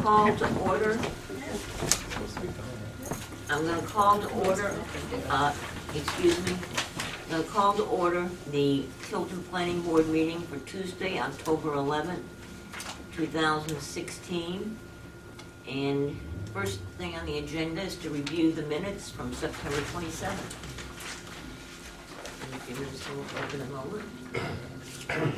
call to order. I'm going to call to order, excuse me. I'm going to call to order the Tilton Planning Board meeting for Tuesday, October 11th, 2016. And first thing on the agenda is to review the minutes from September 27th. And if you minutes will open them over.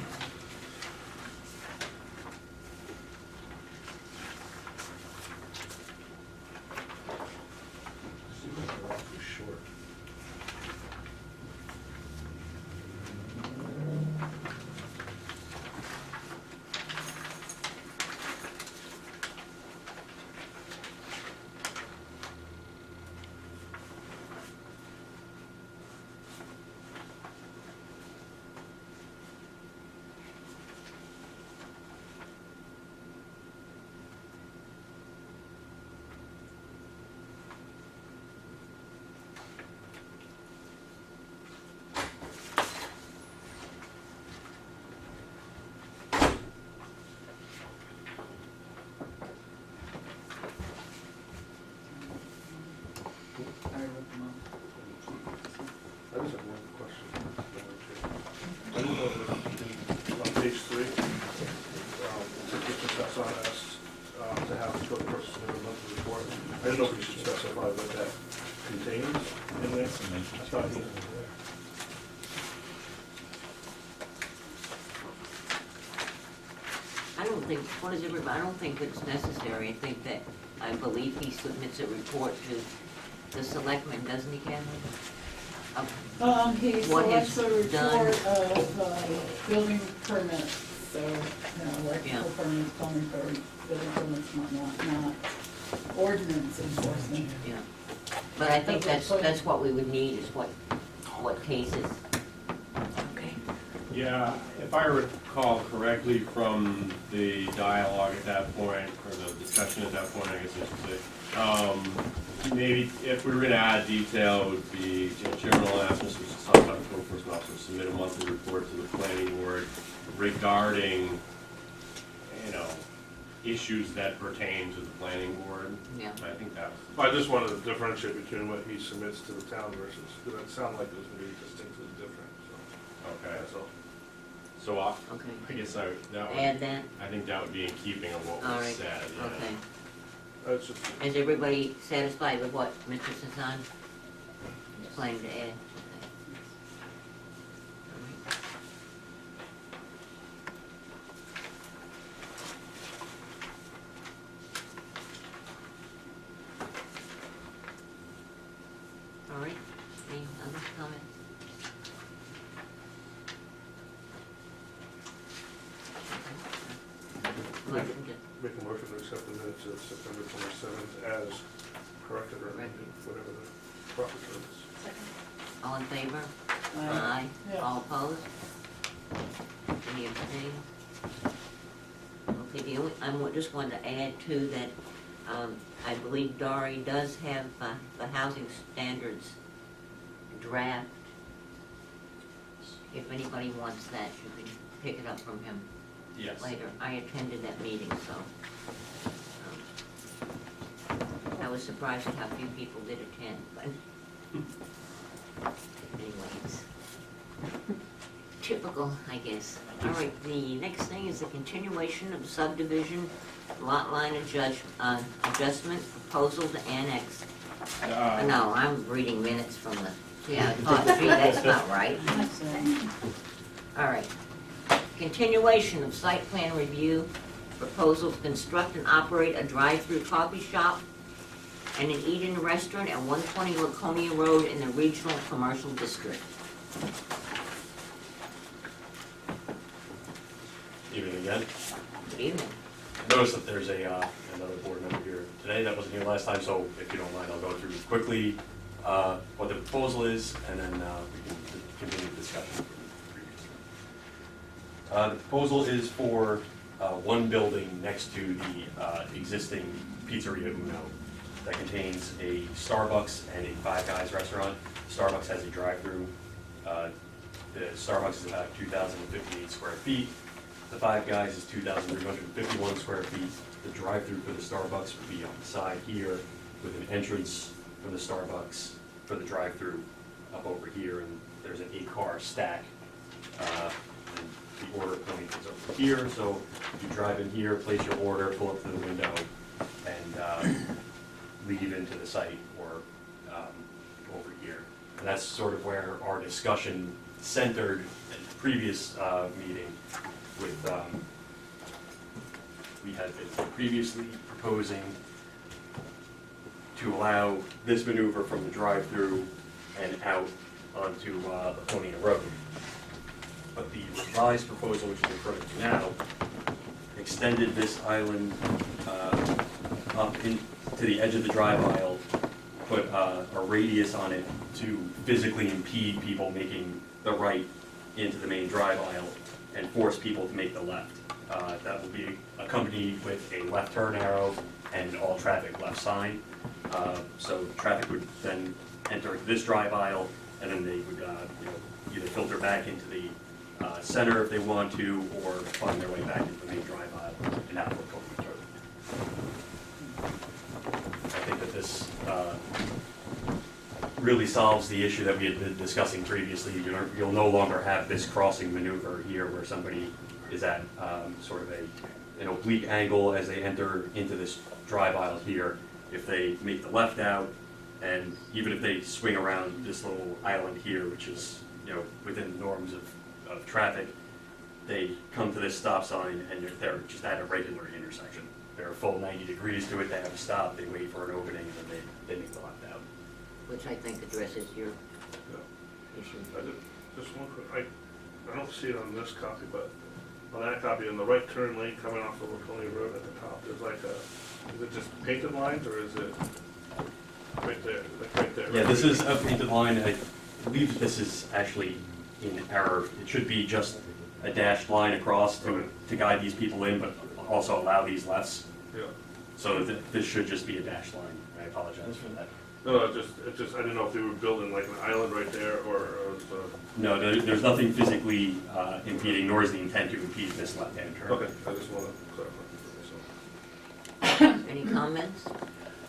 I just have one question. I didn't know if on page 3, Mr. Sasson asked to have the code person submit a monthly report. I didn't know if we should specify what that contains in there. I thought he was there. I don't think, what is everybody, I don't think it's necessary. I believe he submits a report to the selectmen, doesn't he, Kathleen? He What selects he's a report done. of building permits, so, electrical Yeah. permits, plumbing permits, building permits, not ordinance enforcement. Yeah. But I think that's what we would need, is what cases. Okay. Yeah, if I recall correctly from the dialogue at that point, or the discussion at that point, I guess I should say, maybe if we were going to add detail, it would be, Chairman will ask Mr. Sasson, code enforcement officer, to submit a monthly report to the planning board regarding, issues that pertain to the planning board. Yeah. I think that I just wanted to differentiate between what he submits to the town versus, because it sounded like it was going to be distinctly different, so. okay. That's all. So Okay. I guess that would, Add that? I think that would be in keeping of what All was right. said. Yeah. Okay. It's just, Is everybody satisfied with what Mr. Sasson is planning to add? Okay. All right. All right, any other comments? make a motion to accept the minutes of September 27th as corrected, or Corrected. whatever the proper term is. All in favor? Aye. Yeah. All opposed? Any abstained? Okay, I just wanted to add too that I believe Dory does have the housing standards draft. If anybody wants that, you can pick it up from him Yes. later. I attended that meeting, so I was surprised at how few people did attend, but anyways. Typical, I guess. All right, the next thing is the continuation of subdivision lot line adjustment proposal to annex. No, I'm reading minutes from the, yeah, I thought, gee, that's not right. All right. Continuation of site plan review, proposal to construct and operate a drive-through coffee shop and an eat-in restaurant at 120 Laconia Road in the Regional Commercial District. Evening again. Good evening. Notice that there's another board member here today that wasn't here last time, so if you don't mind, I'll go through quickly what the proposal is, and then we can continue the discussion. The proposal is for one building next to the existing Pizzeria Uno that contains a Starbucks and a Five Guys restaurant. Starbucks has a drive-through. The Starbucks is about 2,058 square feet. The Five Guys is 2,351 square feet. the drive-through for the Starbucks would be on the side here with an entrance from the Starbucks for the drive-through up over here, and there's an 8-car stack. And the order point is over here, so you drive in here, place your order, pull up to the window, and leave into the site or over here. And that's sort of where our discussion centered in the previous meeting with, we had been previously proposing to allow this maneuver from the drive-through and out onto Laconia Road. But the revised proposal, which is in front of you now, extended this island up into the edge of the drive aisle, put a radius on it to physically impede people making the right into the main drive aisle and force people to make the left. That will be accompanied with a left turn arrow and an all traffic left sign. So traffic would then enter this drive aisle, and then they would either filter back into the center if they want to, or find their way back into the main drive aisle and not look over each other. I think that this really solves the issue that we had been discussing previously. You'll no longer have this crossing maneuver here where somebody is at sort of an oblique angle as they enter into this drive aisle here. If they make the left out, and even if they swing around this little island here, which is within the norms of traffic, they come to this stop sign and they're just at a regular intersection. They're a full 90 degrees to it, they have to stop, they wait for an opening, and then they make the left out. Which I think addresses your issue. Just one quick, I don't see it on this copy, but on that copy, on the right turn lane coming off the Laconia Road at the top, there's like is it just painted lines, or is it right there, like right there? Yeah, this is a painted line. I believe this is actually in error. It should be just a dashed line across to guide these people in, but also allow these lefts. Yeah. So this should just be a dashed line. I apologize for that. No, it just, I didn't know if they were building like an island right there, or No, there's nothing physically impeding, nor is the intent to impede this left-hand turn. okay, I just want to clarify. Any comments?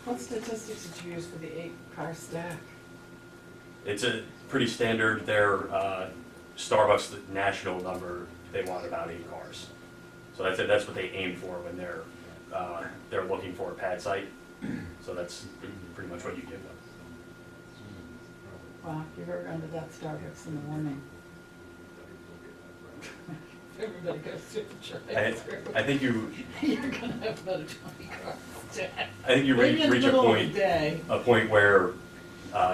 What statistics did you use for the 8-car stack? It's a pretty standard. Their Starbucks national number, they want about 8 cars. So that's what they aim for when they're looking for a pad site. So that's pretty much what you give them. Wow, you were under that Starbucks in the morning. Everybody goes to the drive-thru. I think you. You're gonna have about a 20 car stack. I think you reach a point where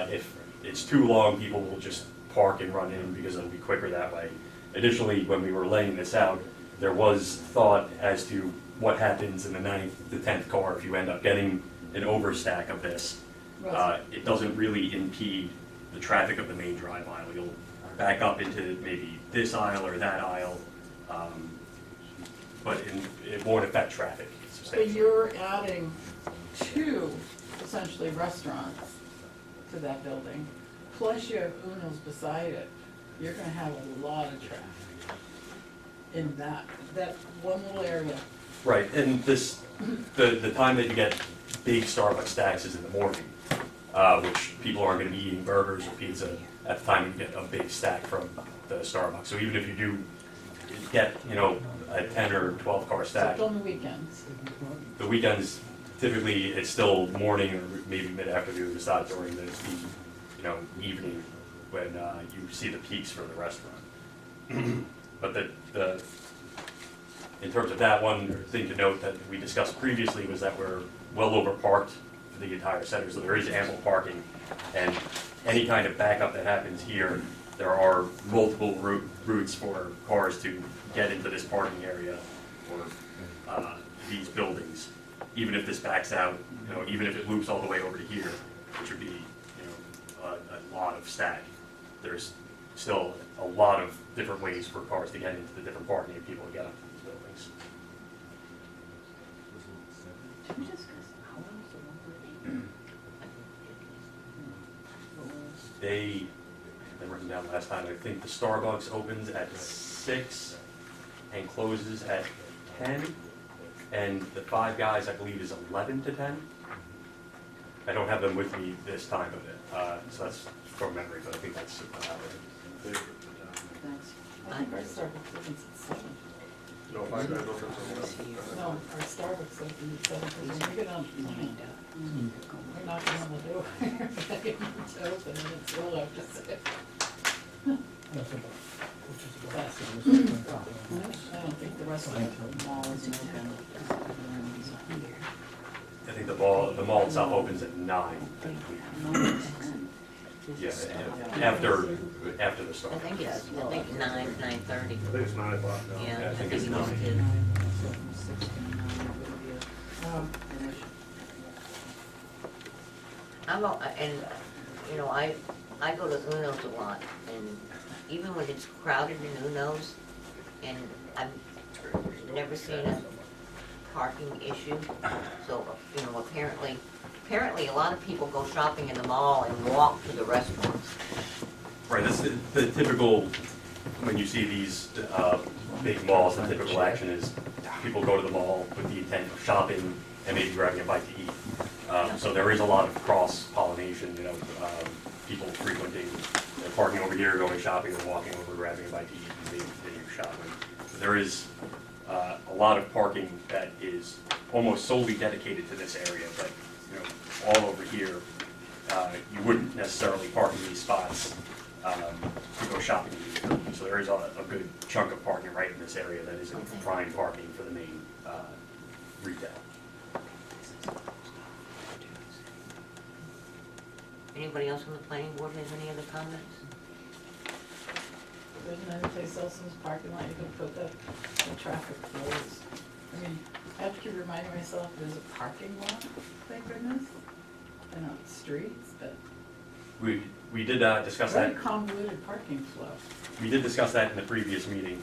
if it's too long, people will just park and run in because it'll be quicker that way. Additionally, when we were laying this out, there was thought as to what happens in the 9th to 10th car if you end up getting an overstack of this. It doesn't really impede the traffic of the main drive aisle. You'll back up into maybe this aisle or that aisle, but it won't affect traffic But substantially. you're adding 2 essentially restaurants to that building, plus you have Uno's beside it. You're gonna have a lot of traffic in that one little area. Right, and the time that you get big Starbucks stacks is in the morning, which people aren't going to be eating burgers or pizza at the time you get a big stack from the Starbucks. So even if you do get, a 10 or 12 car stack, Except on the weekends. the weekends, typically it's still morning or maybe mid-afternoon. It's not during the evening when you see the peaks for the restaurant. But in terms of that, one thing to note that we discussed previously was that we're well over parked for the entire center, so there is ample parking. And any kind of backup that happens here, there are multiple routes for cars to get into this parking area or these buildings. Even if this backs out, even if it loops all the way over to here, which would be a lot of stack, there's still a lot of different ways for cars to get into the different parking and people to get up to these buildings. Should we discuss hours or what? They written down last time, I think the Starbucks opens at 6 and closes at 10, and the 5 guys, I believe, is 11 to 10. I don't have them with me this time of it, so that's from memory, but I think that's Thanks. I think our Starbucks opens at 7. No, 5 guys open till No, our Starbucks opens at 7, because when we get on the plane, we're not gonna be able to do it. It's open and it's still after 6. I don't think the rest of the mall is open. I think the mall itself opens at 9. Yeah, after the I start. think it's, I think 9:30. I think it's 9 o'clock now. Yeah, I think it's it 9. used to. And, you know, I go to Uno's a lot, and even when it's crowded in Uno's, and I've never seen a parking issue, so, you know, apparently a lot of people go shopping in the mall and walk to the restaurants. Right, that's the typical, when you see these big malls, the typical action is people go to the mall with the intent of shopping and maybe grabbing a bite to eat. So there is a lot of cross-pollination, you know, people frequenting, parking over here, going shopping, and walking over, grabbing a bite to eat, and maybe shopping. So there is a lot of parking that is almost solely dedicated to this area, but, you know, all over here, you wouldn't necessarily park in these spots to go shopping. So there is a good chunk of parking right in this area that is prime parking for the main retail. Anybody else on the planning board has any other comments? There's another place else in this parking lot, you can put the traffic flows. I mean, I have to keep reminding myself, there's a parking lot, thank goodness. They're not streets, but We did discuss very that. convoluted parking flow. We did discuss that in the previous meeting.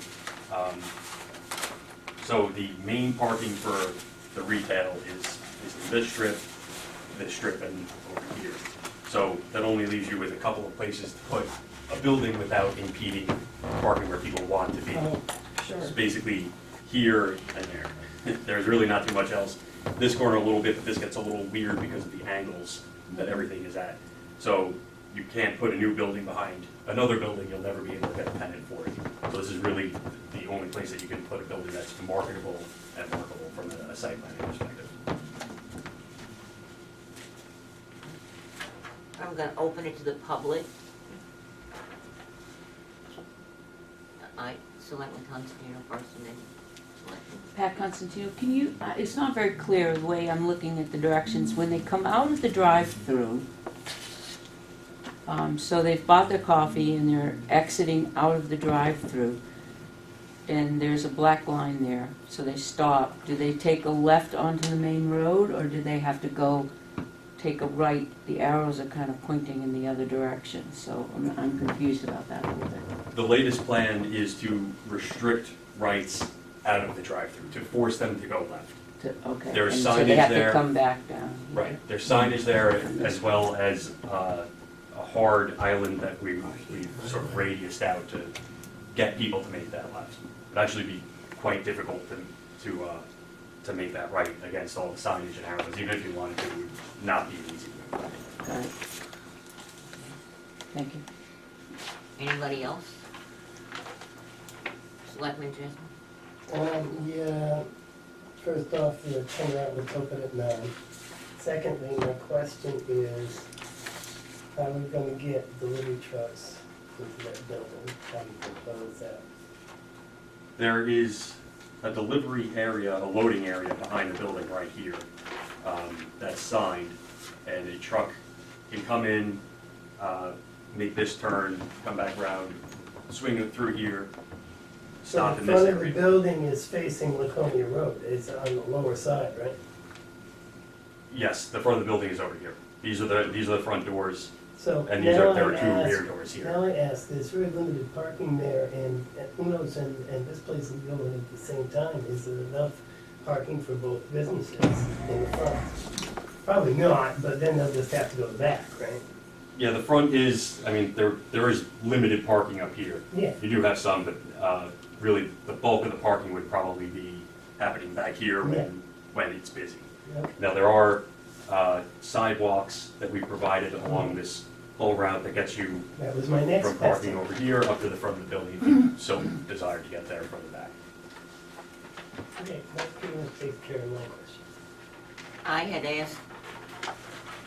So the main parking for the retail is this strip, and over here. So that only leaves you with a couple of places to put a building without impeding parking where people want to be. Oh, sure. It's basically here and there. There's really not too much else. This corner a little bit, but this gets a little weird because of the angles that everything is at. So you can't put a new building behind another building, you'll never be able to get a tenant for it. So this is really the only place that you can put a building that's marketable and marketable from a site planning perspective. I'm gonna open it to the public. Selectman Constantino first, and then Selectman. Pat Constantino, can you, it's not very clear the way I'm looking at the directions. When they come out of the drive-through, so they've bought their coffee and they're exiting out of the drive-through, and there's a black line there, so they stop. Do they take a left onto the main road, or do they have to go take a right? The arrows are kind of pointing in the other direction, so I'm confused about that a little bit. The latest plan is to restrict rights out of the drive-through, to force them to go left. Okay. There's And so they signage have there. to come back down. Right, there's signage there as well as a hard island that we sort of radiused out to get people to make that left. It'd actually be quite difficult to make that right against all the signage and arrows. Even if you wanted to, it would not be easy. Got it. Thank you. Anybody else? Selectman Jasmine? Yeah, first off, the turnout was open at 9. Secondly, my question is, how are we gonna get delivery trucks into that building? How do you propose that? There is a delivery area, a loading area behind the building right here that's signed, and a truck can come in, make this turn, come back around, swing it through here, stop in So this the front of the area. building is facing Laconia Road, it's on the lower side, right? Yes, the front of the building is over here. These are the front doors, So and now there are I two ask- rear doors here. Now I ask, there's very limited parking there, and Uno's and this place is going at the same time. Is there enough parking for both businesses in the front? Probably not, but then they'll just have to go back, right? Yeah, the front is, I mean, there is limited parking up here. Yeah. You do have some, but really the bulk of the parking would probably be happening back here when when it's busy. Yep. Now, there are sidewalks that we provided along this whole route that gets you That was my next from parking question. over here up to the front of the building, if you so desire to get there from the back. Okay, that pretty much takes care of my question. I had asked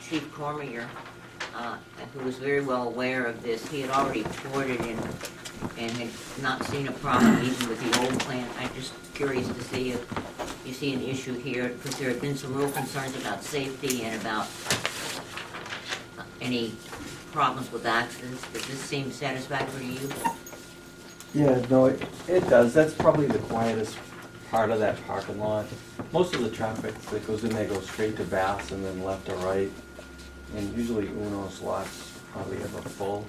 Chief Cormier, who was very well aware of this, he had already toured it and had not seen a problem even with the old plan. I'm just curious to see if you see an issue here, because there have been some real concerns about safety and about any problems with accidents. Does this seem satisfactory to you? Yeah, no, it does. That's probably the quietest part of that parking lot. Most of the traffic that goes in there goes straight to Bass and then left or right. And usually Uno's lots probably have a full.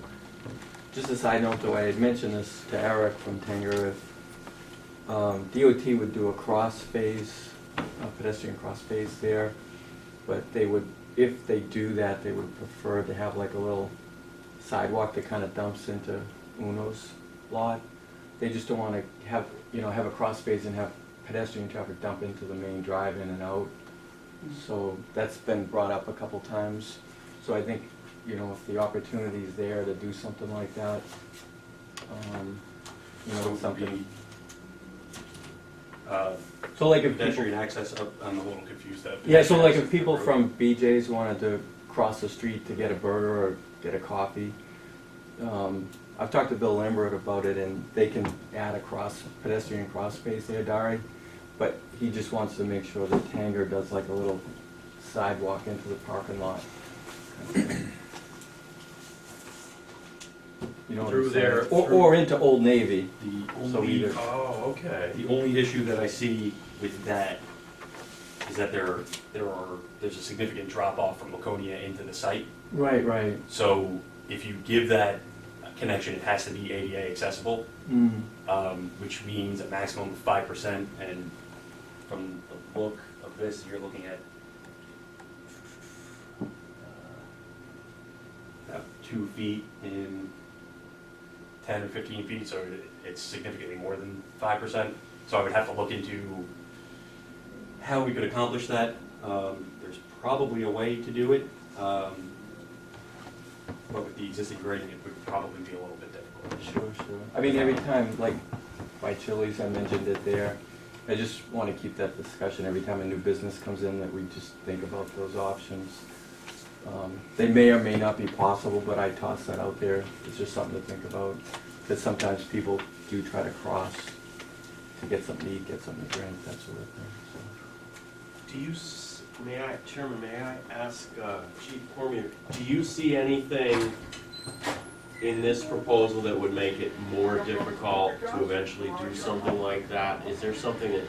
Just a side note, though, I had mentioned this to Eric from Tanger, if DOT would do a cross phase, a pedestrian cross phase there, but they would, if they do that, they would prefer to have like a little sidewalk that kind of dumps into Uno's lot. They just don't want to have, have a cross phase and have pedestrian traffic dump into the main drive in and out. So that's been brought up a couple times. So I think, if the opportunity is there to do something like that, something. So like if people, Pedestrian access, I'm a little confused. yeah, so like if people from BJ's wanted to cross the street to get a burger or get a coffee, I've talked to Bill Lambert about it, and they can add a pedestrian cross space there, Dari, but he just wants to make sure that Tanger does like a little sidewalk into the parking lot. You know what I'm Through saying? there, Or into Old Navy. The So only, either- okay. The only issue that I see with that is that there's a significant drop off from Laconia into the site. Right, right. So if you give that connection, it has to be ADA accessible, which means a maximum of 5%. And from the look of this, you're looking at about 2 feet in 10 or 15 feet, so it's significantly more than 5%. So I would have to look into how we could accomplish that. There's probably a way to do it, but with the existing grading, it would probably be a little bit difficult. Sure. I mean, every time, like by Chili's, I mentioned it there. I just want to keep that discussion every time a new business comes in, that we just think about those options. They may or may not be possible, but I toss that out there. It's just something to think about, because sometimes people do try to cross to get something to eat, get something to drink, that sort of thing. So. Do you, Chairman, may I ask Chief Cormier, do you see anything in this proposal that would make it more difficult to eventually do something like that? Is there something that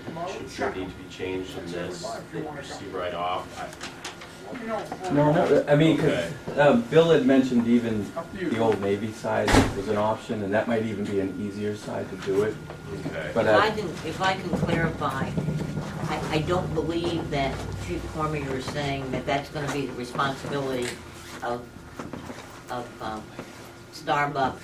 should need to be changed in this that you see right off? No, I mean, 'cause, Okay. Bill had mentioned even the Old Navy side was an option, and that might even be an easier side to do it. Okay. But If I can clarify, I don't believe that Chief Cormier is saying that that's gonna be the responsibility of Starbucks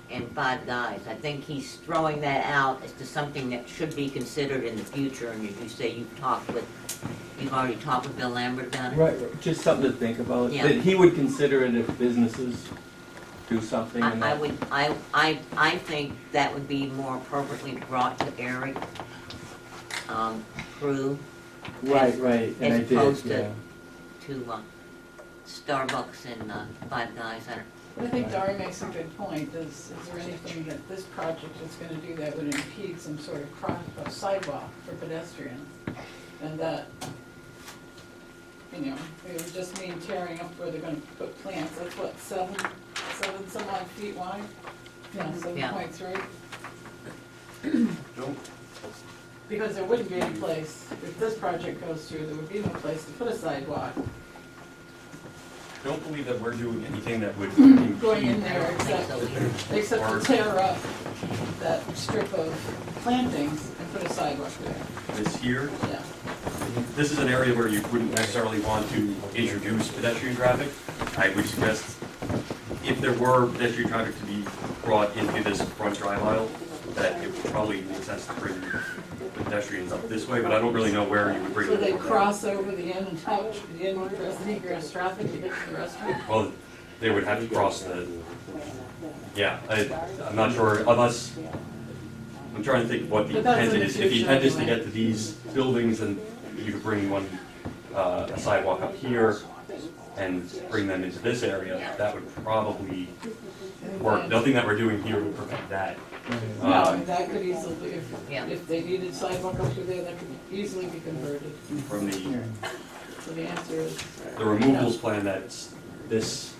and Five Guys. I think he's throwing that out as to something that should be considered in the future, and if you say you've already talked with Bill Lambert about it? right, just something to think about. Yeah. That he would consider it if businesses do something. And I think that would be more appropriately brought to Eric, Crew, Right, and I as did, opposed yeah. to Starbucks and Five Guys. But I think Dari makes a good point. Is there anything that this project is gonna do that would impede some sort of sidewalk for pedestrians? And that, it would just mean tearing up where they're gonna put plants. That's what, seven some odd feet wide? Yeah, 7.3. Don't Because there wouldn't be any place, if this project goes through, there would be no place to put a sidewalk Don't believe that we're doing anything that would going in I there don't think so either. except to tear up that strip of plantings and put a sidewalk there. this here. Yeah. This is an area where you wouldn't necessarily want to introduce pedestrian traffic. I would suggest if there were pedestrian traffic to be brought into this front drive aisle, that it would probably make sense to bring the pedestrians up this way, but I don't really know where you would bring So them they from there. cross over the in and out, the in and egress traffic to get to the restaurant? Well, they would have to cross the, yeah, I'm not sure, unless, I'm trying to think what the But that's intent in the is. If the future intent is to anyway. get to these buildings, then you could bring one, a sidewalk up here and bring them into this area, that would probably work. Nothing that we're doing here would prevent that. No, I mean, that could easily, Yeah. if they needed sidewalk up through there, that could easily be converted. From the So the answer is, removals plan, that's this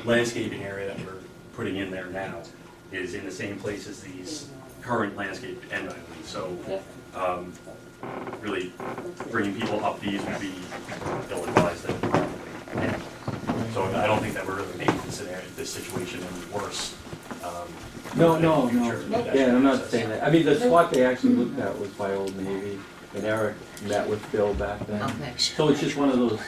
landscaping area that we're putting in there now is in the same place as these current landscape end islands. So yeah. really bringing people up these would be ill-advised. And so I don't think that we're really making this situation any worse. No, in the no, future. no. Yeah, I'm not saying that. I mean, the spot they actually looked at was by Old Navy, and Eric met with Bill back then. Okay. So it's just one of those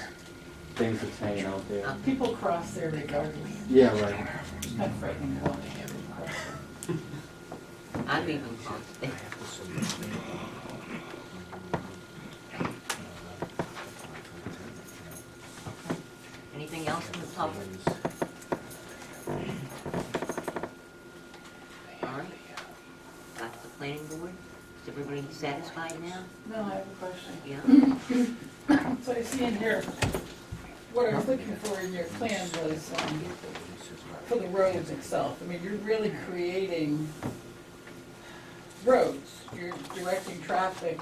things that's hanging out there. People cross there regardless. Yeah, right. It's kind of frightening to watch. I've even crossed there. Anything else from the public? All right. Back to the planning board. Is everybody satisfied now? No, I have a question. Yeah. So I see in here, what I was looking for in your plan was for the roads itself. I mean, you're really creating roads. You're directing traffic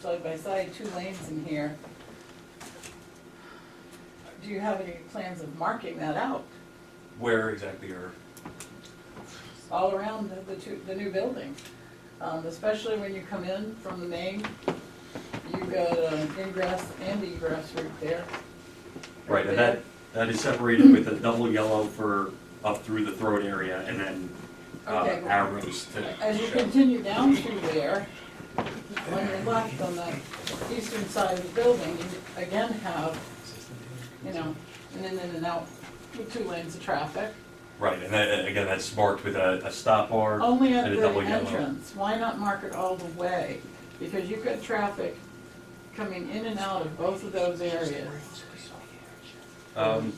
side by side, 2 lanes in here. Do you have any plans of marking that out Where exactly are, all around the new building? Especially when you come in from the main, you've got an ingress and egress route there. right, and that is separated with a double yellow for up through the throat area and then Okay. arrows to As you show. continue down through there, on your left, on the eastern side of the building, you again have, you know, an in and out with 2 lanes of traffic. Right, and that, again, that's marked with a stop bar Only at and a the double yellow. entrance, why not mark it all the way? Because you've got traffic coming in and out of both of those areas,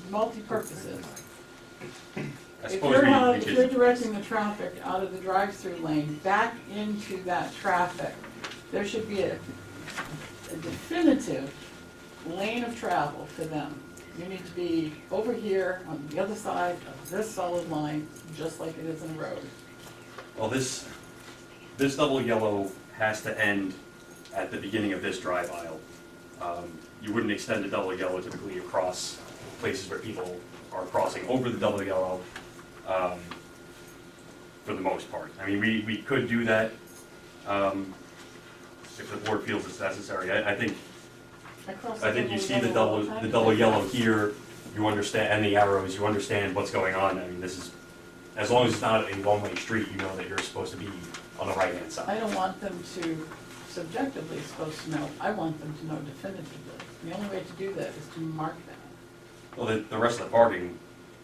multi-purposes. I If suppose you're we could, directing the traffic out of the drive-through lane back into that traffic, there should be a definitive lane of travel for them. You need to be over here on the other side of this solid line, just like it is in a road. well, this double yellow has to end at the beginning of this drive aisle. You wouldn't extend a double yellow typically across places where people are crossing over the double yellow, for the most part. I mean, we could do that, if the board feels it's necessary. I think you see the double yellow here, you understand, and the arrows, you understand what's going on. I mean, this is, as long as it's not a one-way street, you know that you're supposed to be on the right-hand I side. don't want them to subjectively supposed to know, I want them to know definitively. The only way to do that is to mark that. Well, the rest of the parking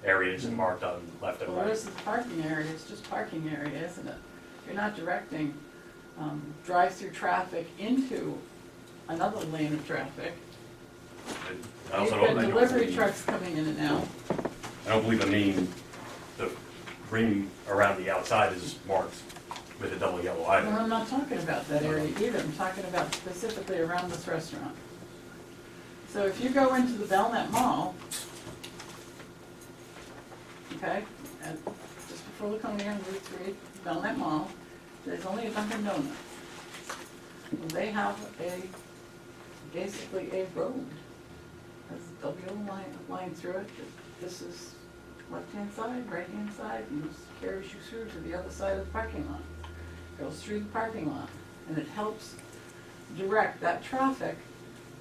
area isn't marked on left and Well, right. this is the parking area, it's just parking area, isn't it? You're not directing drive-through traffic into another lane of traffic. I also You've don't, got I delivery don't, trucks coming in and out. I don't believe the ring around the outside is marked with a double yellow No, either. I'm not talking about that area either, I'm talking about specifically around this restaurant. So if you go into the Belknap Mall, okay, and just before Laconia on Route 3, Belknap Mall, there's only a Dunkin' Donuts. And they have basically a road. There's a double yellow line through it. This is left-hand side, right-hand side, and this carries you through to the other side of the parking lot. Goes through the parking lot, and it helps direct that traffic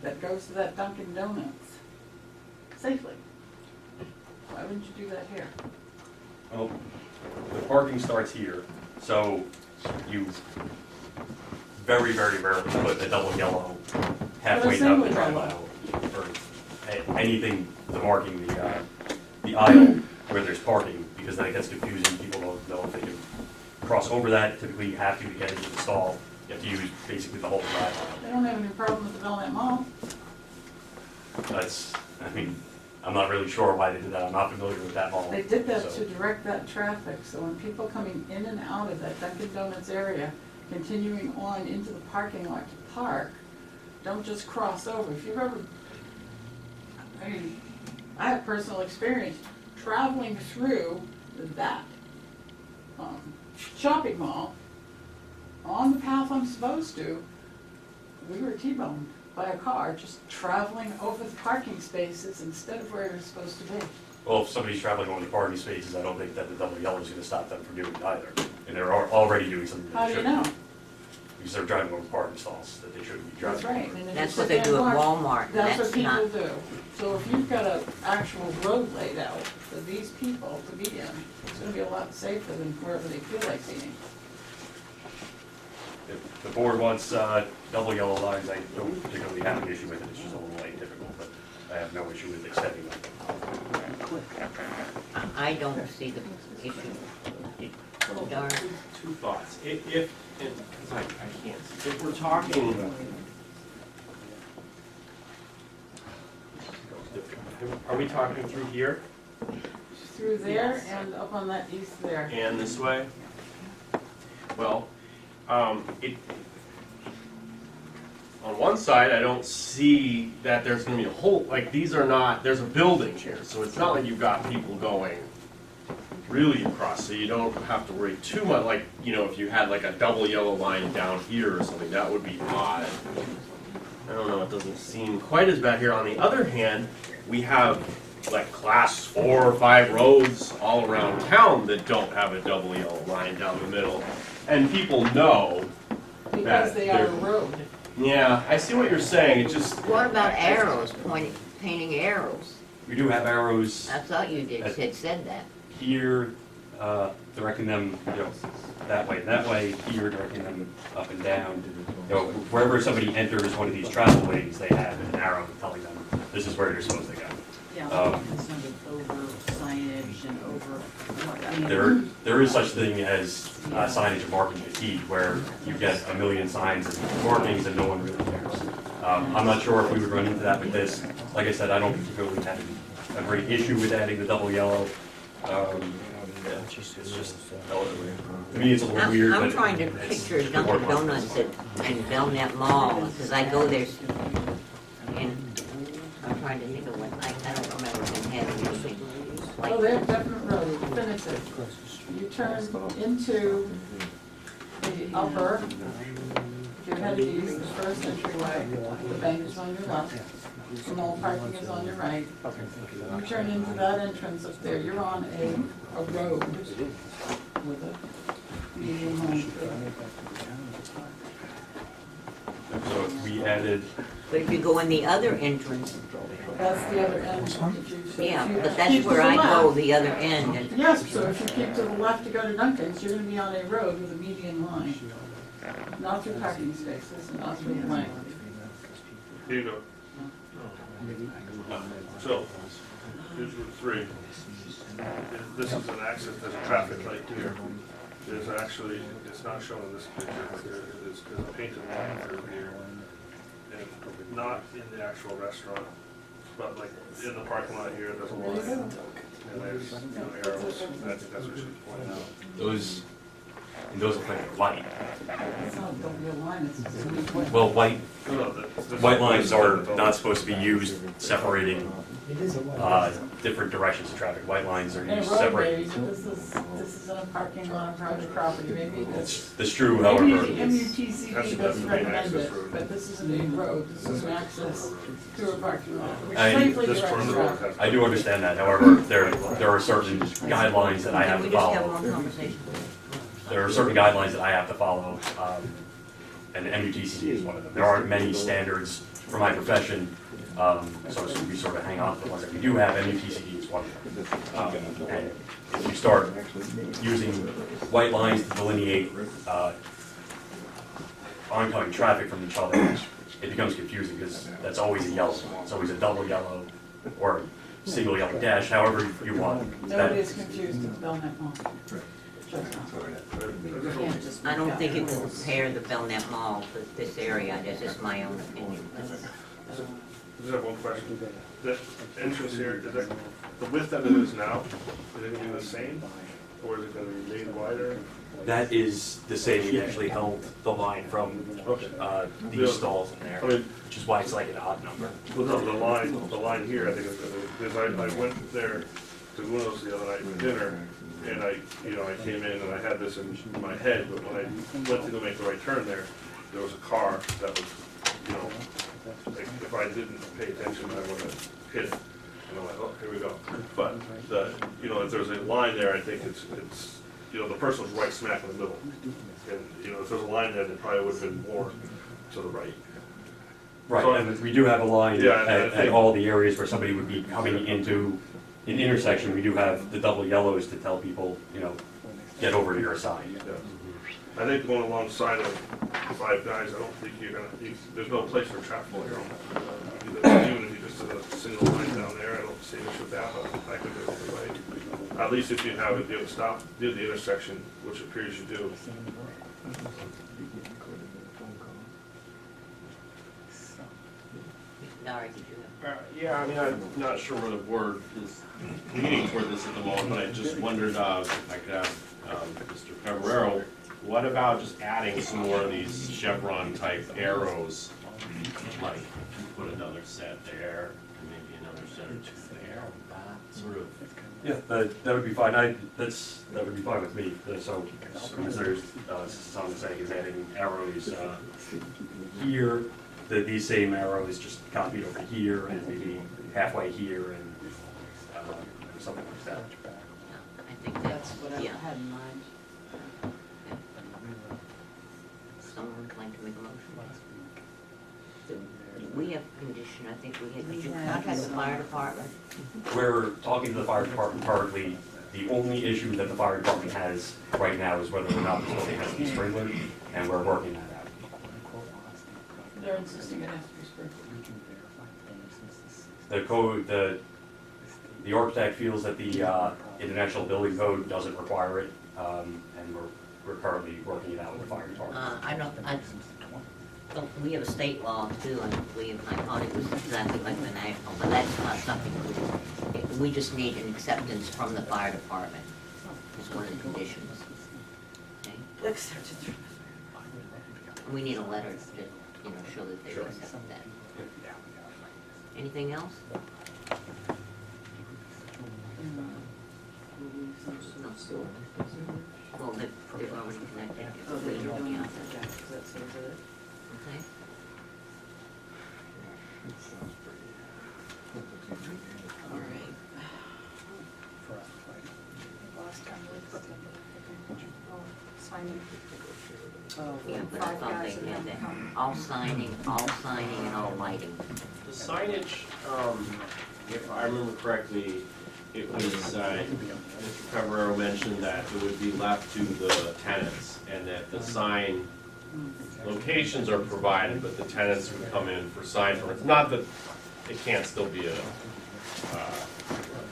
that goes to that Dunkin' Donuts safely. Why wouldn't you do that here? Well, the parking starts here, so you very, very rarely put a double yellow halfway down the single drive yellow. aisle. Or anything to marking the aisle where there's parking, because then it gets confusing, people don't know if they can cross over that, typically you have to get into the stall. You have to use basically the whole driveway. They don't have any problem with the Belknap Mall. That's, I mean, I'm not really sure why they did that. I'm not familiar with that mall. They did that so- to direct that traffic, so when people coming in and out of that Dunkin' Donuts area, continuing on into the parking lot to park, don't just cross over. If you've ever, I mean, I have personal experience traveling through that shopping mall on the path I'm supposed to. We were T-boned by a car just traveling over the parking spaces instead of where they're supposed to be. Well, if somebody's traveling over the parking spaces, I don't think that the double yellow is gonna stop them from doing it either. And they're already doing something How they do you shouldn't. know? Because they're driving over parking stalls that they shouldn't be driving. That's right. And if you That's sit what they there do and at watch, Walmart, That's what that's not, people do. So if you've got an actual road laid out for these people to be in, it's gonna be a lot safer than wherever they feel like being. If the board wants double yellow lines, I don't particularly have an issue with it. It's just a little atypical, but I have no issue with extending them. I don't see the issue. Darn. Two thoughts. If and, 'cause I can't see. If we're talking, are we talking through here Through there and up on that east there. and this way? Well, it, on one side, I don't see that there's gonna be a whole, like, these are not, there's a building here, so it's not like you've got people going really across, so you don't have to worry too much, like, you know, if you had like a double yellow line down here or something, that would be odd. I don't know, it doesn't seem quite as bad here. On the other hand, we have like class 4 or 5 roads all around town that don't have a double yellow line down the middle. And people know, Because they are a they're- road. yeah, I see what you're saying, it just, What about arrows, painting arrows? We do have arrows I thought you did, had said that. here, directing them, you know, that way, here directing them up and down. You know, wherever somebody enters one of these travel ways, they have an arrow telling them, this is where you're supposed to go. Yeah, Um, concerned with over signage and over. There is such thing as signage and marking fatigue, where you get a million signs and markings and no one really cares. I'm not sure if we would run into that with this. Like I said, I don't particularly have a great issue with adding the double yellow. Yeah, it's just, to me, it's a little weird, but. I'm trying to picture Dunkin' Donuts in Belknap Mall, because I go there, and I'm trying to think of what, I don't remember if they had anything. Oh, they have definite road, definitive. You turn into the upper, if you're headed east, the first entryway, the bank is on your left, small parking is on your right. You turn into that entrance up there, you're on a road with a medium home through it. So if we added, But if you go in the other entrance, That's the other end. If you- yeah, if you but that's keep to where the I go, left- the other end, and Yes, so if you keep to the left to go to Dunkin's, you're gonna be on a road with a median line. Not through parking spaces, not through the lane. Here you go. So, here's Route 3. This is an access, there's a traffic light here. There's actually, it's not shown in this picture, but there's a painted line through here. And not in the actual restaurant, but like in the parking lot here, there's a line. And there's arrows, and I think that's what she's pointing out. those look like white. It's not a real line, it's just a median. Well, white No, this- White lines are not supposed to be used separating It is a white. different directions of traffic. White lines are In a used road separate. area, this is in a parking lot of private property, maybe this. That's true, Maybe however. the MUTCD That's doesn't the main recommend access it, road. but this isn't a road, this is an access to a parking lot, which I- safely This directs part of the road traffic. has. I do understand that, however, there are certain guidelines that I have can to we just have follow. one conversation? There are certain guidelines that I have to follow, and MUTCD is one of them. There aren't many standards for my profession, so we sort of hang on to the ones that we do have. MUTCD is one of them. And if you start using white lines to delineate oncoming traffic from each other, it becomes confusing, because that's always a yellow. It's always a double yellow or single yellow dash, however you want. Nobody is confused at the Belknap Mall. You can't just I don't make think that it will rules. compare the Belknap Mall to this area, that's just my own opinion. I just have one question. The entrance here, is that, the width that it is now, is it gonna be the same? Or is it gonna be made wider? That is the same, we actually held the line from Okay. these stalls in there, I mean, which is why it's like an odd number. well, no, the line here, I think is gonna, because I went there to Uno's the other night for dinner, and I came in and I had this in my head, but when I went to go make the right turn there was a car that was, like, if I didn't pay attention, I would have hit it. And I'm like, oh, here we go. But if there's a line there, I think it's, the person was right smack in the middle. And, if there's a line there, it probably would have been more to the right. Right, So- and we do have a line Yeah, and I at think- all the areas where somebody would be coming into an intersection. We do have the double yellows to tell people, get over to your side. Yeah. I think going alongside of Five Guys, I don't think there's no place for traffic here. Even if you just did a single line down there, I don't see an issue with that, but I could do it either way. At least if you have it, do the intersection, which appears you do. Larry, did you have? Yeah, I mean, I'm not sure where the board is leaning toward this at the moment, but I just wondered if I could ask Mr. Cabrero, what about just adding some more of these chevron-type arrows? Like, put another set there, and maybe another set or two there, sort of. Yeah, that would be fine. That would be fine with me. So, as there's, someone saying is adding arrows here, these same arrows just copied over here and maybe halfway here and something like that. I think That's that's, what I yeah. had in mind. Someone would like to make a motion? We have a condition, I think we had, did you contact the fire department? We're talking to the fire department currently. The only issue that the fire department has right now is whether or not this building has to be sprinkled, and we're working that out. They're insisting it has to be sprinkled. The code, the architect feels that the International Building Code doesn't require it, and we're currently working it out with the fire department. We have a state law too, I believe, I thought it was exactly like the national, but that's not something we just need an acceptance from the fire department. It's one of the conditions. Okay? We need a letter to, show that they accept that. Anything else? No. Well, they've already connected. Oh, they're doing Yeah. it, okay, that says it. Okay. All right. Oh, Yeah, but I thought they had that, all signing, and all lighting. The signage, if I remember correctly, it was, Mr. Cabrero mentioned that it would be left to the tenants, and that the sign locations are provided, but the tenants would come in for sign permits. Not that it can't still be a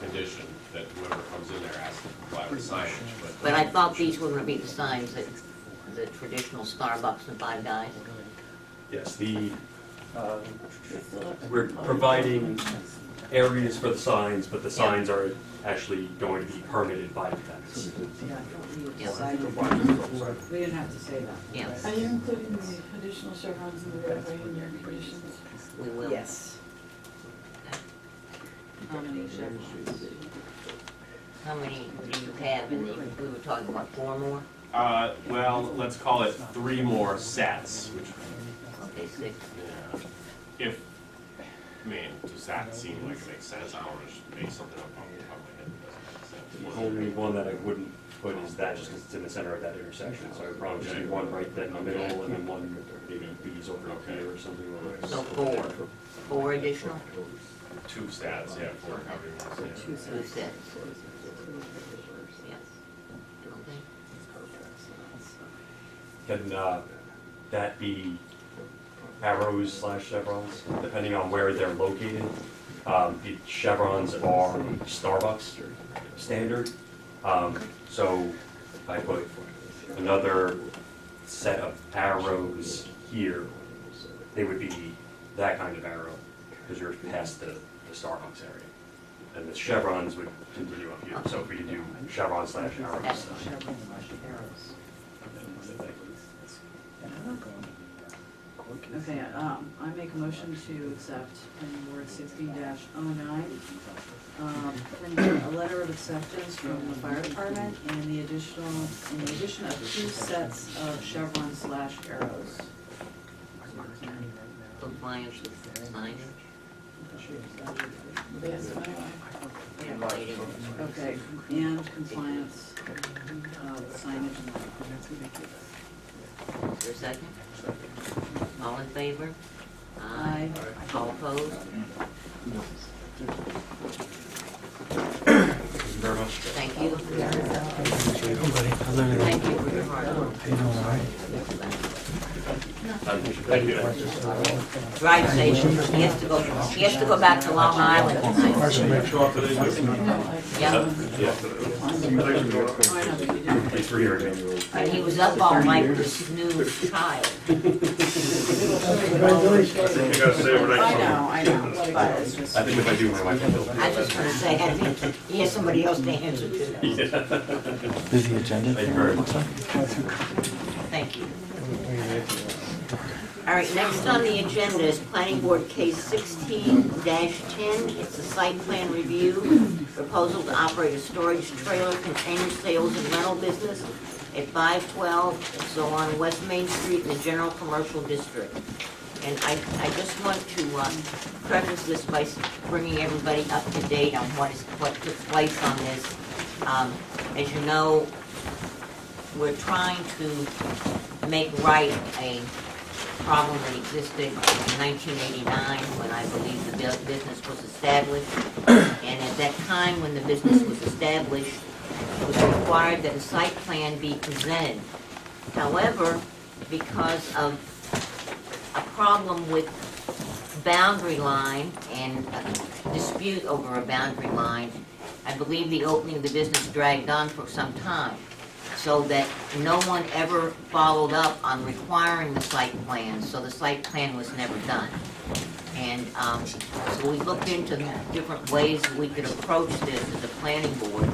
condition that whoever comes in there has to comply with signage, But I thought these were gonna be the signs that, the traditional Starbucks and Five Guys. Yes, we're providing areas for the signs, but the signs are actually going to be permitted by the tenants. Yeah, I thought we Yeah. decided, we didn't have to say that. Yes, Are you including the additional chevrons in the roadway in your conditions? we will. Yes. How many chevrons? How many do you have in the, we were talking about 4 more? well, let's call it 3 more sets, which, Okay, 6. yeah, does that seem like it makes sense? I don't want to make something up off the top of my head that doesn't make The sense. only one that I wouldn't put is that, just because it's in the center of that intersection, so I'd probably just do one right then in the middle, and then one maybe B's over here or something like that. So 4 additional? 2 sets, yeah, 4, however you want to say it. 2 sets. Yes. Okay. Can that be arrows / chevrons, depending on where they're located? The chevrons are Starbucks standard, so I put another set of arrows here, they would be that kind of arrow, because you're past the Starbucks area. And the chevrons would continue up here, so if we could do chevron slash arrows. Chevron slash arrows. Okay, I make a motion to accept planning board 16-09. A letter of acceptance from the fire department and the addition of 2 sets of chevron slash arrows. Compliance with signage Yes, and lighting. Okay, and compliance with signage and Is there a second? All in favor? Aye. All opposed? Thank you very much. Thank you. Thank you for your hard work. Thank you. Drive safe. He has to go back to Long Island tonight. Show up today, Yeah, Thanks for hearing me. and he was up all night with his new child. Congratulations. I think you gotta say it right. I know, but it's just. I think if I do, my wife will feel I was just gonna say, I think he has somebody else to answer to. Busy agenda. Thank you very much. Thank you. All right, next on the agenda is Planning Board Case 16-10. It's a site plan review, proposal to operate a storage trailer container sales and rental business at 512, so on West Main Street in the General Commercial District. And I just want to preface this by bringing everybody up to date on what took place on this. As you know, we're trying to make right a problem that existed in 1989 when I believe the business was established. And at that time when the business was established, it was required that a site plan be presented. However, because of a problem with boundary line and a dispute over a boundary line, I believe the opening of the business dragged on for some time, so that no one ever followed up on requiring the site plan, so the site plan was never done. And so we looked into different ways we could approach this as a planning board,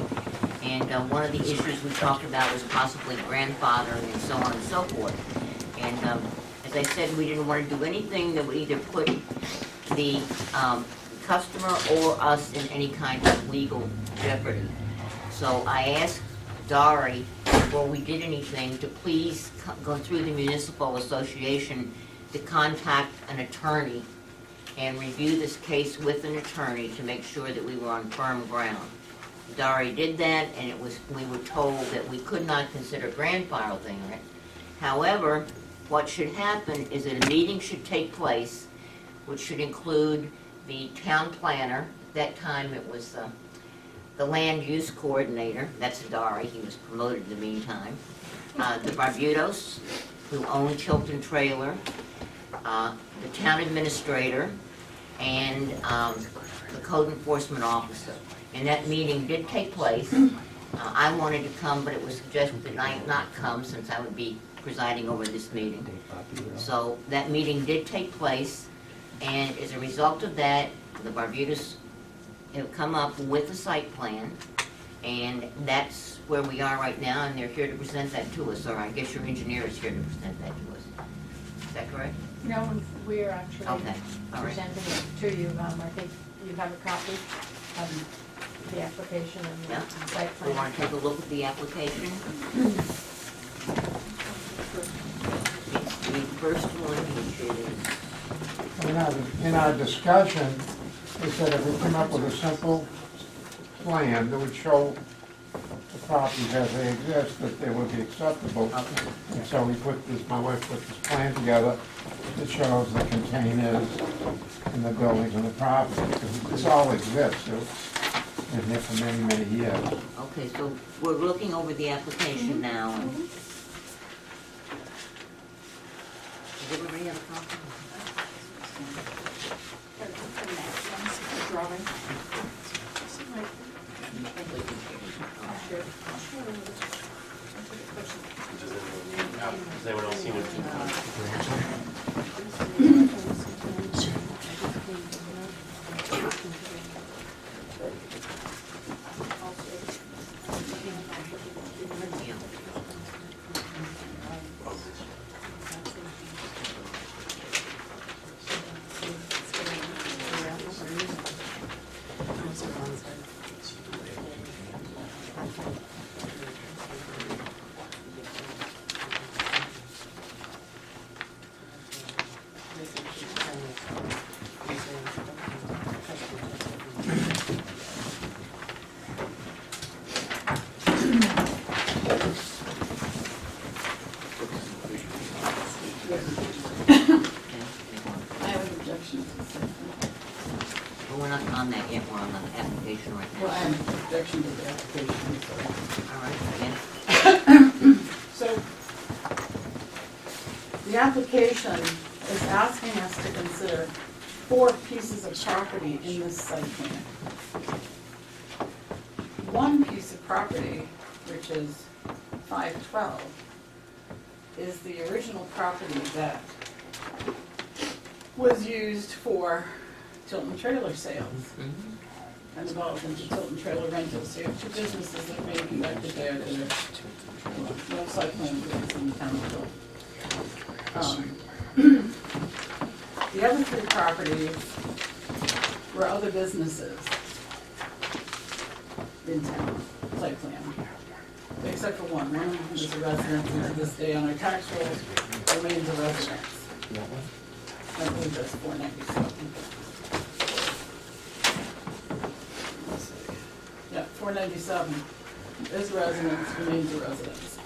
and one of the issues we talked about was possibly grandfathering and so on and so forth. And as I said, we didn't want to do anything that would either put the customer or us in any kind of legal jeopardy. So I asked Dari, before we did anything, to please go through the municipal association to contact an attorney and review this case with an attorney to make sure that we were on firm ground. Dari did that, and we were told that we could not consider grandfathering it. However, what should happen is that a meeting should take place, which should include the town planner. At that time, it was the land use coordinator, that's Dari, he was promoted in the meantime, the Barbudos, who owned Tilton Trailer, the town administrator, and the code enforcement officer. And that meeting did take place. I wanted to come, but it was suggested that I not come since I would be presiding over this meeting. So that meeting did take place, and as a result of that, the Barbudos have come up with a site plan, and that's where we are right now, and they're here to present that to us, or I guess your engineer is here to present that to us. Is that correct? No, we're actually Okay, all right. presenting it to you. I think you have a copy of the application and Yeah. the site We plan. want to take a look at the application. It's the first one, which is, In our discussion, we said if we come up with a simple plan that would show the properties as they exist, that they would be acceptable. okay. And so we put this, my wife put this plan together that shows the containers and the buildings and the property, because this all exists. It's been here for many, many years. Okay, so we're looking over the application now. And does everybody have a copy? on that yet, we're on the application right now. Well, I have an objection to the application, so. All right, again, So, the application is asking us to consider 4 pieces of property in this site plan. One piece of property, which is 512, is the original property that was used for Tilton trailer sales and developed into Tilton trailer rentals. So you have 2 businesses that are being conducted there that are no site plan approvals in the town of Tilton. The other 3 properties were other businesses in town, site plan, except for one. One of them is a residence, and to this day on our tax rolls remains a residence. I believe that's 497. Let's see. Yeah, 497 is a residence, remains a residence.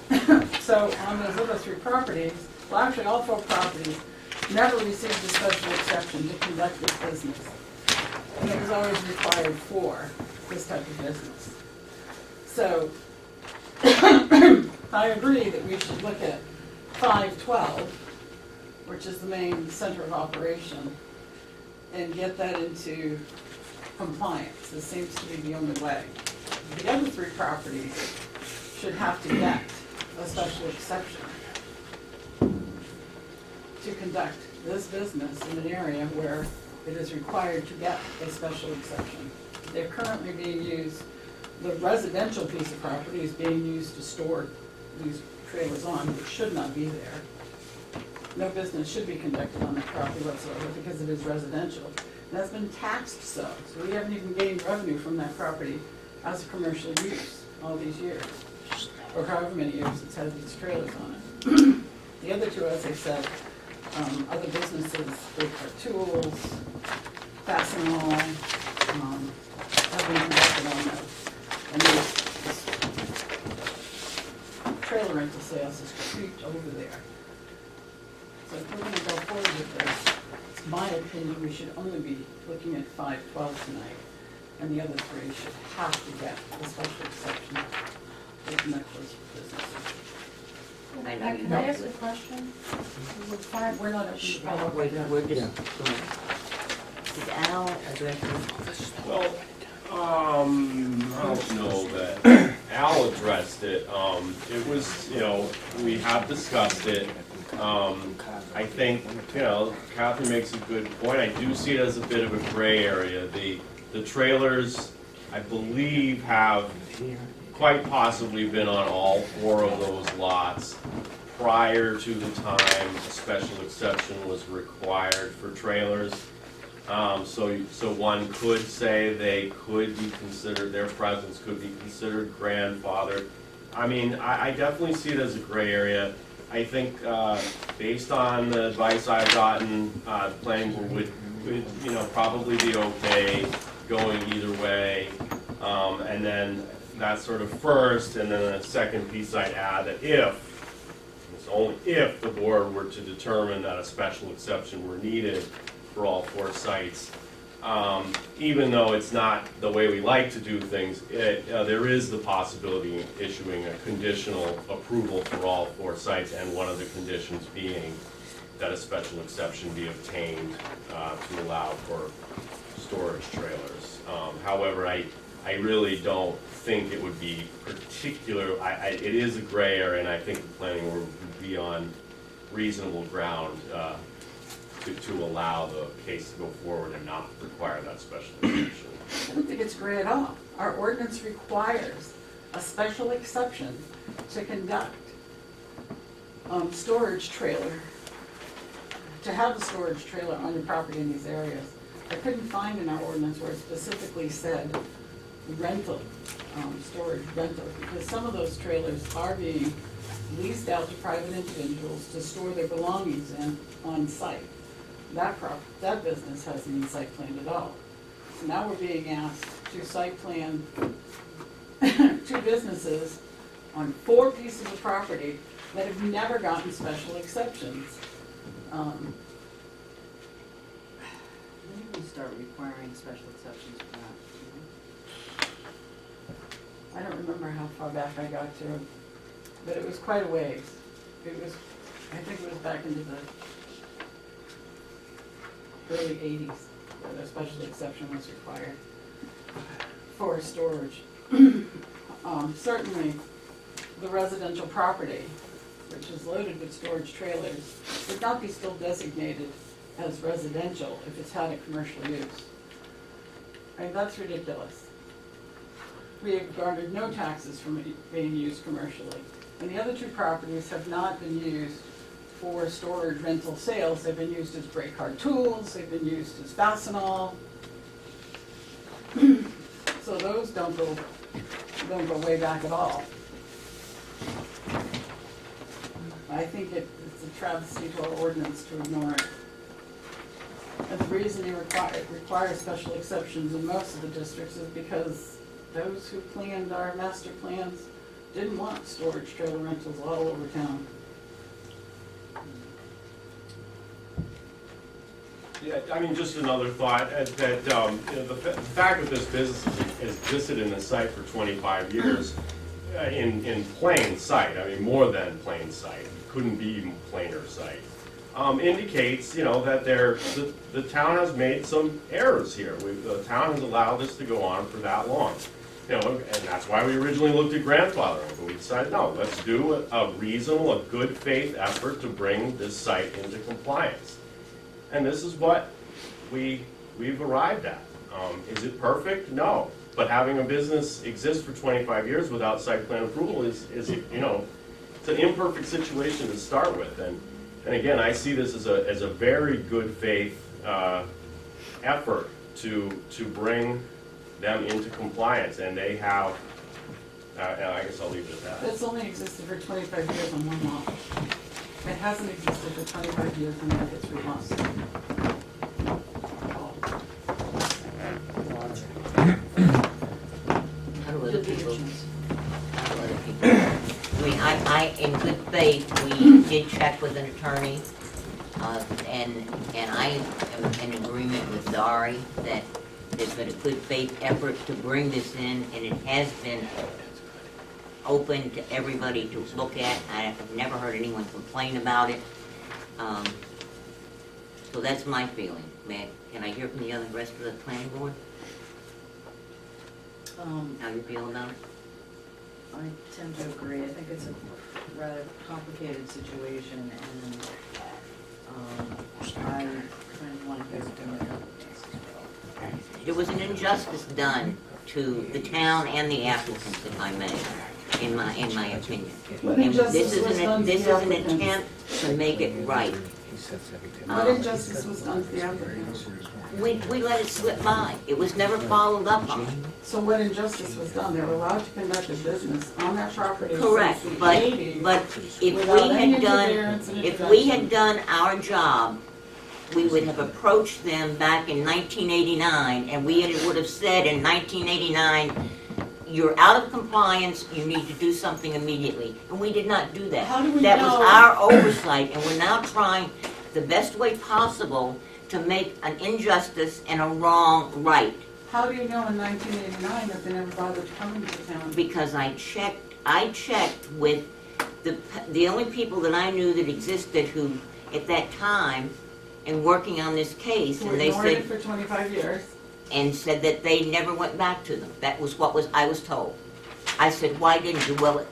So on those other 3 properties, well, actually all 4 properties never received a special exception to conduct this business. And it was always required for this type of business. So I agree that we should look at 512, which is the main center of operation, and get that into compliance. This seems to be the only way. The other 3 properties should have to get a special exception to conduct this business in an area where it is required to get a special exception. They're currently being used, the residential piece of property is being used to store these trailers on, which should not be there. No business should be conducted on that property whatsoever because it is residential. And that's been taxed so we haven't even gained revenue from that property as a commercial use all these years, or however many years it's had these trailers on it. The other 2, as I said, other businesses, with tools, Fastenal, have been conducted on those. And this trailer rental sales is creeped over there. So if we're gonna go forward with this, it's my opinion, we should only be looking at 512 tonight, and the other 3 should have to get a special exception to connect those businesses. I know you Can I don't. ask a question? We're not open to public. We're yet. just, did Al address this? Well, I don't know that Al addressed it. It was, we have discussed it. I think, Catherine makes a good point. I do see it as a bit of a gray area. The trailers, I believe, have quite possibly been on all 4 of those lots prior to the time a special exception was required for trailers. So one could say they could be considered, their presence could be considered grandfathered. I mean, I definitely see it as a gray area. I think, based on the advice I've gotten, the planning board would probably be okay going either way. And then that's sort of first, and then a second piece I'd add that it's only if the board were to determine that a special exception were needed for all 4 sites. Even though it's not the way we like to do things, there is the possibility of issuing a conditional approval for all 4 sites, and one of the conditions being that a special exception be obtained to allow for storage trailers. However, I really don't think it would be particular, it is a gray area, and I think the planning board would be on reasonable ground to allow the case to go forward and not require that special exception. I don't think it's gray at all. Our ordinance requires a special exception to conduct storage trailer, to have a storage trailer on your property in these areas. I couldn't find in our ordinance where it specifically said rental, storage rental, because some of those trailers are being leased out to private individuals to store their belongings in on site. That business hasn't been site planned at all. So now we're being asked to site plan 2 businesses on 4 pieces of property that have never gotten special exceptions. start requiring special exceptions for that. I don't remember how far back I got to, but it was quite a ways. It was, I think it was back into the early 80s where the special exception was required for storage. Certainly, the residential property, which is loaded with storage trailers, would not be still designated as residential if it's had a commercial use. I mean, that's ridiculous. We have garnered no taxes from it being used commercially. And the other two properties have not been used for storage, rental, sales. They've been used as brake car tools, they've been used as Fastenal. So those don't go way back at all. I think it's a travesty to our ordinance to ignore it. And the reason you require special exceptions in most of the districts is because those who planned our master plans didn't want storage trailer rentals all over town. Yeah, I mean, just another thought, that, you know, the fact that this business has existed in the site for 25 years, in plain sight, I mean, more than plain sight, couldn't be even plainer sight, indicates, you know, that the town has made some errors here. The town has allowed this to go on for that long. You know, and that's why we originally looked at grandfathering, but we decided, no, let's do a reasonable, a good faith effort to bring this site into compliance. And this is what we've arrived at. Is it perfect? No. But having a business exist for 25 years without site plan approval is you know, it's an imperfect situation to start with. And again, I see this as a very good faith effort to bring them into compliance, and they have. I guess I'll leave it at that. It's only existed for 25 years on one lot. It hasn't existed for 25 years in the other 3 lots. How do other people? How do other people? I mean, I, in good faith, we did check with an attorney, and I am in agreement with Dari that there's been a good faith effort to bring this in, and it has been open to everybody to look at. I've never heard anyone complain about it. So that's my feeling. Can I hear from the rest of the planning board? How you feel about it? I tend to agree. I think it's a rather complicated situation, and I kind of want to go through it. There was an injustice done to the town and the applicants, if I may, in my opinion. What And injustice was done to this the is an applicants? attempt to make it right. What injustice was done to the applicant? We let it slip by. It was never followed up on. So what injustice was done? They were allowed to conduct a business on that property Correct, since the but 80s. if without any we had interference and done our job, we would have approached them back in 1989, and we would have said in 1989, you're out of compliance, you need to do something immediately. And we did not do that. How do we That was know? our oversight, and we're now trying the best way possible to make an injustice and a wrong right. How do you know in 1989 that they never bothered to come into the town? Because I checked with the only people that I knew that existed who, at that time, in working on this case, Who and they ignored it said, for 25 years? and said that they never went back to them. That was what I was told. I said, why didn't you? Well,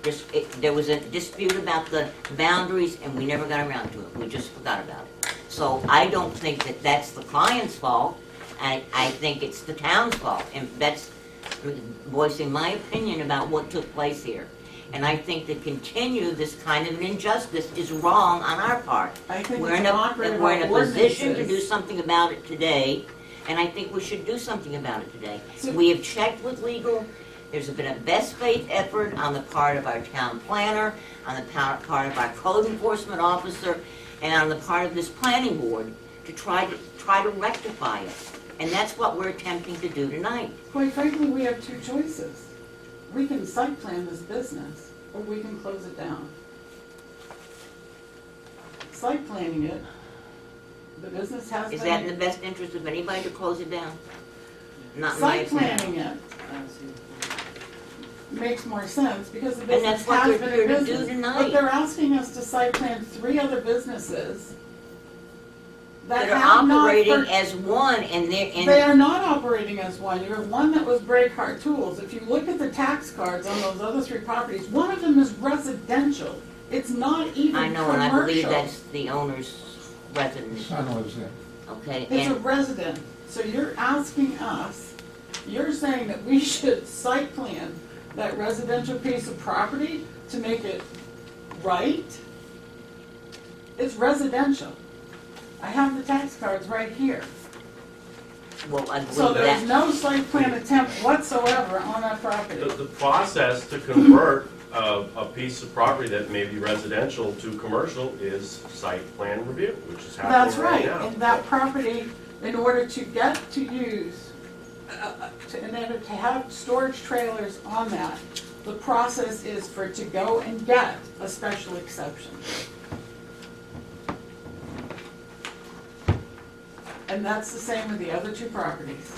there was a dispute about the boundaries, and we never got around to it. We just forgot about it. So I don't think that that's the client's fault. I think it's the town's fault, and that's voicing my opinion about what took place here. And I think to continue this kind of an injustice is wrong on our part. I think We're it's in a mockery of we're in our a position to do ordinances. something about it today, and I think we should do something about it today. So- We have checked with legal. There's been a best faith effort on the part of our town planner, on the part of our code enforcement officer, and on the part of this planning board to try to rectify it. And that's what we're attempting to do tonight. Quite frankly, we have two choices. We can site plan this business, or we can close it down. Site planning it The business has been. Is that in the best interest of anybody to close it down? Not in my Site opinion. planning it makes more sense because the And business that's what has they're been here in to do business. tonight. But they're asking us to site plan 3 other businesses That are have not operating per- as one and They are not operating as one. You have one that was Breakheart Tools. If you look at the tax cards on those other 3 properties, one of them is residential. It's not even I know, commercial. and I believe that's the owner's The residence. son lives there. Okay, It's a and resident. So you're asking us, you're saying that we should site plan that residential piece of property to make it right? It's residential. I have the tax cards right here. well, I So believe there's that. no site plan attempt whatsoever on that property. The process to convert a piece of property that may be residential to commercial is site plan review, which is That's happening right right, now. and that property, in order to get to use, in order to have storage trailers on that, the process is for it to go and get a special exception. And that's the same with the other 2 properties.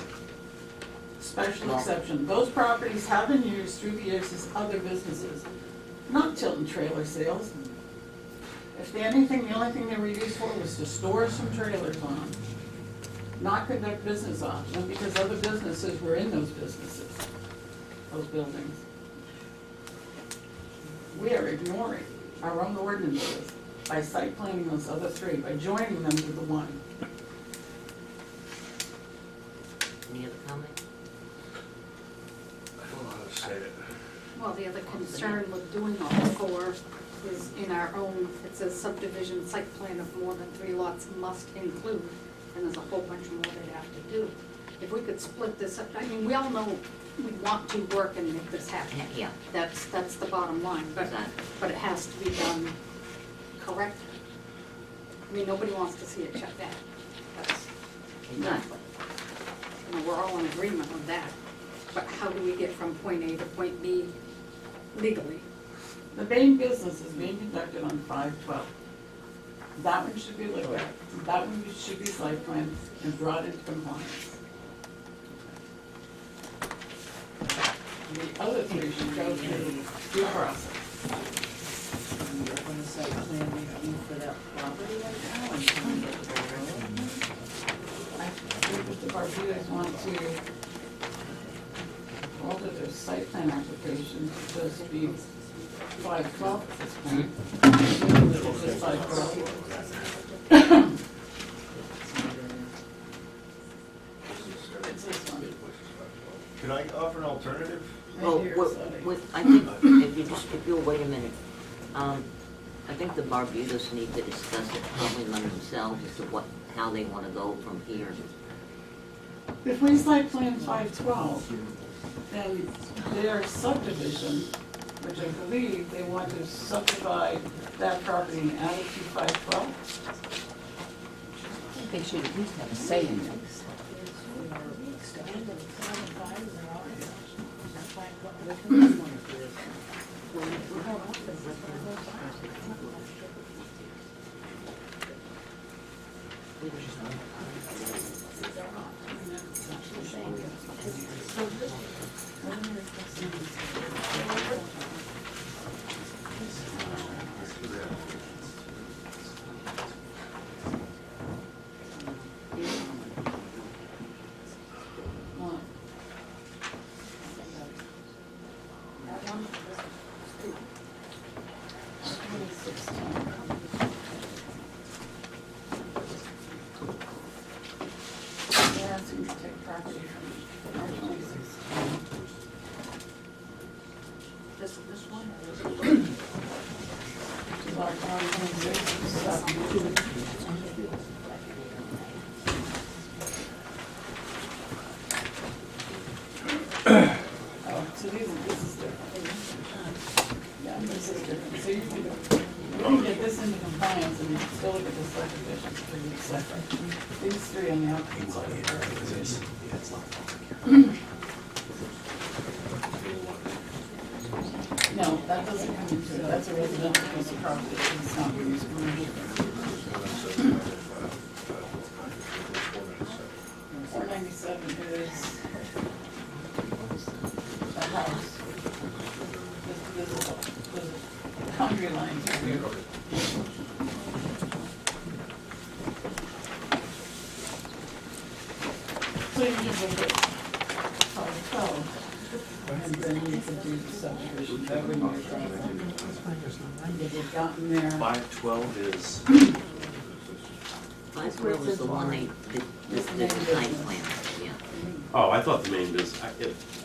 Special Well- exception. Those properties have been used through the years as other businesses, not Tilton Trailer Sales. If anything, the only thing they were used for was to store some trailers on them, not conduct business on them, because other businesses were in those businesses, those buildings. We are ignoring our own ordinances by site planning those other 3, by joining them to the one. Any other comment? I don't know how to say it. Well, the other concern with doing all 4 is in our own, it says subdivision site plan of more than 3 lots must include, and there's a whole bunch more they have to do. If we could split this up, I mean, we all know we want to work and make this happen. Yeah, That's the bottom line, but it has to be done correctly. I mean, nobody wants to see it shut down. That's, exactly. you know, we're all in agreement with that. But how do we get from point A to point B legally? The main business is being conducted on 512. That one should be looked at, that one should be site planned and brought into compliance. The other 3 should go through due process. And you're going to site plan review for that property right now and trying to get the ball rolling? I think that the Barbudas want to alter their site plan application to just be 512 at this point. It's just 512. It's this one. Can I offer an alternative? Well, Right here, what- sorry. I think, if you'll wait a minute, I think the Barbudos need to discuss it probably among themselves as to how they wanna go from here. If we site plan 512, then their subdivision, which I believe they want to subdivide that property and add it to 512, I think they should at least have a say in this. One. That one? 2016. They're asking to take property from our 2016. This one? To our 2016. Oh, so this is different. Yeah, this is different. So you can get this into compliance and you can still look at the subdivision for each separate. These 3 on the opposite side of the road. No, that doesn't come into, that's a residential piece of property, it's not being used commercial. tree lines are here. So you can look at part 12, and then you can do the subdivision, that would be your problem. If you've gotten there. 512 is, 512 is the one the design plan, yeah. oh, I thought the main business,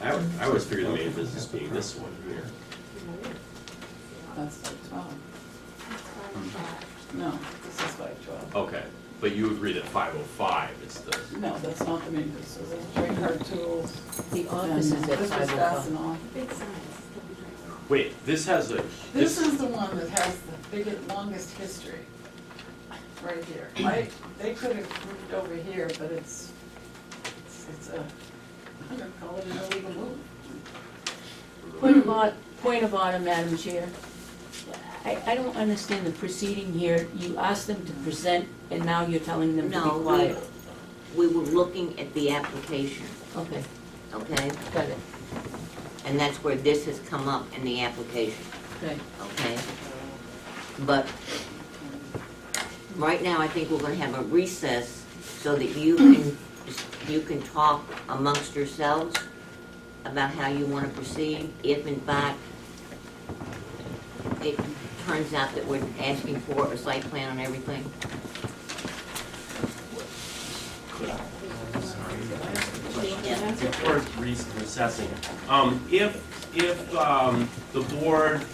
I always figured the main business being this one here. That's like 12. No, this is like 12. Okay, but you agree that 505 is the, No, that's not the main business, so there's train hard tools. The office is and at This was 505. Fastenal. Big signs. wait, this has a, This is the one that has the biggest, longest history, right here. They could have moved over here, but it's a, I'm gonna call it an illegal move. Point of order, Madam Chair. I don't understand the proceeding here. You asked them to present, and now you're telling them to be No, quiet. we were looking at the application, Okay, okay? got it. And that's where this has come up in the application, Okay. okay? But right now, I think we're gonna have a recess so that you can talk amongst yourselves about how you wanna proceed, if in fact it turns out that we're asking for a site plan on everything. before recessing, if the board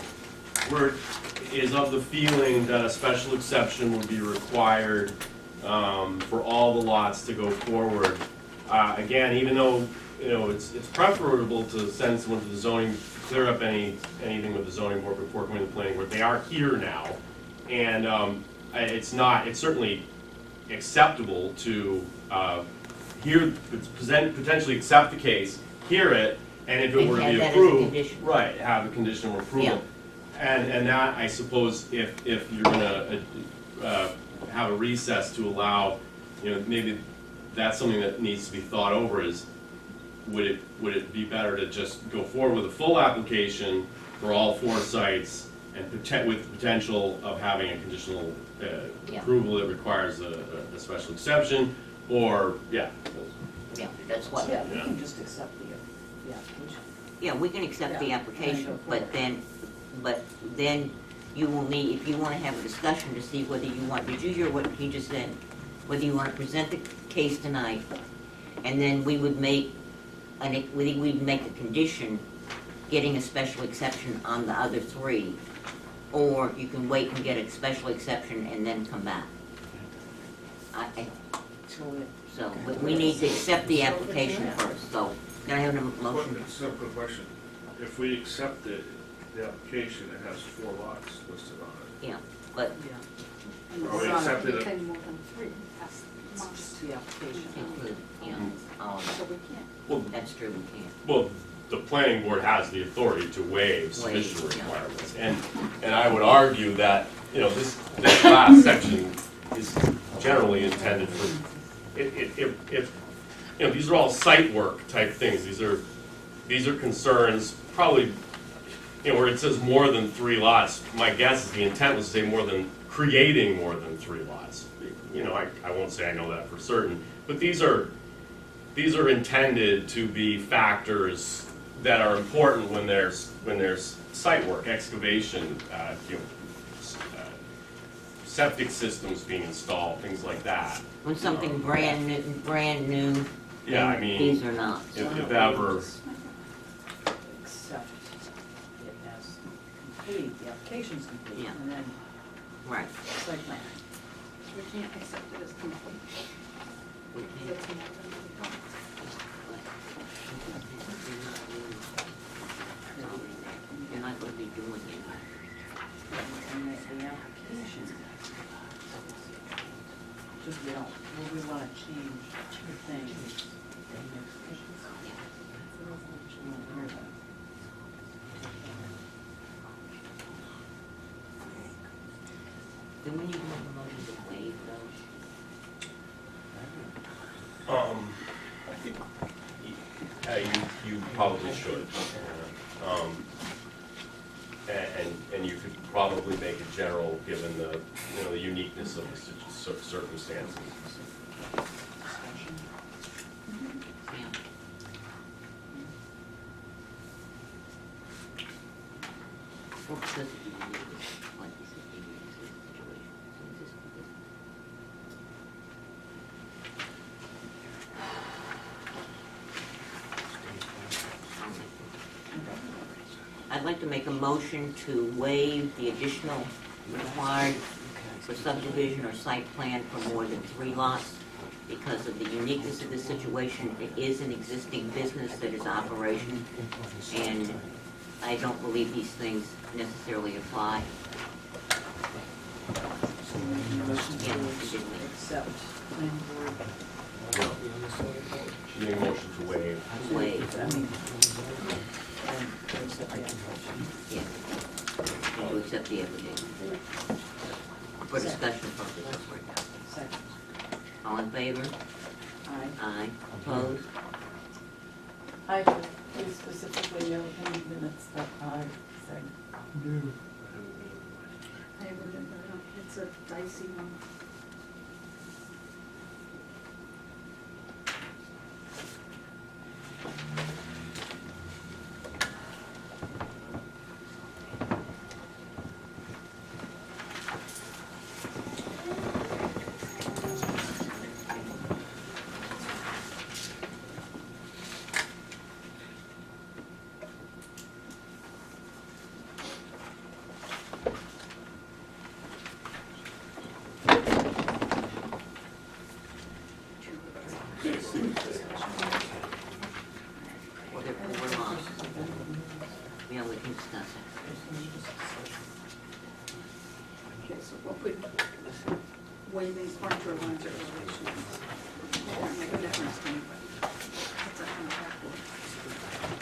is of the feeling that a special exception would be required for all the lots to go forward, again, even though, you know, it's preferable to send someone to the zoning, clear up anything with the zoning board before coming to the planning board. They are here now, and it's certainly acceptable to potentially accept the case, hear it, and if it And were to have be that as a approved, condition. right, have a condition of approval. And that, I suppose, if you're gonna have a recess to allow, you know, maybe that's something that needs to be thought over, is would it be better to just go forward with a full application for all 4 sites and with potential of having a conditional approval that requires a special exception, or, Yeah, that's what, Yeah, we can just accept the application. yeah, we can accept the Yeah, application, and go but then you will need, if you wanna have a discussion to see whether you want, did you hear what he just said? Whether you wanna present the case tonight, and then we would make a condition getting a special exception on the other 3, or you can wait and get a special exception and then come back. So, we need to accept the application first, so, can I have a motion? It's a quick question. If we accept the application, it has 4 lots listed on it. Yeah, but Yeah. And Are we it's not accepted it? anything more than 3, that's It's must. just the application. include, yeah, all of So that. we can't. well, That's true, we can't. well, the planning board has the authority to waive submission Waive, yeah. requirements. And I would argue that, you know, this last section is generally intended for, you know, these are all site work type things. These are concerns, probably, you know, where it says more than 3 lots. My guess is the intent was to say creating more than 3 lots. You know, I won't say I know that for certain, but these are intended to be factors that are important when there's site work, excavation, you know, septic systems being installed, things like that. When something brand new, Yeah, I then mean, these are not. if ever, Accept it as complete, the application's complete, Yeah. and then Right. site plan. We can't accept it as complete. We Because can't. it's more than we thought. You're not gonna be doing it. And the application, just we wanna change 2 things. Do we need to make a motion to waive those? I think you probably should. And you could probably make it general, given the, you know, the uniqueness of the circumstances. Yeah. Well, because of the uniqueness, like you said, the uniqueness of the situation. So it's just- I'd like to make a motion to waive the additional required for subdivision or site plan for more than 3 lots because of the uniqueness of the situation. It is an existing business that is operation, and I don't believe these things necessarily apply. Motion Yeah, to we did that. accept planning board. Should make a motion to waive. Waive, I mean, and to accept the application. yeah, and to accept the application. For discussion purposes. Second. All in favor? Aye. Aye. Opposed? I please specifically note in minutes that I said no. I remember, it's a dicey one. We're lost. Yeah, we can discuss it. Okay, so what would waiving contour lines or elevations? Won't make a difference to anybody. That's a kind of backward.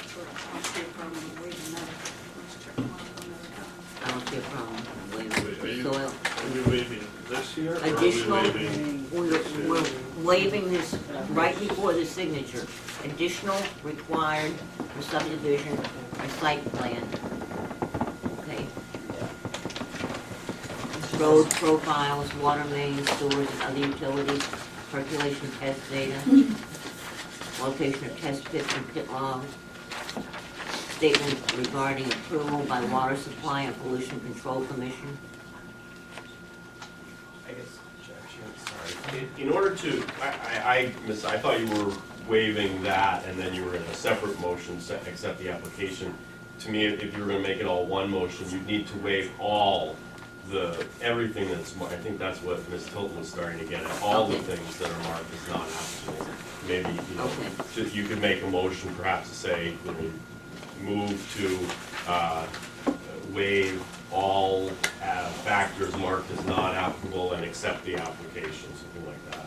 So I don't see a problem with waiving that. Let's check them off another time. I don't see a problem with Wait, waiving soil. Are you waiving this year? Or are we Additional, waiving this year? we're waiving this right before the signature. Additional required for subdivision or site plan. Okay. Road profiles, water mains, sewers, and other utilities, percolation test data, location of test pits and pit logs, statement regarding approval by Water Supply and Pollution Control Commission. I guess, sorry. In order to, I thought you were waiving that, and then you were in a separate motion, accept the application. To me, if you were gonna make it all one motion, you'd need to waive all everything that's, I think that's what Ms. Tilton was starting to get at, all the Okay. things that are marked as not applicable. Maybe, you know, Okay. you could make a motion perhaps to say, you know, move to waive all factors marked as not applicable and accept the application, something like that.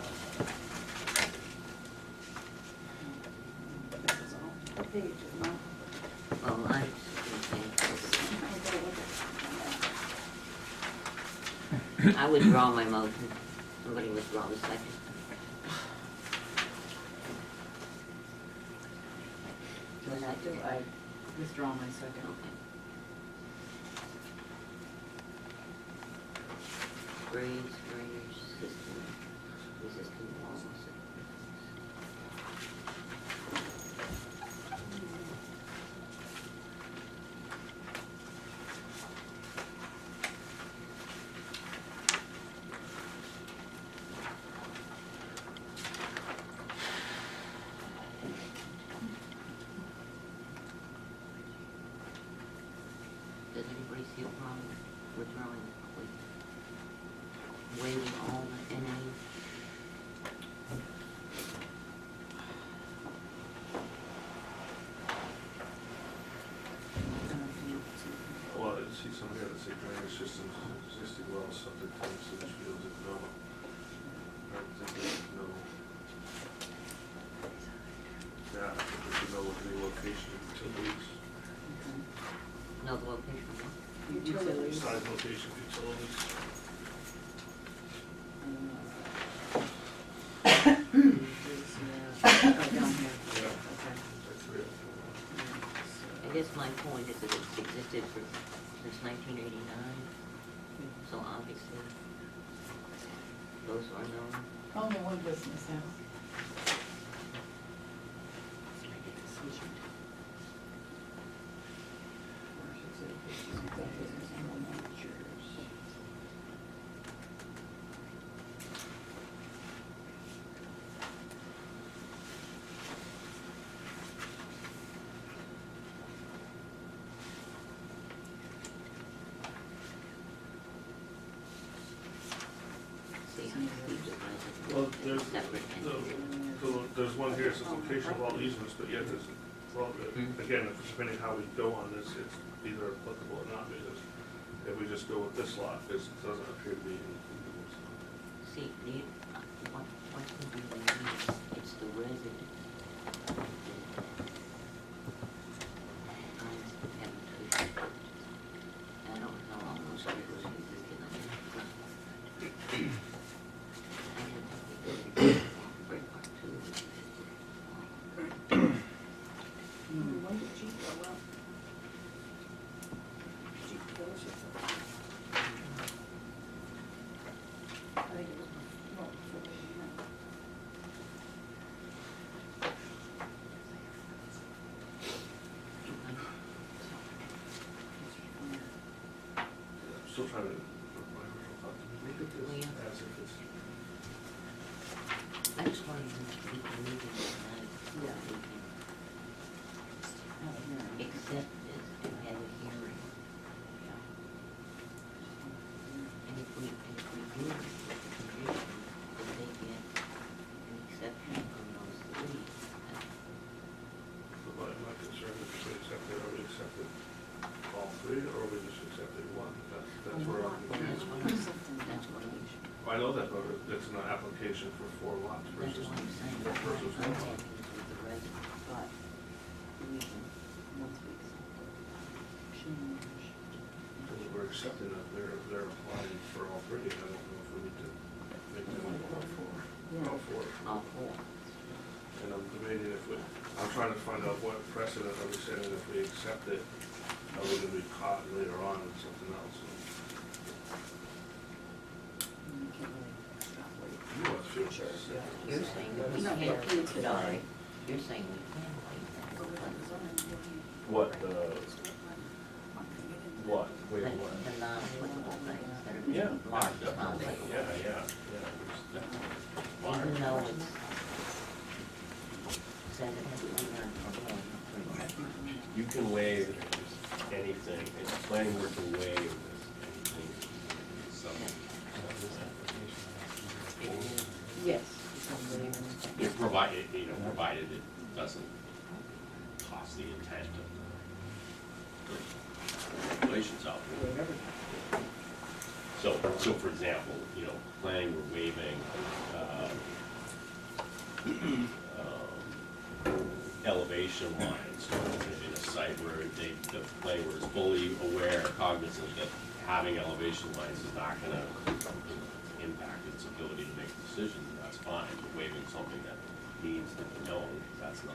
This is all. What page is it? Well, I, I withdraw my motion. Somebody withdraw the second. Do I do? I withdraw my second. Okay. Grades, drainage system, resistant walls. Does anybody see a problem with withdrawing the complete? Waiving all the NA? Well, I see some here that say drainage systems, existing wells, subject to sewage fields, if no. I don't think we should know. Yeah, I think we should know what the location of utilities, No, the location. Utilities. size location of utilities. Oh, down here. Yeah. Okay. That's three of them. I guess my point is that it's existed for since 1989, so obviously those are known. Only one business has. Or I should say, that business and one not yours. See how we divide it Well, there's, separate entities. there's one here, it says location of all easements, but yet there's, well, again, depending how we go on this, it's either applicable or not, because if we just go with this lot, it doesn't appear to be included. See, what's going to be the use? It's the resident. I don't know how long those people are looking at it. I had to go to break part two. When did Jeep go up? Jeep dealership. I think it was before they went. I'm still trying to, my original thought, look at this as if it's, That's why we can leave it tonight. Yeah. We can Have a hearing. accept this and have a hearing. And if we do it with the condition that they get an exception from those three, but my concern is if we accepted, are we accepted all three, or are we just accepted one? That's where I'm that's confused. what we should. I know that, but it's an application for 4 lots That's versus, what I'm saying. versus I'm 1 lot. talking with the resident. But we can, once we accept it, change. Because we're accepting that they're applying for all 3, and I don't know if we need to make them Yeah. all 4. All four. And I'm debating if we, I'm trying to find out what precedent are we setting if we accept it, are we gonna be caught later on with something else? You can't really extrapolate. You know, it's future. You're saying that we No, can't, but you- sorry, you're saying we can't waive What, what? that. Wait, The what? the non-applicable things that are Yeah, being marked definitely, non-applicable. yeah. Even though it's said it has to be done for more than 3 months. You can waive anything, and the planning board can waive anything. So, Yes. if provided, provided it doesn't cost the intent of the regulations out there. So for example, planning we're waiving, elevation lines in a site where the planning board is fully aware, cognizant that having elevation lines is not gonna impact its ability to make decisions, and that's fine. But waiving something that needs to be known, that's not.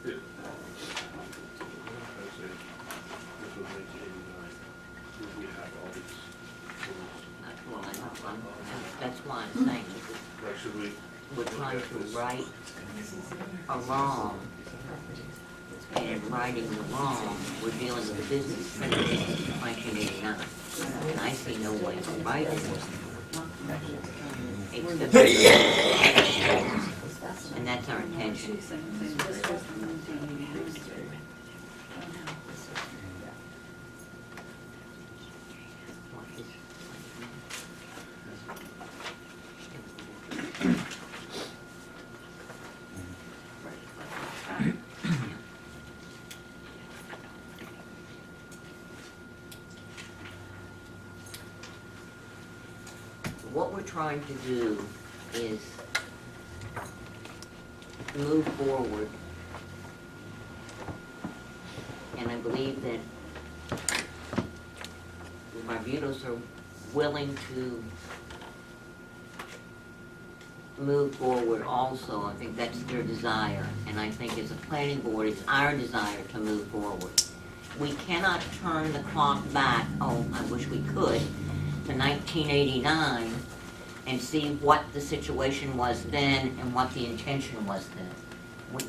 Yeah. I'd say this was 1989, we have all these rules. Well, that's why I'm saying that Like, should we? we're trying to right a wrong. And in righting the wrong, we're dealing with business principles of 1989. And I see no way to right it. Except and that's our intention. She's saying this was from 1989. What we're trying to do is move forward. And I believe that the Barbudos are willing to move forward also. I think that's their desire. And I think as a planning board, it's our desire to move forward. we cannot turn the clock back, oh, I wish we could, to 1989 and see what the situation was then and what the intention was then.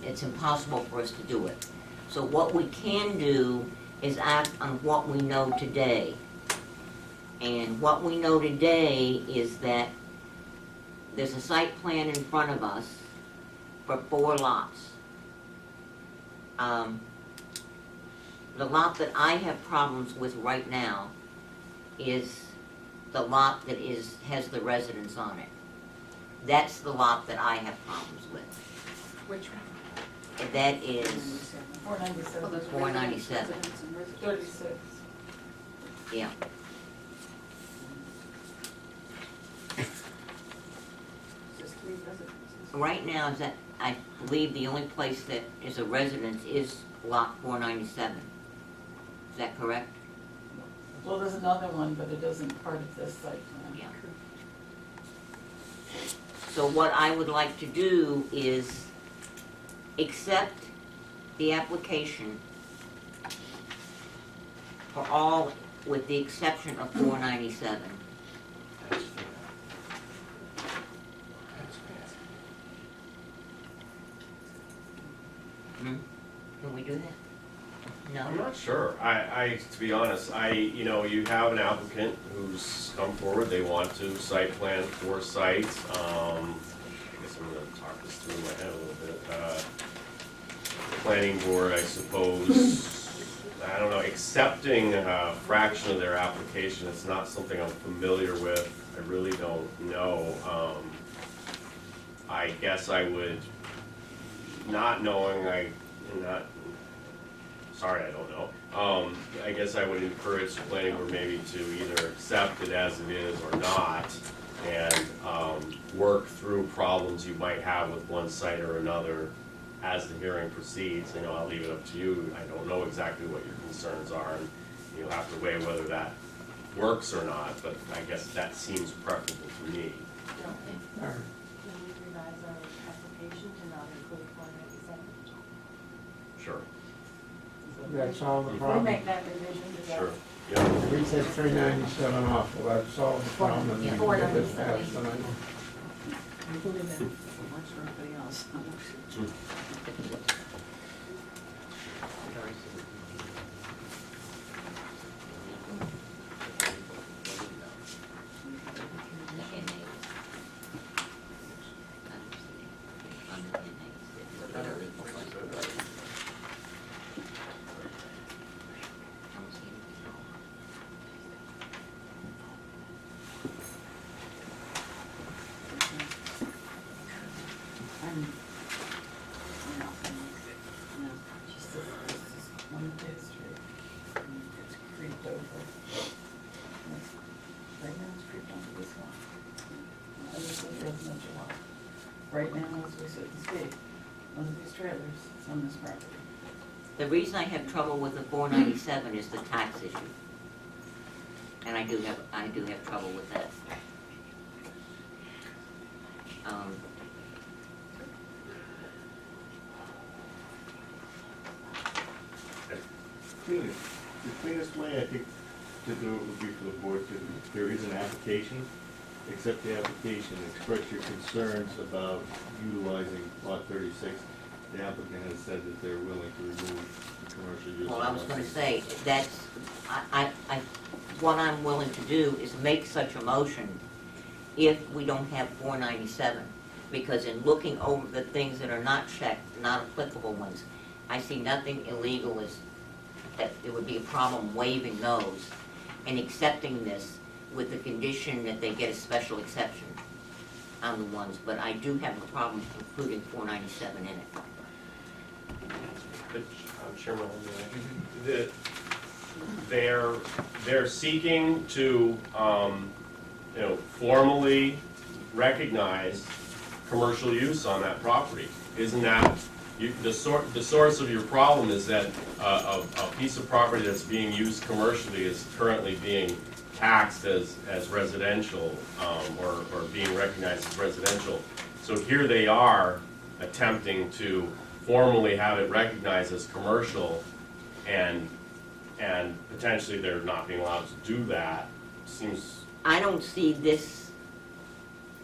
It's impossible for us to do it. So what we can do is act on what we know today. And what we know today is that there's a site plan in front of us for 4 lots. The lot that I have problems with right now is the lot that has the residence on it. That's the lot that I have problems with. Which one? And that is, 497. 497. 36. yeah. Just 3 residences. Right now, is that, I believe the only place that is a residence is lot 497. Is that correct? Well, there's another one, but it isn't part of this site plan. Yeah. So what I would like to do is accept the application for all, with the exception of 497. Can we do that? No? I'm not sure. To be honest, you know, you have an applicant who's come forward, they want to site plan 4 sites. I guess I'm gonna talk this through in my head a little bit. Planning board, I suppose, I don't know, accepting a fraction of their application, it's not something I'm familiar with. I really don't know. I guess I would, not knowing, sorry, I don't know. I guess I would encourage the planning board maybe to either accept it as it is or not, and work through problems you might have with one site or another as the hearing proceeds. You know, I'll leave it up to you. I don't know exactly what your concerns are, and you'll have to weigh whether that works or not, but I guess that seems preferable to me. Can we revise our application to not include 497? Sure. That's all the We'll problem. make that revision to that. Sure. Yeah. We said 397 off, well, that solved the problem, and we can get this passed tonight. Including that, works for everybody else. Just this is one big street. And it's creeped over. Right now it's creeped onto this lot. And this is a residential lot. Right now, as we sit and speak, one of these trailers is on this property. The reason I have trouble with the 497 is the tax issue. And I do have trouble with that. The cleanest way, I think, to do it would be for the board to, if there is an application, accept the application, express your concerns about utilizing lot 36. The applicant has said that they're willing to remove the commercial use. Well, I was gonna say, that's, what I'm willing to do is make such a motion if we don't have 497. Because in looking over the things that are not checked, not applicable ones, I see nothing illegal as, that it would be a problem waiving those and accepting this with the condition that they get a special exception on the ones, but I do have a problem including 497 in it. Chairman, they're seeking to, you know, formally recognize commercial use on that property. Isn't that, the source of your problem is that a piece of property that's being used commercially is currently being taxed as residential, or being recognized as residential. So here they are attempting to formally have it recognized as commercial, and and potentially they're not being allowed to do that, seems, I don't see this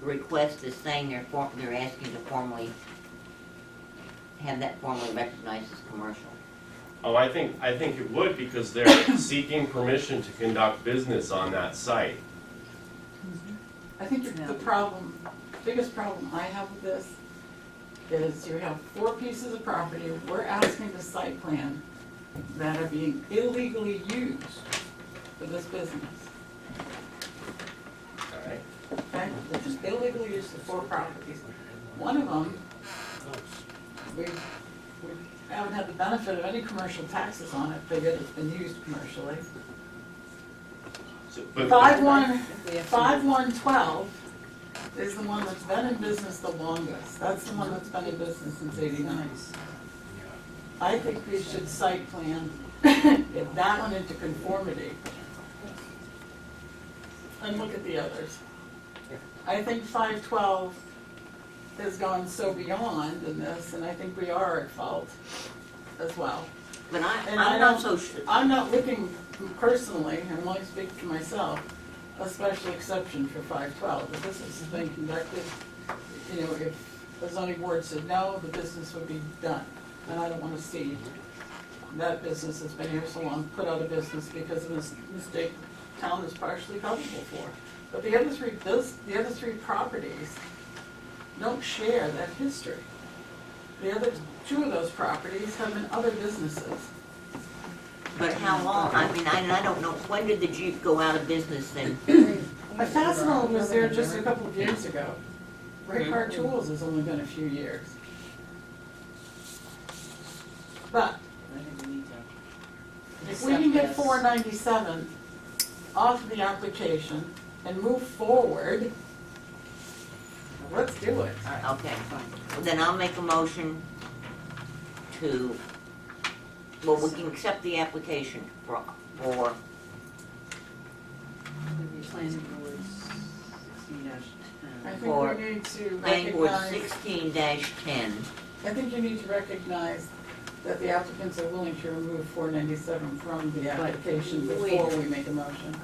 request as saying they're asking to formally have that formally recognized as commercial. oh, I think it would, because they're seeking permission to conduct business on that site. I think the problem, biggest problem I have with this is you have 4 pieces of property, we're asking the site plan that are being illegally used for this business. Alright. Okay, they're just illegally used the 4 properties. One of them, we haven't had the benefit of any commercial taxes on it, figured it's been used commercially. So, but 5112 is the one that's been in business the longest. That's the one that's been in business since '89. I think we should site plan, get that one into conformity. And look at the others. I think 512 has gone so beyond in this, and I think we are at fault as well. But And I'm I not don't- so sure. I'm not looking personally, and I'm only speaking for myself, a special exception for 512. The business has been conducted, you know, if the zoning board said no, the business would be done. And I don't want to see that business that's been here so long put out of business because of a mistake the town is partially culpable for. But the other three properties don't share that history. The other 2 of those properties have been other businesses. But how long, I mean, I don't know, when did the Jeep go out of business then? Fastenal was there just a couple of years ago. Ray Car Tools has only been a few years. But I think we need to. if we can get accept this. 497 off the application and move forward, let's do it. Okay, well, then I'll make a motion to, well, we can accept the application for The planning board's 16-10. I think For we need to planning board recognize, 16-10. I think you need to recognize that the applicants are willing to remove 497 from the application wait. before we make a motion.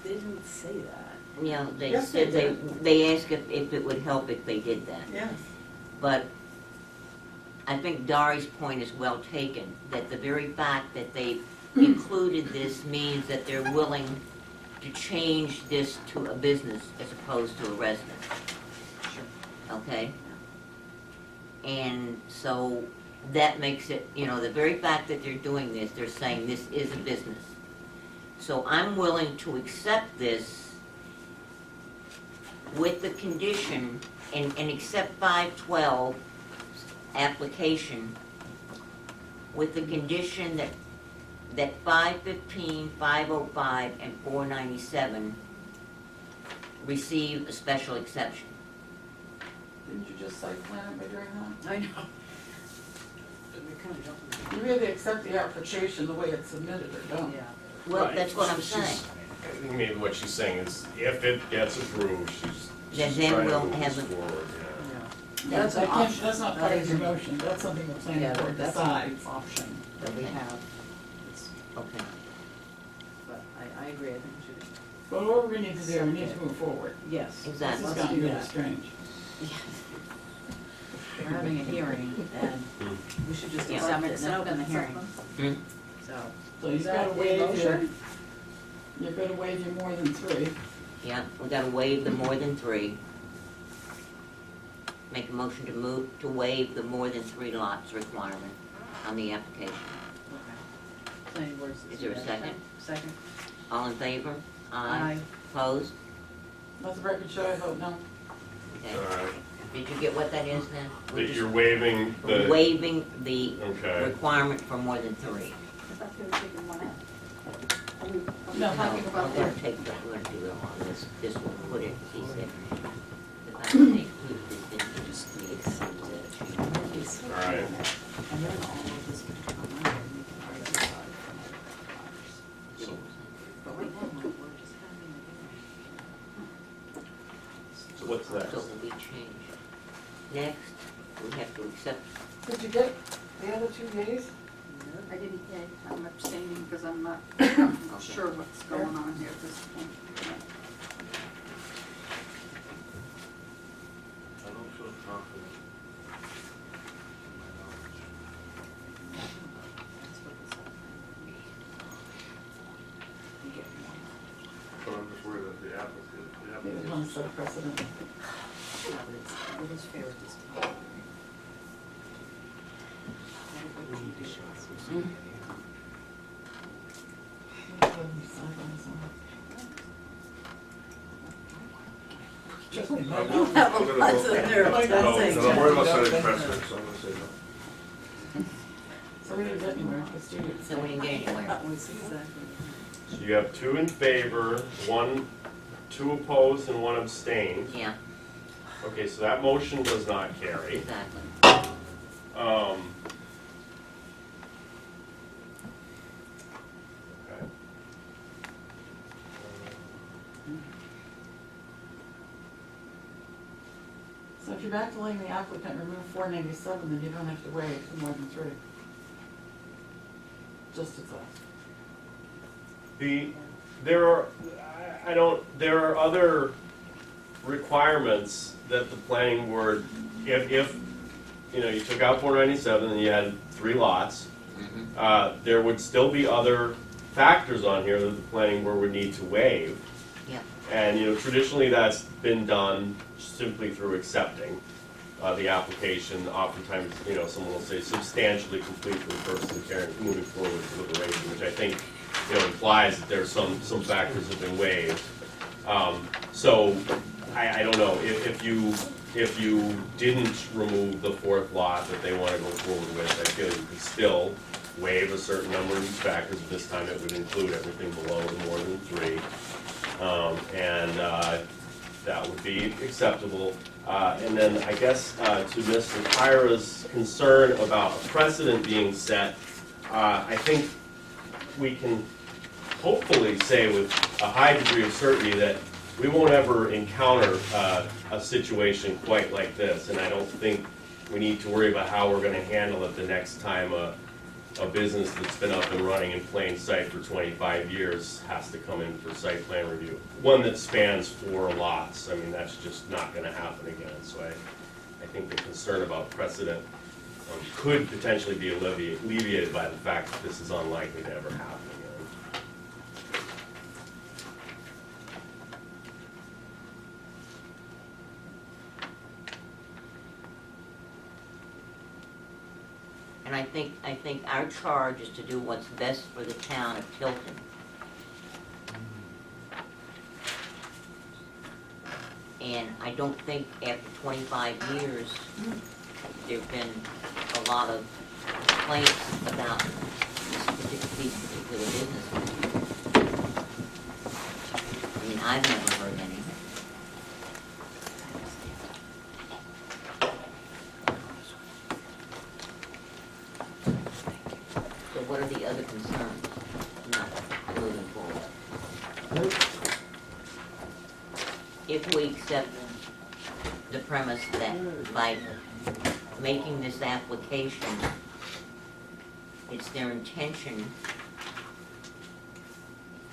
They didn't say that. You know, they Yes, said they they asked if it would help if they did that. Yes. But I think Dari's point is well taken, that the very fact that they included this means that they're willing to change this to a business as opposed to a residence. Okay? And so that makes it, you know, the very fact that they're doing this, they're saying this is a business. So I'm willing to accept this with the condition and accept 512 application with the condition that 515, 505, and 497 receive a special exception. Didn't you just site plan it by doing that? I know. But we kind of don't. You either accept the application the way it's submitted or don't. Yeah. Well, Right. that's what I'm She's- saying. I think maybe what she's saying is, if it gets approved, she's Then trying to we'll move have this a- forward, yeah. Yeah, That's an not, option. that's not part of your motion, that's something the planning Yeah, board that's an decides. option that we Okay. have. It's- Okay. But I agree, I think we should. But what we need to do, we need to move forward. Yes. Exactly. This is Let's gotten do really that. strange. We're having a hearing, and we should just Yeah. accept it and open the hearing, Hmm? so. So you've Is gotta that the waive your, motion? you're gonna waive your more than 3. Yeah, we gotta waive the more than 3. Make a motion to waive the more than 3 lots requirement on the application. Okay. Planning board. Is there a second? Second. All in favor? Aye. Opposed? Let the record show I vote no. Okay. Alright, Did you get what that is then? We're that just you're waiving the, waiving the okay. requirement for more than 3. I thought they were taking one out. Are we No. talking about We're that? gonna take, we're gonna do it on this will put it, he said. The fact that they included this, then you just need to accept it. Alright, And then all of this can come under, and we can argue about it from other So, But right now, we're just having a hearing. so what's next? So we change. Next, we have to accept, Did you get the other 2 days? I didn't, yeah, I'm abstaining because I'm not sure what's going on here at this point. I don't feel confident. That's what this is. You get one. But I'm just worried that the applicant, They would want to set a precedent. Yeah, but it is fair at this time. Adequate conditions. Just me, I'm no, gonna no. vote- Lots in there, Like that's that. saying No, I'm worried about No, setting no. precedent, so I'm gonna say no. So we didn't get anywhere, let's do it. So we didn't get anywhere. That was exactly. So you have 2 in favor, 2 opposed, and 1 abstained. Yeah, Okay, so that motion does not carry. exactly. Um, okay. So if you're back to letting the applicant remove 497, then you don't have to wait for more than 3. Just as a. There are other requirements that the planning board, if you took out 497 and you had 3 lots, there would still be other factors on here that the planning board would need to waive. Yeah. And, traditionally that's been done simply through accepting the application. Oftentimes, someone will say substantially complete for the person moving forward with deliberation, which I think, implies that there's some factors have been waived. So, I don't know, if you didn't remove the 4th lot that they want to go forward with, I feel you could still waive a certain number of these factors. This time it would include everything below the more than 3. That would be acceptable. And then I guess to Mr. Tyra's concern about a precedent being set, I think we can hopefully say with a high degree of certainty that we won't ever encounter a situation quite like this, and I don't think we need to worry about how we're going to handle it the next time a business that's been up and running in plain sight for 25 years has to come in for site plan review. One that spans 4 lots, I mean, that's just not going to happen again. So I think the concern about precedent could potentially be alleviated by the fact that this is unlikely to ever happen again. And I think our charge is to do what's best for the town of Tilton. And I don't think after 25 years, there've been a lot of complaints about these particular businesses. I mean, I've never heard any. So what are the other concerns not moving forward? If we accept the premise that by making this application, it's their intention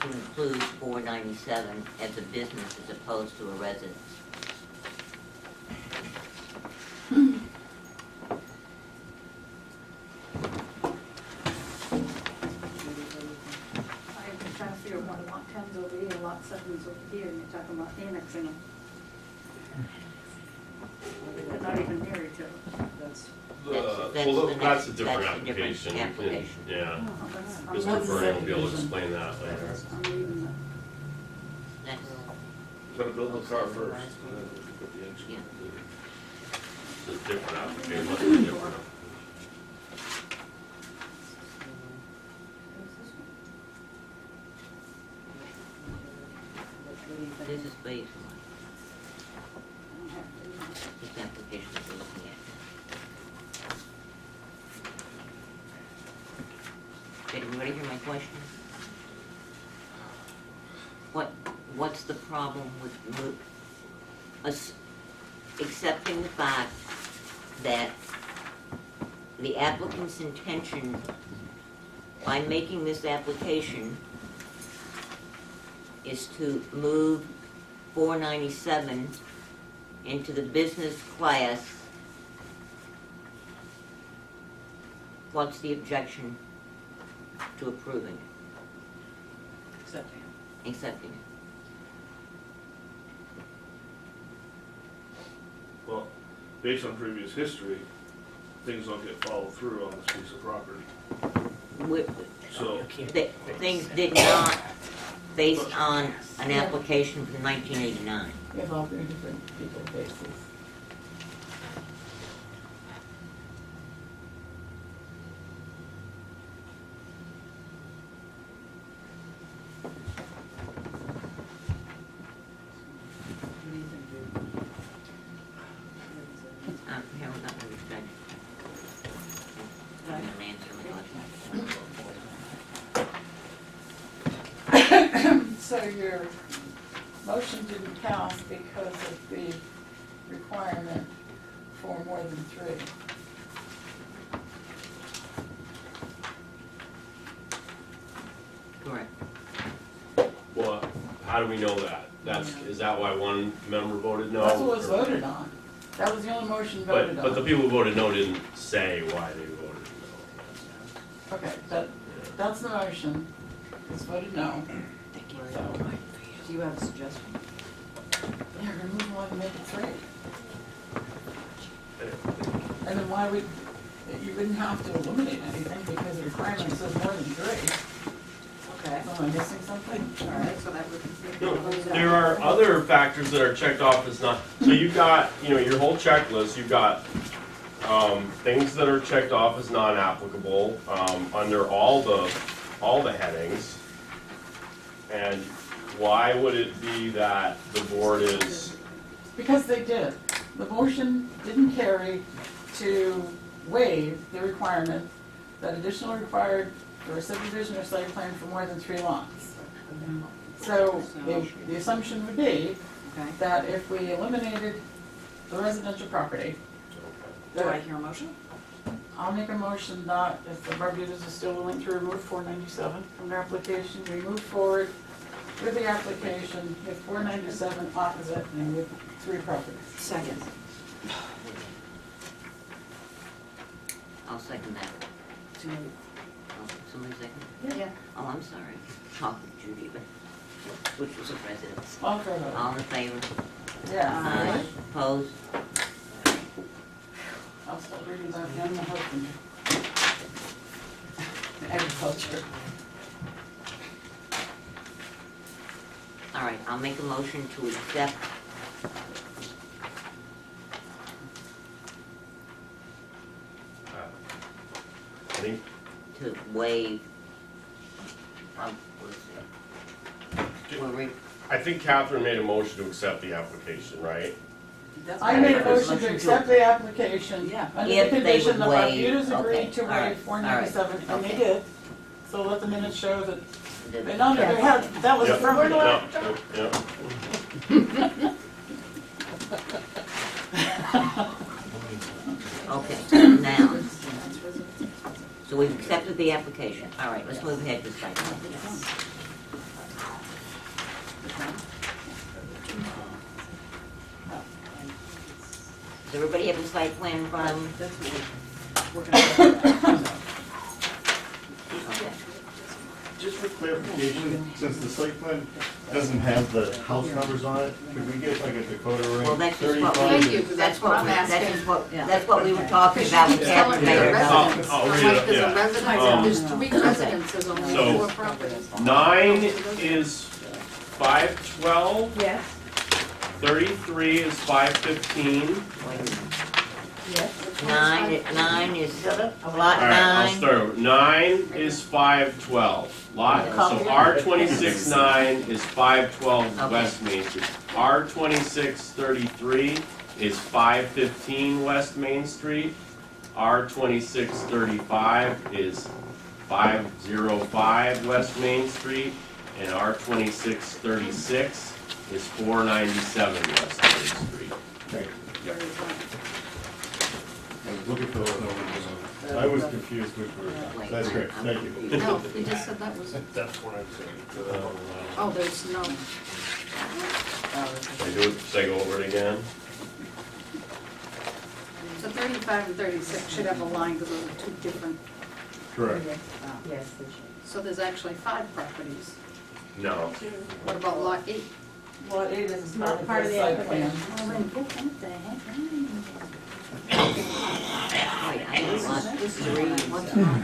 to include 497 as a business as opposed to a residence. I'm trying to figure out why lot 10's over here, lot 7's over here, and you're talking about annexing them. They're not even near each other. That's, That's a different that's a different application. application. Yeah. Oh, that's- I'm Mr. That's Burney will be able to subdivision. explain that later. I'm reading the Next, Gotta build the car first, and then we can put the engine Yeah. in. It's a different application, must be different. this is phase 1, this application that we're looking at. Did everybody hear my question? What's the problem with us accepting the fact that the applicant's intention by making this application is to move 497 into the business class. What's the objection to approving it, Accepting. accepting it? Well, based on previous history, things don't get followed through on this piece of property. So, Things did not, based on an application from 1989. We have all three different people faces. What do you think, Judy? Haven't gotten understood. I'm gonna answer my question. So your motion didn't pass because of the requirement for more than three. Correct. Well, how do we know that? Is that why one member voted no? That's what was or- voted on. That was the only motion voted on. But the people who voted no didn't say why they voted no. Okay, that's the motion. It's voted no. So, Do you have a suggestion? yeah, remove one and make it three. And then why would, you wouldn't have to eliminate anything because the requirement says more than three. Okay. Am I missing something? All right, so that would. There are other factors that are checked off as not, so you've got, your whole checklist, you've got things that are checked off as non-applicable under all the headings. And why would it be that the board is, Because they did. The motion didn't carry to waive the requirement that additional required for a subdivision or site plan for more than 3 lots. So the assumption would be Okay. that if we eliminated the residential property, Do I hear a motion? I'll make a motion that if the Barbudas is still willing to remove 497 from their application, we move forward with the application with 497 opposite and with 3 properties. Second. I'll second that. Oh, somebody second? Yeah. Oh, I'm sorry. Talk with Judy, but which was the president's. All for vote. All in favor? Yeah. Aye. Opposed? I'll start reading about animal husbandry. Agriculture. All right, I'll make a motion to accept I think, to waive, what is it? We'll re- I think Catherine made a motion to accept the application, right? That's I what made a heard. motion to accept the application Yeah. under If the they condition would the waive, Barbudas okay, agreed to all right, waive 497, and they okay. did. So let the minutes show that the- they not, they had, that was Yep, affirmative. yep, yep. Okay, now, so we've accepted the application. All right, let's move ahead to site plan. Does everybody have a site plan in front of them? That's what we're gonna do. Okay. Just for clarification, since the site plan doesn't have the house numbers on it, could we get like a Dakota ring? Well, that's just what 35 Thank we, you, is- that's what we, I'm asking. that's what we were talking about with She's telling me Catherine. the residence, I'll I'm read like, it, there's a yeah. residence, there's 3 residences on So- 4 properties. 9 is 512, Yes. 33 is 515. Wait a minute. Yes. Nine is, lot All right, I'll 9, start over. 9 is 512. Lot, so R26-9 is 512 Okay. West Main Street. R2633 is 515 West Main Street. R2635 is 505 West Main Street. And R2636 is 497 West Main Street. Thank you. I was looking for those numbers. I was confused which word. Wait, That's great, I'm thank you. confused. No, you just said that was, That's what I'm saying. oh, there's no, Should I go over it again? so 35 and 36 should have a line because those are two different, Correct. Yes, they should. so there's actually 5 properties. No. What about lot 8? Lot 8 is not part of the site application. plan. Wait, I have lot 3, what's lot?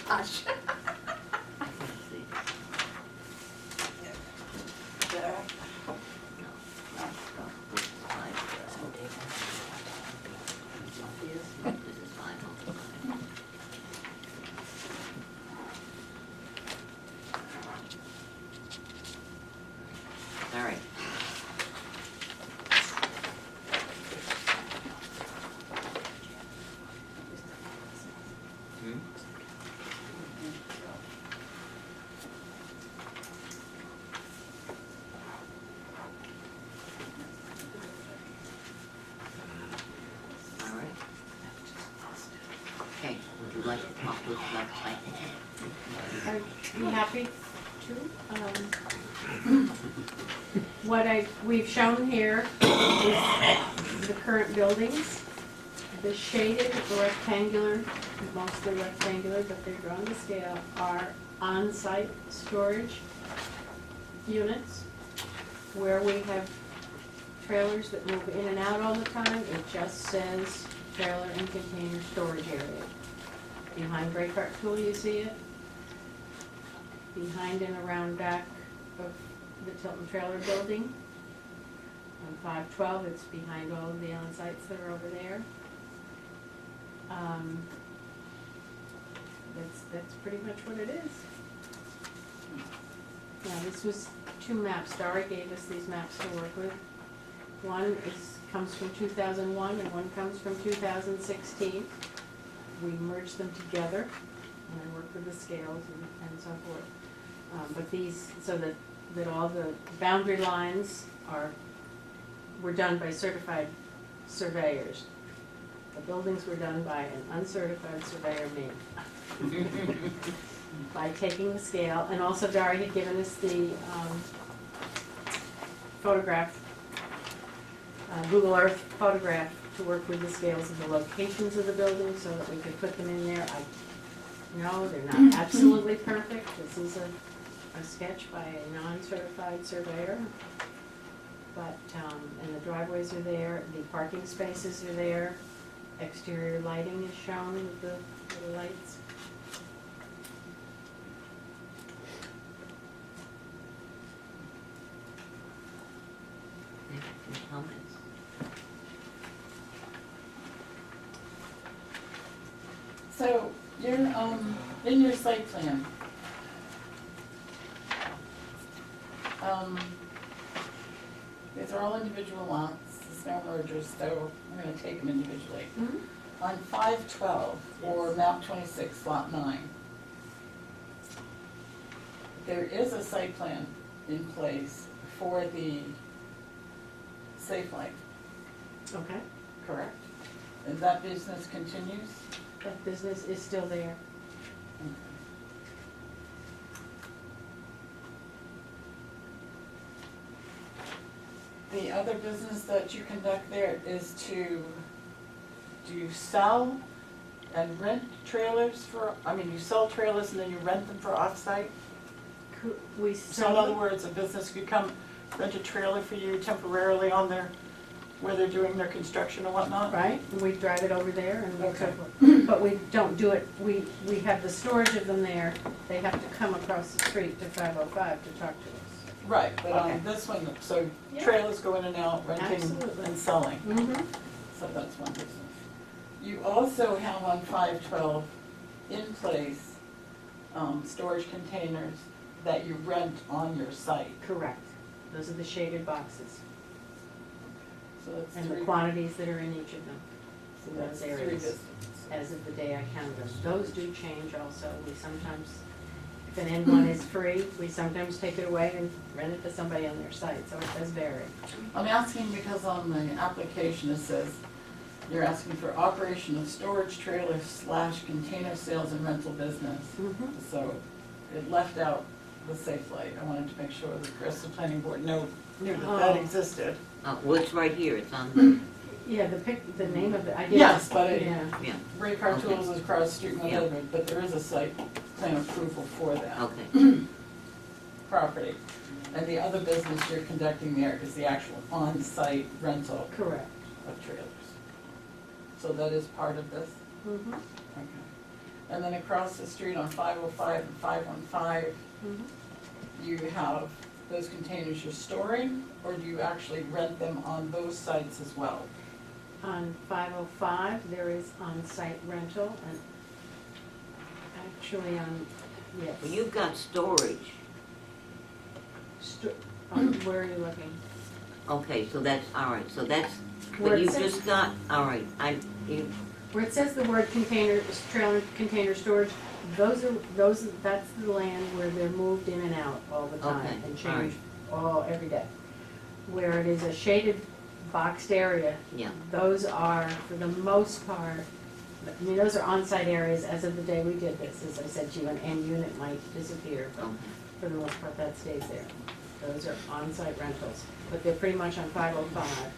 Hush. All right. All right. Okay, would you like to talk to us about site? I'd be happy to. We've shown here is the current buildings. The shaded rectangular, mostly rectangular, but they're drawn to scale, are on-site storage units where we have trailers that move in and out all the time. It just says trailer and container storage area. Behind Break Art Tool, you see it. Behind and around back of the Tilton Trailer Building. On 512, it's behind all of the on-sites that are over there. That's pretty much what it is. Now, this was 2 maps. Dara gave us these maps to work with. One comes from 2001 and one comes from 2016. We merged them together and I worked with the scales and so forth. But these, so that all the boundary lines were done by certified surveyors. The buildings were done by an uncertified surveyor, me. By taking the scale, and also Dari had given us the photograph, Google Earth photograph to work with the scales of the locations of the buildings so that we could put them in there. No, they're not absolutely perfect. This is a sketch by a non-certified surveyor. But, and the driveways are there, the parking spaces are there, exterior lighting is shown with the lights. Any comments? So, you're, in your site plan, these are all individual lots, there's no mergers, so we're gonna take them individually. On 512, or map 26, lot 9, there is a site plan in place for the Safe Light, Okay, correct? And that business continues? that business is still there. The other business that you conduct there is do you sell and rent trailers you sell trailers and then you rent them for off-site? We So in sell other them. words, a business could come rent a trailer for you temporarily where they're doing their construction and whatnot? Right, and we drive it over there and so Okay. forth. But we don't do it, we have the storage of them there. They have to come across the street to 505 to talk to us. Right, but Okay. on this one, so Yeah. trailers go in and out, renting Absolutely. and selling. Mm-hmm. So that's one business. You also have on 512 in place, storage containers that you rent on your site. Correct. Those are the shaded boxes So that's and the three, quantities that are in each of them. so those that's three areas. businesses. As of the day I counted them. Those do change also. We sometimes If an N1 is free, we sometimes take it away and rent it to somebody on their site, so it does vary. I'm asking because on the application it says, you're asking for operation of storage trailer / container sales and rental business. So it left out the Safe Light. I wanted to make sure that the rest of the planning board knew that that Oh. existed. Well, it's right here, it's on, Yeah, the name of it, I did. Yes, but it, Yeah, yeah, Ray Car Okay. Tools is across the street, Yeah. whatever, but there is a site plan approval for that okay. property. And the other business you're conducting there is the actual on-site rental correct. of trailers. So that is part of this? Mhm, Okay. And then across the street on 505 and 515, mhm. you have those containers you're storing, or do you actually rent them on those sites as well? On 505, there is on-site rental, and actually on, yes. Well, you've got storage. Where are you looking? Okay, so that's, all right, so that's, Where but it you've says- just got, all right, Where it says the word container, trailer container storage, that's the land where they're moved in and out all the time Okay, and all right. changed every day. Where it is a shaded boxed area, yeah, those are, for the most part, I mean, those are on-site areas as of the day we did this. As I said to you, an end unit might disappear, but okay. for the most part, that stays there. Those are on-site rentals, but they're pretty much on 505,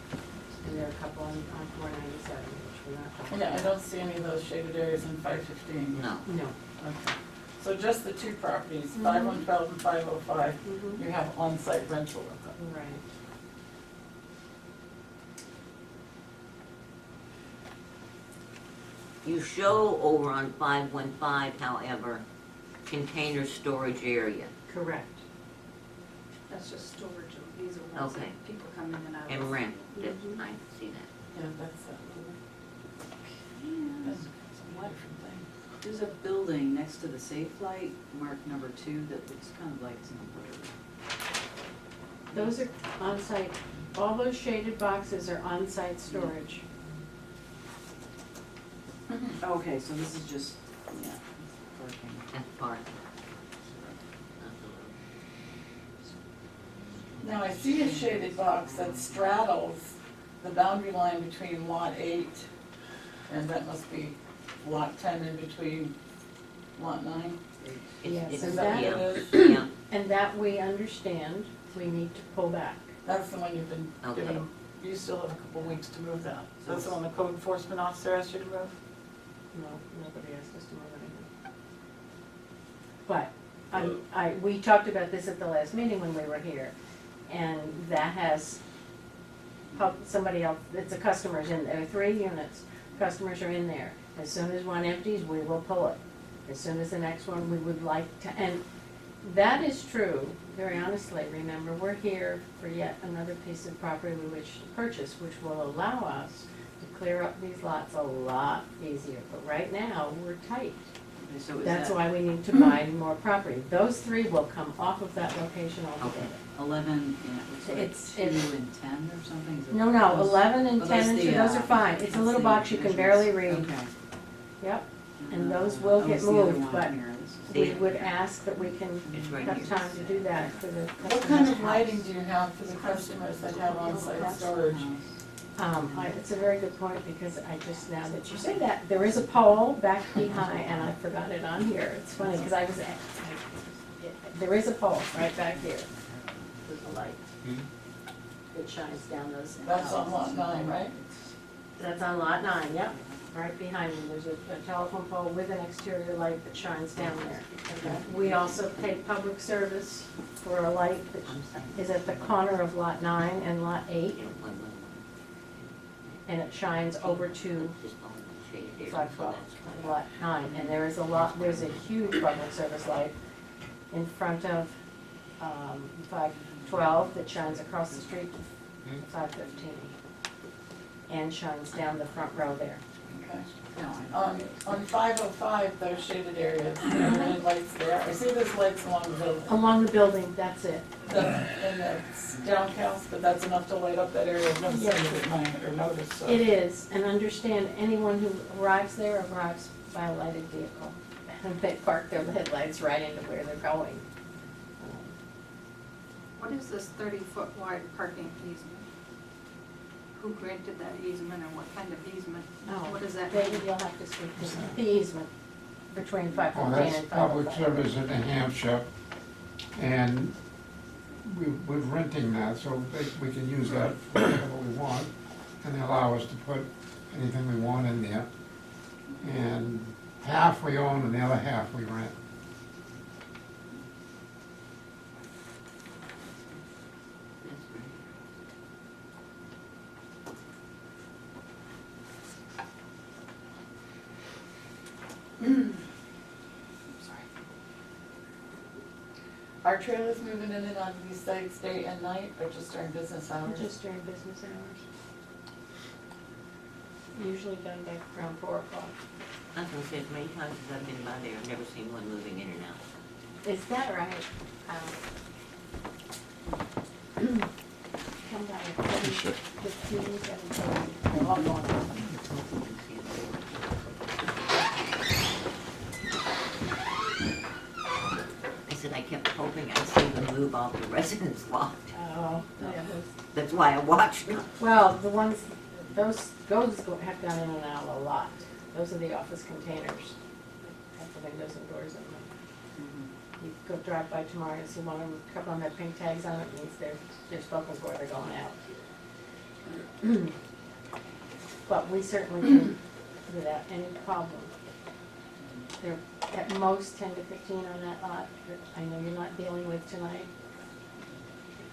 and there are a couple on 497, which we're not talking Yeah, I about. don't see any of those shaded areas in 515. No, No. Okay. So just the two properties, Mhm. 5112 and 505, Mhm. you have on-site rental of them. Right. you show over on 515, however, container storage area, Correct. That's just storage of, these are ones Okay. that people come in and out of. and rent, That- Mhm. I see that. Yeah, that's Yes. a different thing. There's a building next to the Safe Light, marked number 2, that looks kind of like it's in a blur. Those are on-site, all those shaded boxes are on-site storage. Okay, so this is just, yeah, parking. That's part. Now, I see a shaded box that straddles the boundary line between Lot 8, and that must be Lot 10 in between Lot 9. Yes, It's, and Is that what yeah, it is? yeah, And that we understand we need to pull back. That's the one you've been Okay. given, you still have a couple weeks to move that. That's the one the code enforcement officer asked you to move? No, nobody asked us to move anything. But, we talked about this at the last meeting when we were here, and that has, somebody else, it's a customer's in there, 3 units, customers are in there. As soon as one empties, we will pull it. As soon as the next one, we would like to, and that is true, very honestly, remember, we're here for yet another piece of property we wish to purchase, which will allow us to clear up these lots a lot easier, but right now, we're tight. Okay, so is That's that why we need to buy more property. Those 3 will come off of that location okay. altogether. 11, yeah, it looks It's- like 2 it's- and 10 or something? Is it No, no, those- 11 and oh, 10 and that's 2, the, those are fine. It's a that's little the box you can divisions. barely read. Okay. Yep, and those will get it's the other moved, one but here. This is- we See? would ask that we can It's right have here. time to do that for the What kind customer's of house. lighting do you have for the customers that have on-site storage? It's a very good point, because I just, now that you say that, there is a pole back behind, and I forgot it on here. It's funny, because there is a pole right back here with a light. It shines down those. That's on Lot 9, right? That's on lot 9, yep, right behind me. There's a telephone pole with an exterior light that shines down there. We also pay public service for a light that is at the corner of lot 9 and lot 8, and it shines over to lot 9. And there's a huge public service light in front of 512 that shines across the street to 515 and shines down the front row there. Okay. No, I know. On 505, those shaded areas, are there any lights there? I see there's lights along the building. Along the building, that's it. And it's downcast, but that's enough to light up that area. I've never seen it at night or noticed, so. It is, and understand, anyone who arrives there arrives by a lighted vehicle. They park their headlights right into where they're going. What is this 30-foot wide parking easement? Who granted that easement and what kind of easement? What does that David, mean? you'll have to speak to the easement between Well, 514 that's and public 505. service in New Hampshire, and we're renting that, so we can use that for whatever we want, and they allow us to put anything we want in there. And half we own and the other half we rent. Are trailers moving in and onto these sites day and night, or just during business hours? Just during business hours. Usually done by around 4 o'clock. I was gonna say, as many times as I've been by there, I've never seen one moving in and out. Is that right? Come by at 7:15, 7:30, they're all going on. I said I kept hoping I'd see them move off the residence lot. Oh, yeah. That's why I watched them. Well, the ones, those have gone in and out a lot. Those are the office containers. Have the windows and doors in them. You go drive by tomorrow and see one of them, a couple of them have pink tags on it, means they're spoken for, they're going out. But we certainly can, without any problem. They're at most 10 to 15 on that lot that I know you're not dealing with tonight.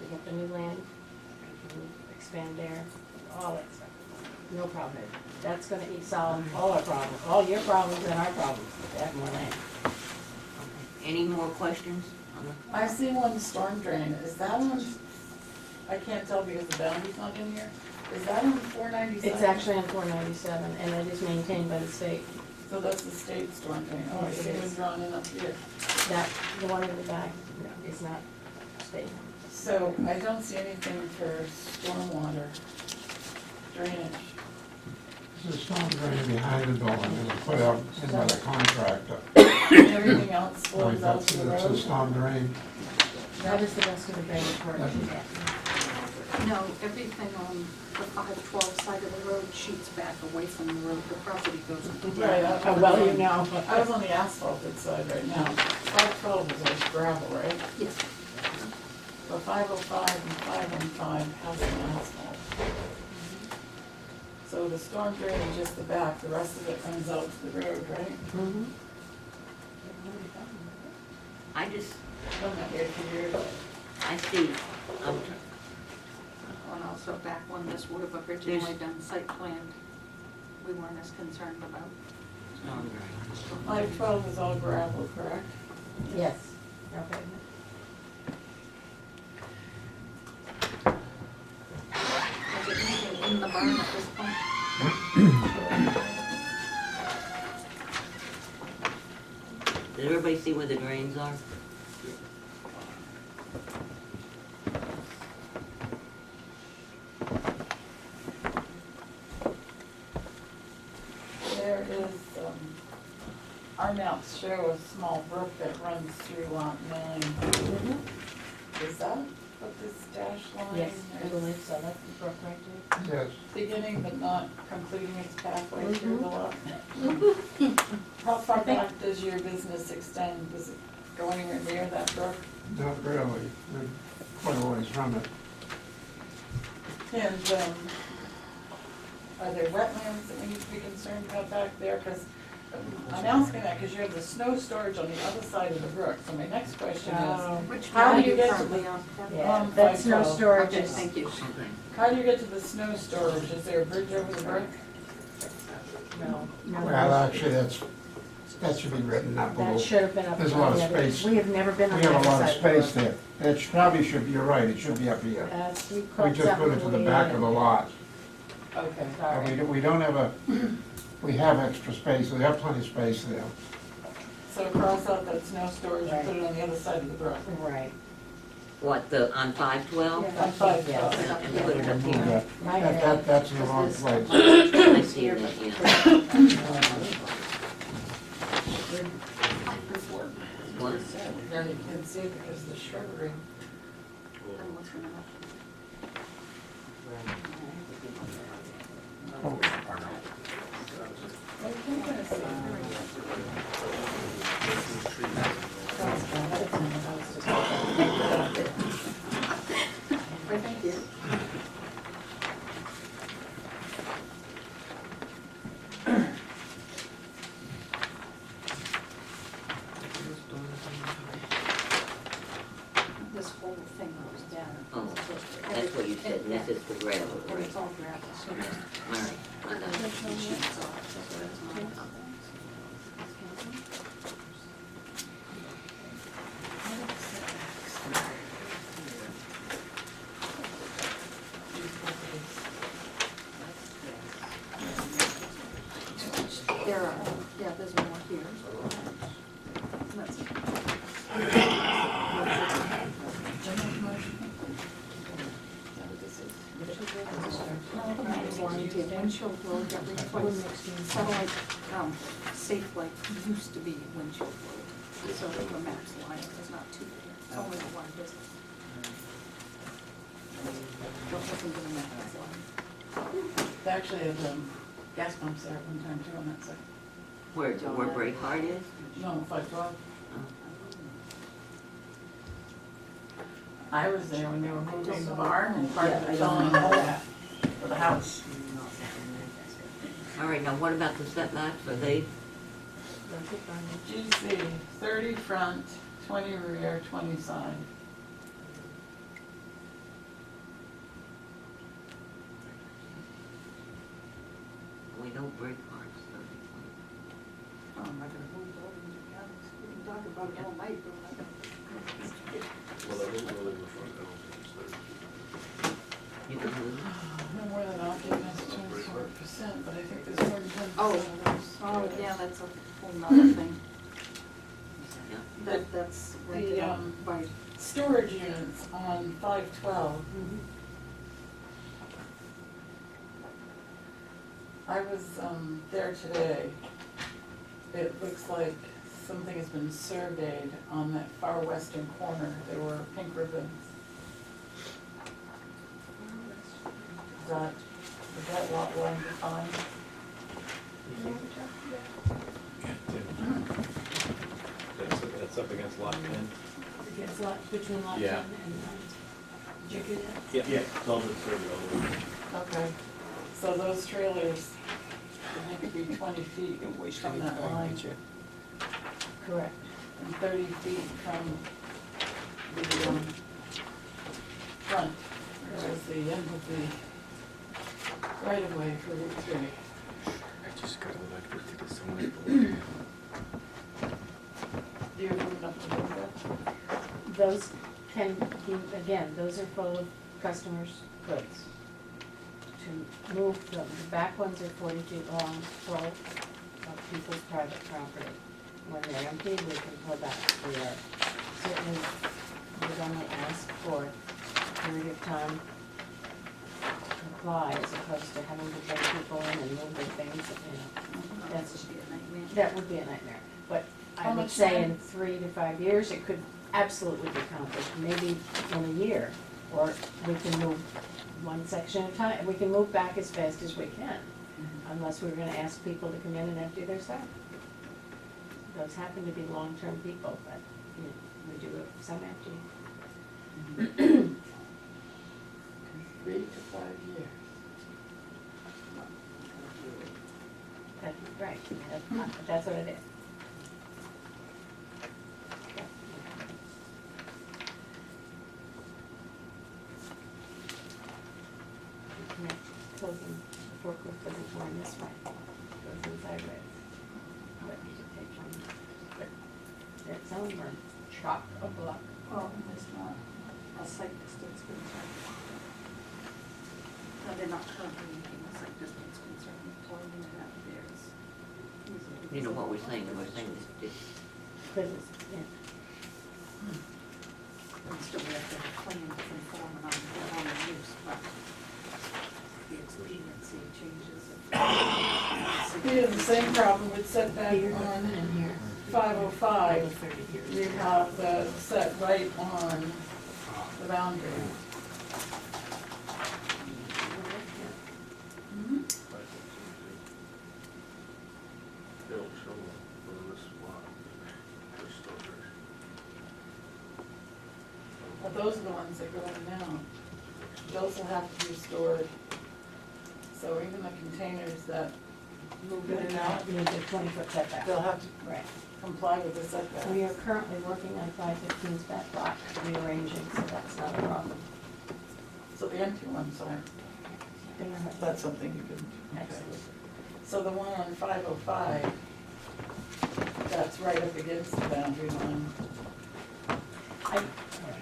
If we get the new land, we can expand there, all that stuff. No problem. That's gonna solve all our problems, all your problems and our problems, to have more land. Any more questions? I see one storm drain, is that on, I can't tell because the boundary's not in here, is that on 497? It's actually on 497, and it is maintained by the state. So that's the state storm drain, oh, Yes, it's it been is. drawn in up here. That, the one in the back, no, is not state. So I don't see anything for stormwater drainage. There's a storm drain behind the building, and it's put out in by the contractor. And everything else Right, flows out that's, to the that's a road. storm drain. That is the rest of the drainage part. No, everything on the 512 side of the road shoots back away from the road. The property goes into the Right, Oh, well, you know. I was on the asphalted side right now. 512 is like gravel, right? Yes. So 505 and 515 has an asphalt. So the storm drain is just the back, the rest of it comes out to the road, right? Mhm. I just, I'm not here for years. I see, And also back when this would have originally done site plan, we weren't as concerned about. storm drain. 512 is all gravel, correct? Yes. Okay. Is it even in the barn at this point? Did everybody see where the drains are? There is, our maps show a small brook that runs through lot 9. Is that what this dash line Yes, I is? believe so. That's the brook right there. Yes, Beginning but not completing its pathway through the lot. How far I think- back does your business extend? Does it go anywhere near that brook? not really, we're quite a ways from it. And are there wetlands that we need to be concerned about back there? Because I'm asking that because you have the snow storage on the other side of the brook. So my next question is, Which How lot do you are get to currently the- on? Yeah, Um, that's no 512. storage. Okay, is- thank you. how do you get to the snow storage? Is there a bridge over the brook? No, no. Well, actually, that should be written up a That little. should have been up. There's a lot of on the other- space. We have never been on We the have other a lot of side of the space road. there. It probably should be, you're right, it should be up here. We We caught just put it to something the back of the lot. Okay. But we don't have we have extra space, we have plenty of space there. So cross out that snow storage and put it on the other side of the brook. Right. What, on 512? Yeah. On 512. And put it up Move here. that. Right That's in the wrong place. I see that, yeah. What? Now you can't see it because of the shrubbery. I think I see it. Thank you. This whole thing goes down. Oh, that's what you said, and this is the gravel, And right? it's all gravel, so it's. All right. I know. Sheets off, that's what it's on. There are, yeah, there's more here. That's it. Windshield road got replaced. Satellite, safe like used to be windshield road. So the maps line is not too big. It's only the one business. Don't listen to the maps line. They actually had gas pumps there at one time too on that side. Where Breakheart is? No, 512. Oh. I was there when they were moving the barn and part of it filling the hole for the house. All right, now what about the setbacks? Are they, GC, 30 front, 20 rear, 20 side. we know Breakheart's Oh, I'm not gonna move buildings and houses. We can talk about it all night, but I'm not gonna. Well, that whole building in the front, I don't think it's 30. You can move? No more than occupancy, 24%, but I think there's more than 10%. Oh, yeah, that's a whole nother thing. Yeah. That's rented out by. Storage units on 512. I was there today. It looks like something has been surveyed on that far western corner. There were pink ribbons. Is that lot line defined? That's up against lot 10. It's lot, between lot 10 Yeah. and, did you get it? Yeah, it's all been surveyed all over. Okay, so those trailers would need to be 20 feet from that line. Correct. And 30 feet from the front, whereas the end of the right of way for Route 3. I just got elected to the zoning board. You're moving up the road there? Those can be, again, those are full of customers' goods. To move them, the back ones are 40 feet long, full of people's private property. When they're empty, we can pull back. We are certainly, would only ask for a period of time to comply as opposed to having to bring people in and move their things, you know. That's, Should be a nightmare. that would be a nightmare. But I How would much say time? in 3 to 5 years, it could absolutely be accomplished, maybe in a year. Or we can move one section at a time, we can move back as fast as we can, unless we're gonna ask people to come in and empty their stuff. Those happen to be long-term people, but, you know, we do have some empty. 3 to 5 years. Right, that's what it is. Closing, the forklift doesn't go in this way, goes in sideways. But you should take one, but some of them are chock a block. Well, it's not a site distance concern. No, they're not currently making a site distance concern, pulling in and out of theirs. You know what we're saying this, Because it's, yeah. And still we have to have a plan to conform and on the use, but the expediency changes. We have the same problem with setback Here on and here. 505, you have the set right on the boundary. Mhm. They don't show on this lot, this storage. But those are the ones that go in now. Those will have to be stored. So even the containers that move in and out, Need a 20-foot setback. they'll have to Right. comply with the setback. We are currently working on 515's back lot, rearranging, so that's not a problem. So the empty ones aren't, that's something you can, okay. Absolutely. So the one on 505, that's right up against the boundary line.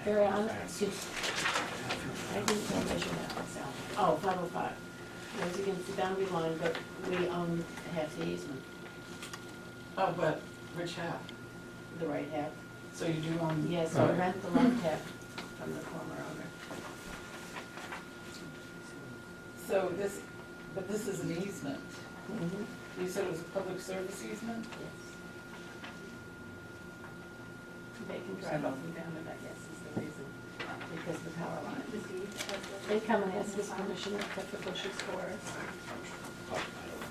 Very honest, I didn't know measure that myself. Oh, 505. It was against the boundary line, but we own half the easement, Oh, but which half? the right half. So you do own? Yes, we Right. rent the left half from the former owner. So this, but this is an easement. Mm-hmm. You said it was a public service easement? Yes. They can drive up and down it, I guess, is the reason, because the power line. They come and ask us permission to cut the bushes for us.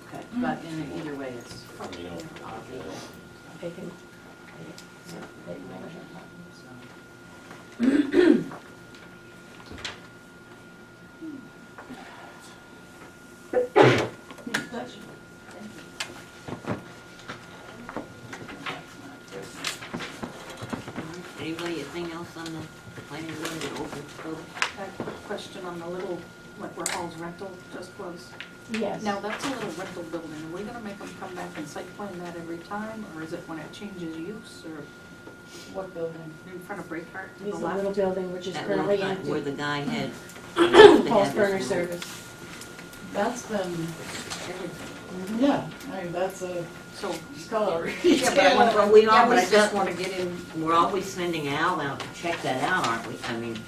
Okay, but in either way, it's. They can, they measure. Anybody, anything else on the planning board that open scope? I have a question on the little, like where Hall's rental just was. Yes. Now, that's a little rental building. Are we gonna make them come back and site plan that every time? Or is it when it changes use or What building? in front of Breakheart to the There's a little left? building which is That currently little empty. where the guy had. Paul's Burner Service. That's been, Every- yeah, I mean, that's a So, color. yeah, but I wanna, Well, we yeah, but I always just got- wanna get in. We're always sending Al out to check that out, aren't we? I mean,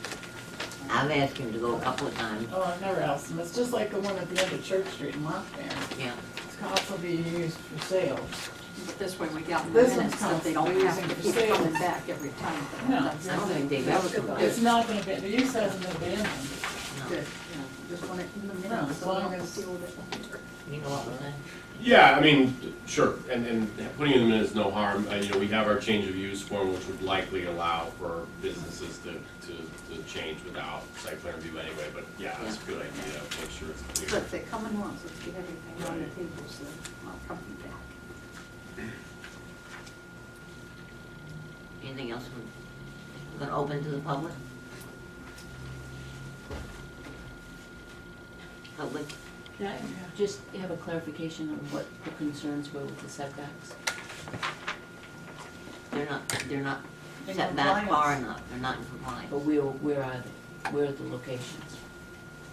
I've asked him to go a couple of times, Oh, I've never asked them. It's just like the one at the end of Church Street in Lockdown. yeah. It's constantly being used for sale. But this way we got in the This one's minutes that they don't constantly have to using keep for sale. coming back every time. No. That's- I don't think they've ever come back. It's not gonna be, the use hasn't been abandoned. No. Good, yeah, just want it in the No, minutes, as so we long don't have as- to deal with it. You know what we're saying? Yeah, I mean, sure, and putting them in is no harm. You know, we have our change of use form, which would likely allow for businesses to change without site plan review anyway, but yeah, that's a good idea, make sure it's But clear. if they come in once, let's get everything on the table, so I'll come back. Anything else? We're gonna open to the public? Public? Can I just have a clarification on what the concerns were with the setbacks? They're not In set back far compliance. enough, they're not in compliance. But where are they? Where are the locations?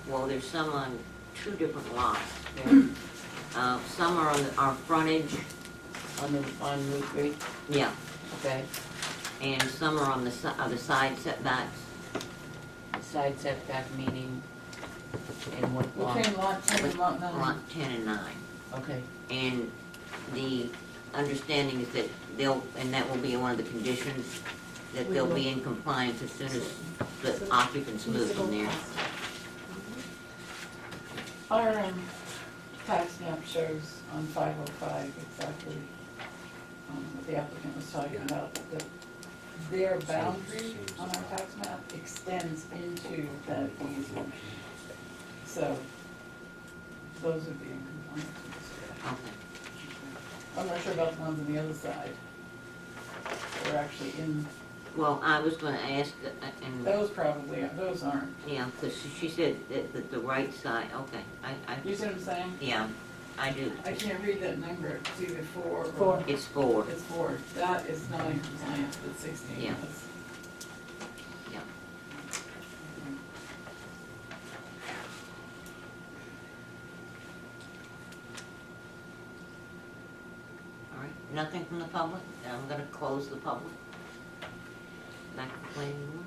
Well, there's some on two different lots. Yeah. Some are on our frontage, On Route 3? yeah, Okay. and some are on the side setbacks. Side setback meaning, and what lot? Between lot 10 and lot 9. Lot 10 and 9. Okay, And the understanding is that and that will be one of the conditions, that they'll be in compliance as soon as the occupants move in there. Our tax map shows on 505 exactly what the applicant was talking about, that their boundary on our tax map extends into that easement. So those would be in compliance with this. Okay. I'm not sure about the ones on the other side. They're actually in, Well, I was gonna ask, and, those probably, those aren't. yeah, because she said that the right side, okay, You see what I'm saying? yeah, I do. I can't read that number, it's either 4 or. 4. It's 4, It's 4. That is not in compliance with 16. Yeah. That's- yeah. All right, nothing from the public, then I'm gonna close the public. Back to the planning board.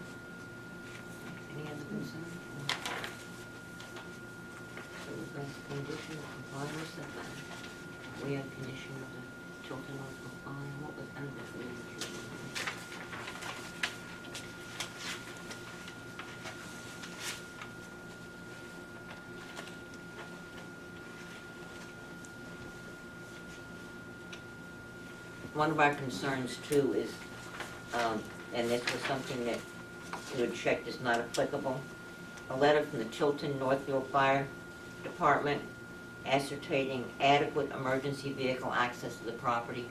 Any other concerns? So we've got condition of compliance setback. We have condition of the Tilton Local Fine, what was under the tree? One of our concerns too is, and this was something that you had checked is not applicable, a letter from the Tilton Northfield Fire Department ascertaining adequate emergency vehicle access to the property.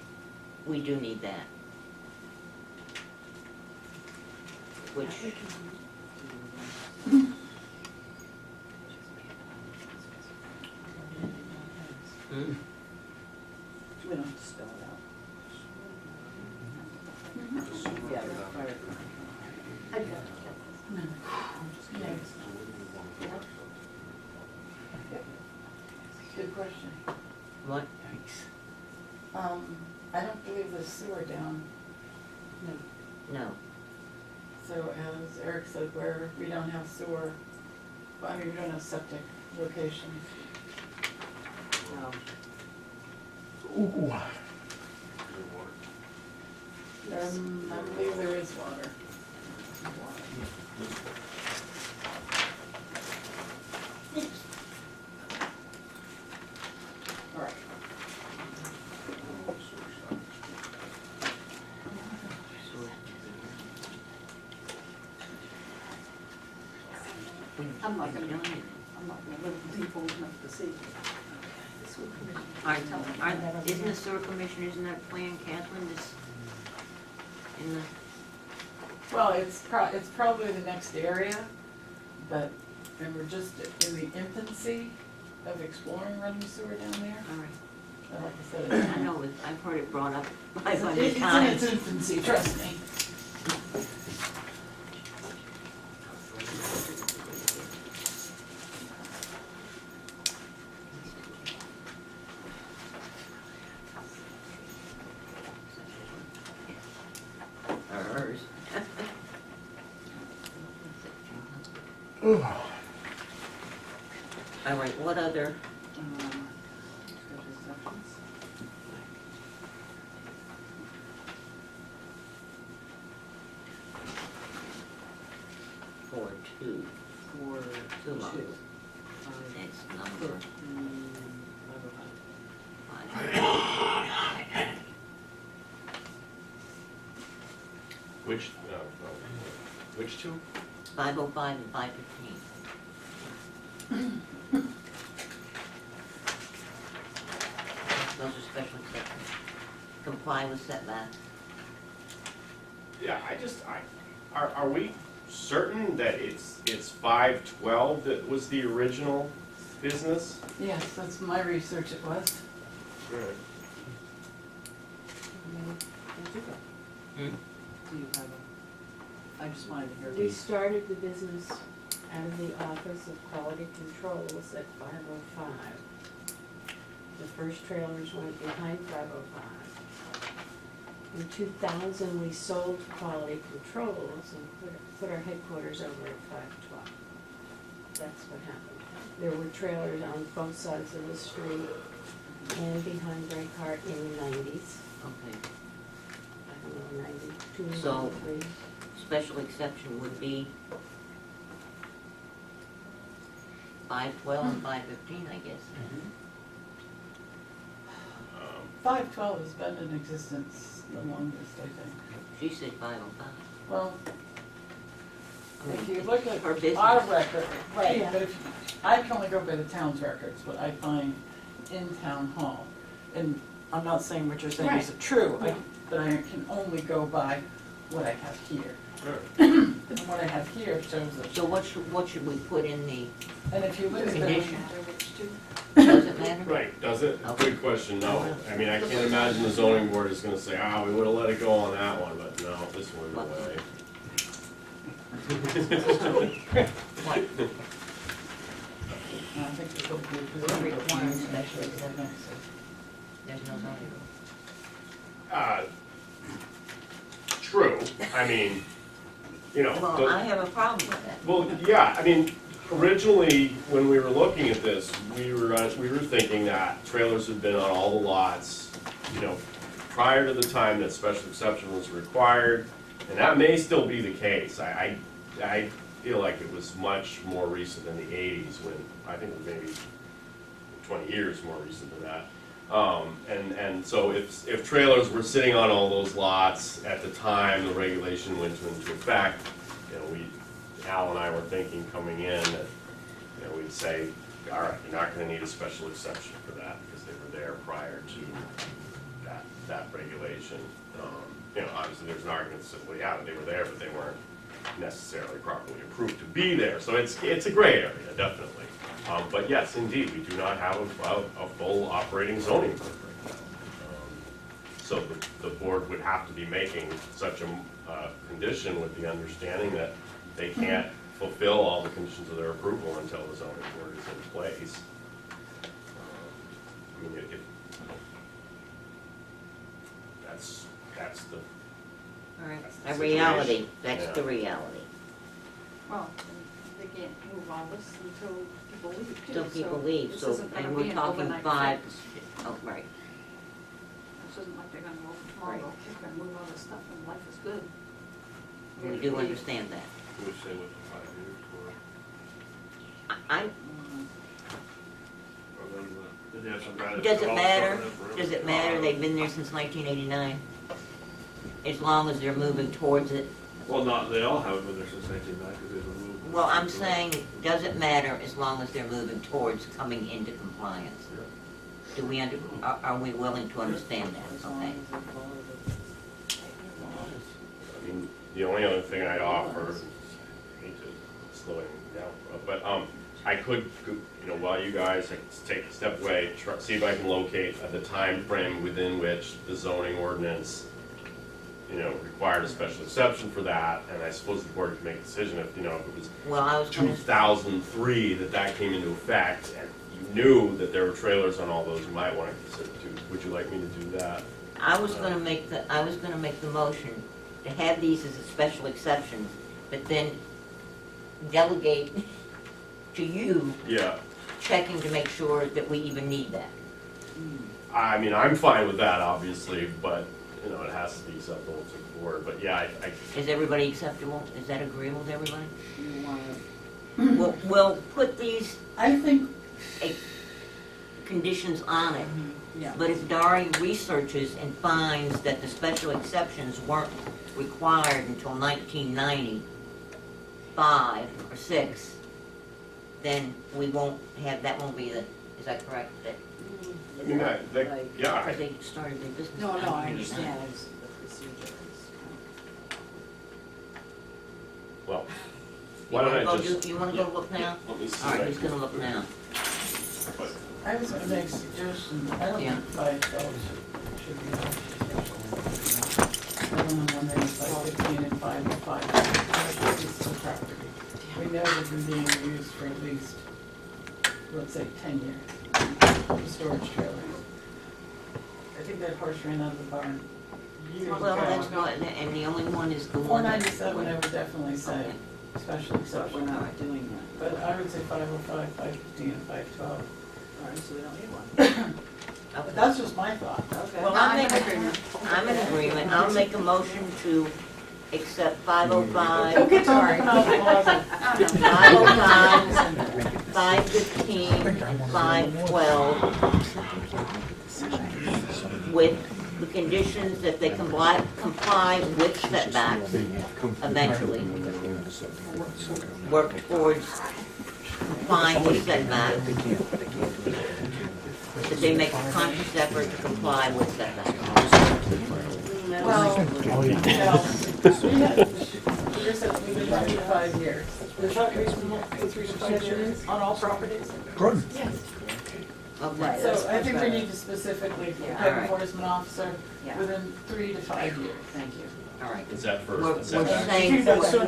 We do need that. Which, hmm? We don't have to spell it out. Yeah, the fire. Good question. What? I don't believe there's sewer down, No. so as Eric said, where we don't have sewer, well, I mean, we don't have septic locations. No. I believe there is water. All right. I'm not gonna live deep old enough to see. Isn't the sewer commission, isn't that plan, Catherine, this, in the, Well, it's probably the next area, but, and we're just in the infancy of exploring running sewer down there. all right. But like I said, I know, I've heard it brought up it's 500 in times. its infancy, trust me. Hers. All right, what other, for two, For two lots, two. next number Five. 5. Which, which two? 505 and 515. Those are special exceptions. Comply with setbacks. Yeah, are we certain that it's 512 that was the original business? Yes, that's my research, it was. Do you have a, I just wanted to hear. We started the business out of the Office of Quality Controls at 505. The first trailers went behind 505. In 2000, we sold Quality Controls and put our headquarters over at 512. That's what happened. There were trailers on both sides of the street and behind Breakheart in the 90s. Okay. I don't know, 92, So- 93. Special exception would be 512 and 515, I guess. 512 has been in existence the longest, I think. She said 505. Well, I mean, if you look at her business. our record, right, Yeah. but I can only go by the town's records, what I find in town hall. And I'm not saying what you're saying isn't true, but I can only go by what I have here. And what I have here shows that, So what should we put in the and if you look at the, condition? Does it matter? Right, does it? Okay. Good question, no. I mean, I can't imagine the zoning board is gonna say, we would've let it go on that one, but no, this one What? way. What? I think it's going to be requiring special exception. There's no zoning. True, I mean, you know. Well, I have a problem with that. Well, yeah, I mean, originally, when we were looking at this, we were thinking that trailers had been on all the lots, you know, prior to the time that special exception was required, and that may still be the case. I feel like it was much more recent than the 80s, when I think maybe 20 years more recent than that. And so if trailers were sitting on all those lots at the time the regulation went into effect, you know, Al and I were thinking coming in that, you know, we'd say, all right, you're not going to need a special exception for that because they were there prior to that regulation. You know, obviously there's an argument that says, well, yeah, they were there, but they weren't necessarily properly approved to be there. So it's a gray area, definitely. But yes, indeed, we do not have a full operating zoning board right now. So the board would have to be making such a condition with the understanding that they can't fulfill all the conditions of their approval until the zoning board is in place. I mean, that's the. All right, That's the a situation. reality, that's Yeah. the reality. Well, they can't move all this until people leave too. Till people leave, this so, isn't gonna and be we're an talking overnight 5, fix. oh, right. This isn't like they're gonna move tomorrow, Right. they're gonna move all this stuff and life is good. We do understand that. We say with the 5 years or I, then did you have some guy that does it developed matter? something forever? Does it matter? They've been there since 1989. As long as they're moving towards it. Well, not, they all haven't been there since 1990 because they've been moved. Well, I'm saying, does it matter as long as they're moving towards coming into compliance? Do we are we willing to understand that? Okay. I mean, the only other thing I'd offer, I hate to slow it down, but I could, you know, while you guys take a step away, see if I can locate the time frame within which the zoning ordinance, you know, required a special exception for that, and I suppose the board could make a decision if, you know, if it was Well, I was gonna, 2003 that came into effect, and you knew that there were trailers on all those, you might want to consider too. Would you like me to do that? I was gonna make the motion to have these as a special exception, but then delegate to you Yeah. checking to make sure that we even need that. I mean, I'm fine with that, obviously, but, you know, it has to be acceptable to the board. But yeah, Is everybody acceptable? Is that agreeable with everybody? You wanna, We'll put these I think, conditions on it, yeah. but if Dari researches and finds that the special exceptions weren't required until 1995 or 6, then we won't have, that won't be the, is that correct? That, I mean, yeah, because they started their business. No, in no, I 1989. understand, it's the procedure is well, You why don't wanna I go just, you wanna go look now? let me see. All right, what I who's can- gonna look now? but- I was gonna make a suggestion, I don't Yeah. think 512 should be. I don't know, when there's 515 and 505, it's still property. We know they've been being used for at least, let's say, 10 years, for storage trailers. I think that horse ran out of the barn years ago. Well, that's what, and the only one is the one. that- 497, I would definitely say, Okay. special but we're exception. not doing that. But I would say 505, 515, and 512. All right, so we don't need one. Okay. But that's just my thought. Okay. Well, I'm in agreement. I'll make a motion to accept 505, Don't get Sorry. 505, 515, 512, with the conditions that they comply with setbacks eventually. Work towards complying with setbacks. That they make a conscious effort to comply with setbacks. Well, you know, we just said we've been doing it 5 years. Is that reasonable, for 3 to 5 years on all properties? Good. Okay. So I think we need to specifically, Yeah. have Alright. enforcement officer Yeah. within 3 to 5 years. Thank you. All right. Is that We're first, the setback? saying no special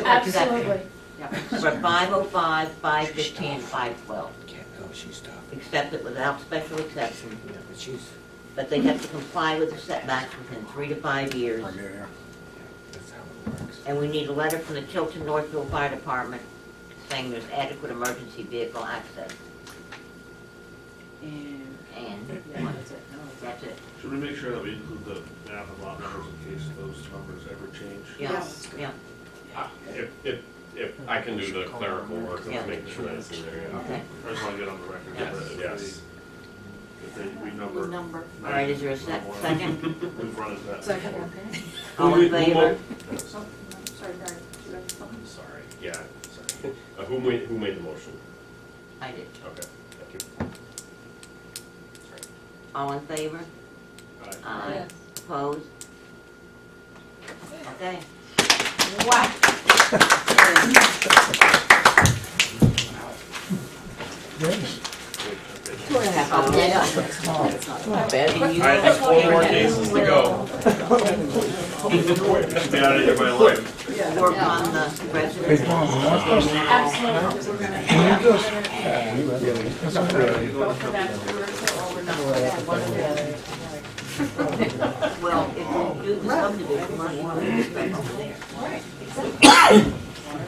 Absolutely. exception Yeah. for 505, 515, 512. Accept it without special exception, but they have to comply with the setbacks within 3 to 5 years. And we need a letter from the Tilton Northville Fire Department saying there's adequate emergency vehicle access. And, And yeah, that's it, no, that's That's it. Should we make sure that we include the map and lot numbers in case those numbers ever change? Yeah, yeah. If I can do the clerical work Yeah. of making sure that's in there, yeah. Okay. I just wanna get on the record Yes, that yes. if they renumber. Number. All right, is there a second? We've run into that. Second. Okay. All in favor? Oh, sorry, Barry, you got the phone? Sorry, yeah, sorry. Who made the motion? I did. Okay, thank you. All in favor? Aye. Yes. Opposed? Okay. Wow. 2.5 hours. Yeah. Not bad. And you- I have 4 more cases to go. Be out of here by life. Work on the residential. Absolutely, we're gonna Can you just, go for that commercial or we're not gonna have one of the other. Well, if we do the subdivision, might want to expect over there.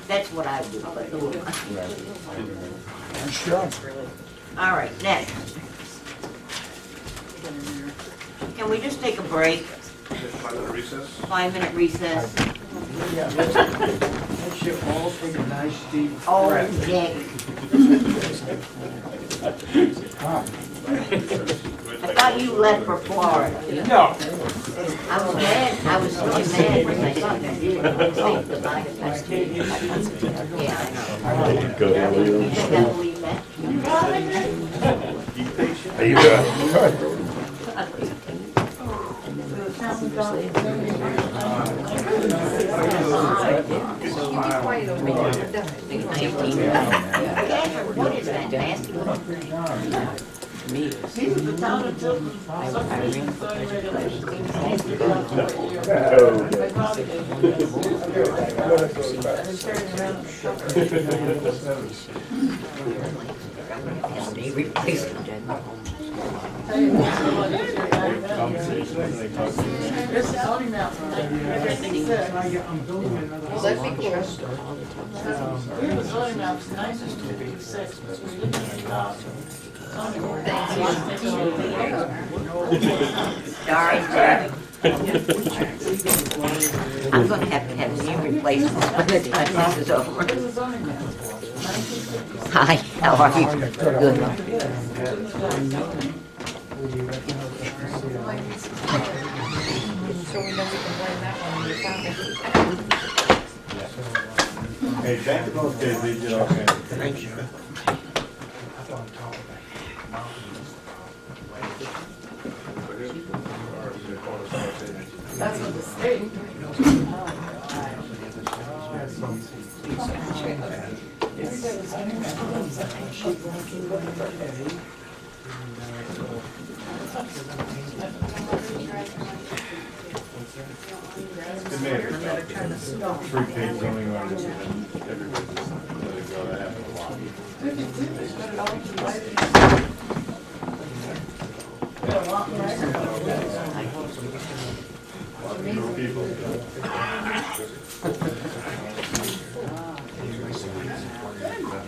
That's what I do, but. sure. All right, next. Can we just take a break, 5-minute recess? 5-minute recess? That's your all for your nice deep Oh, Dick. I thought you left for Florida. No. I was mad, I was really mad when I thought you did. Yeah, I know. You think I believe that? Are you good? Quiet over there. Catherine, what is that, nasty? Me, I ran for They replaced the general home. This zoning map, everything said. Will that be cool? The zoning map's 956, but we didn't adopt zoning ordinance. Sorry, Jack. I'm gonna have to have knee replacements by the time this is over. Here's the zoning map. Hi, how are you? Good. So we know we can blame that one on the topic. Hey, back in those days, they did all kinds of things. That's what the state. It made it three-page zoning ordinance, and everybody just let it go, that happened a lot. People.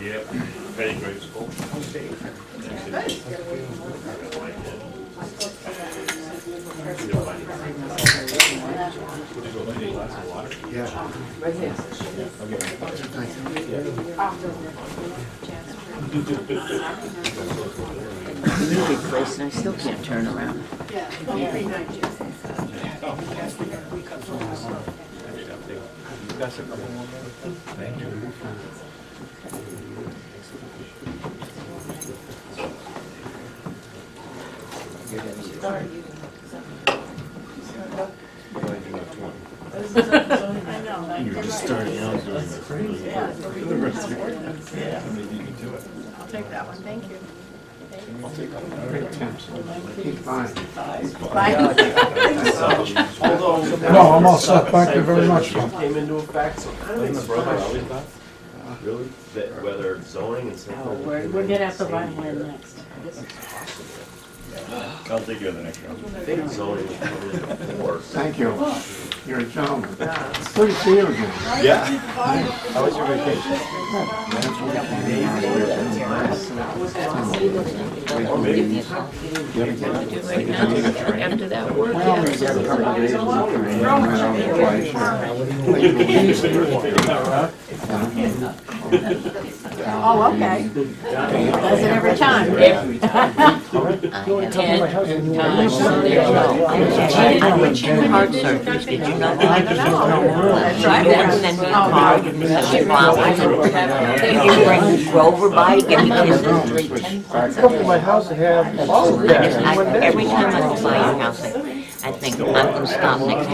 Yep, very graceful. Knee replaced, and I still can't turn around. Yeah, every night, yeah. I know. You were just starting out doing this. Yeah, so we do have an ordinance, yeah. Maybe you can do it. I'll take that one, thank you. I'll take all that. No, I'm all set, thank you very much. Came into effect, so kind of explains really, that whether zoning and stuff. We're gonna have to buy one next. This is possible. I'll take you on the next round. Thank you. You're a gentleman. Good to see you again. Yeah. How was your vacation? After that work, Well, we got a couple of days of work and then went out Oh, okay. Does it every time? every time. Heart surgery, did you know that? That's right. And then me a card, give me some flowers. You bring Grover by, give me kisses. Come to my house and have all of that. Every time I go by your house, I think, I'm gonna stop next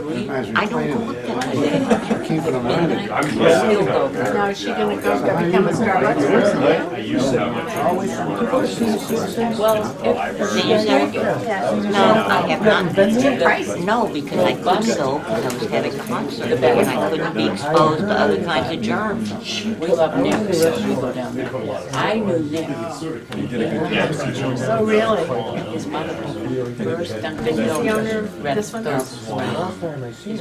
week. I don't go up there today. keeping them on. Still go. Now, is she gonna go become a Starbucks person? I used to have Well, these are, no, I have not. No, because I couldn't go, because I was having a concert, and I couldn't be exposed to other kinds of germs. We love Nick, so we go down there. I knew Nick. Oh, really? His mother opened the first Dunkin' Is he the owner Donuts. of this one? His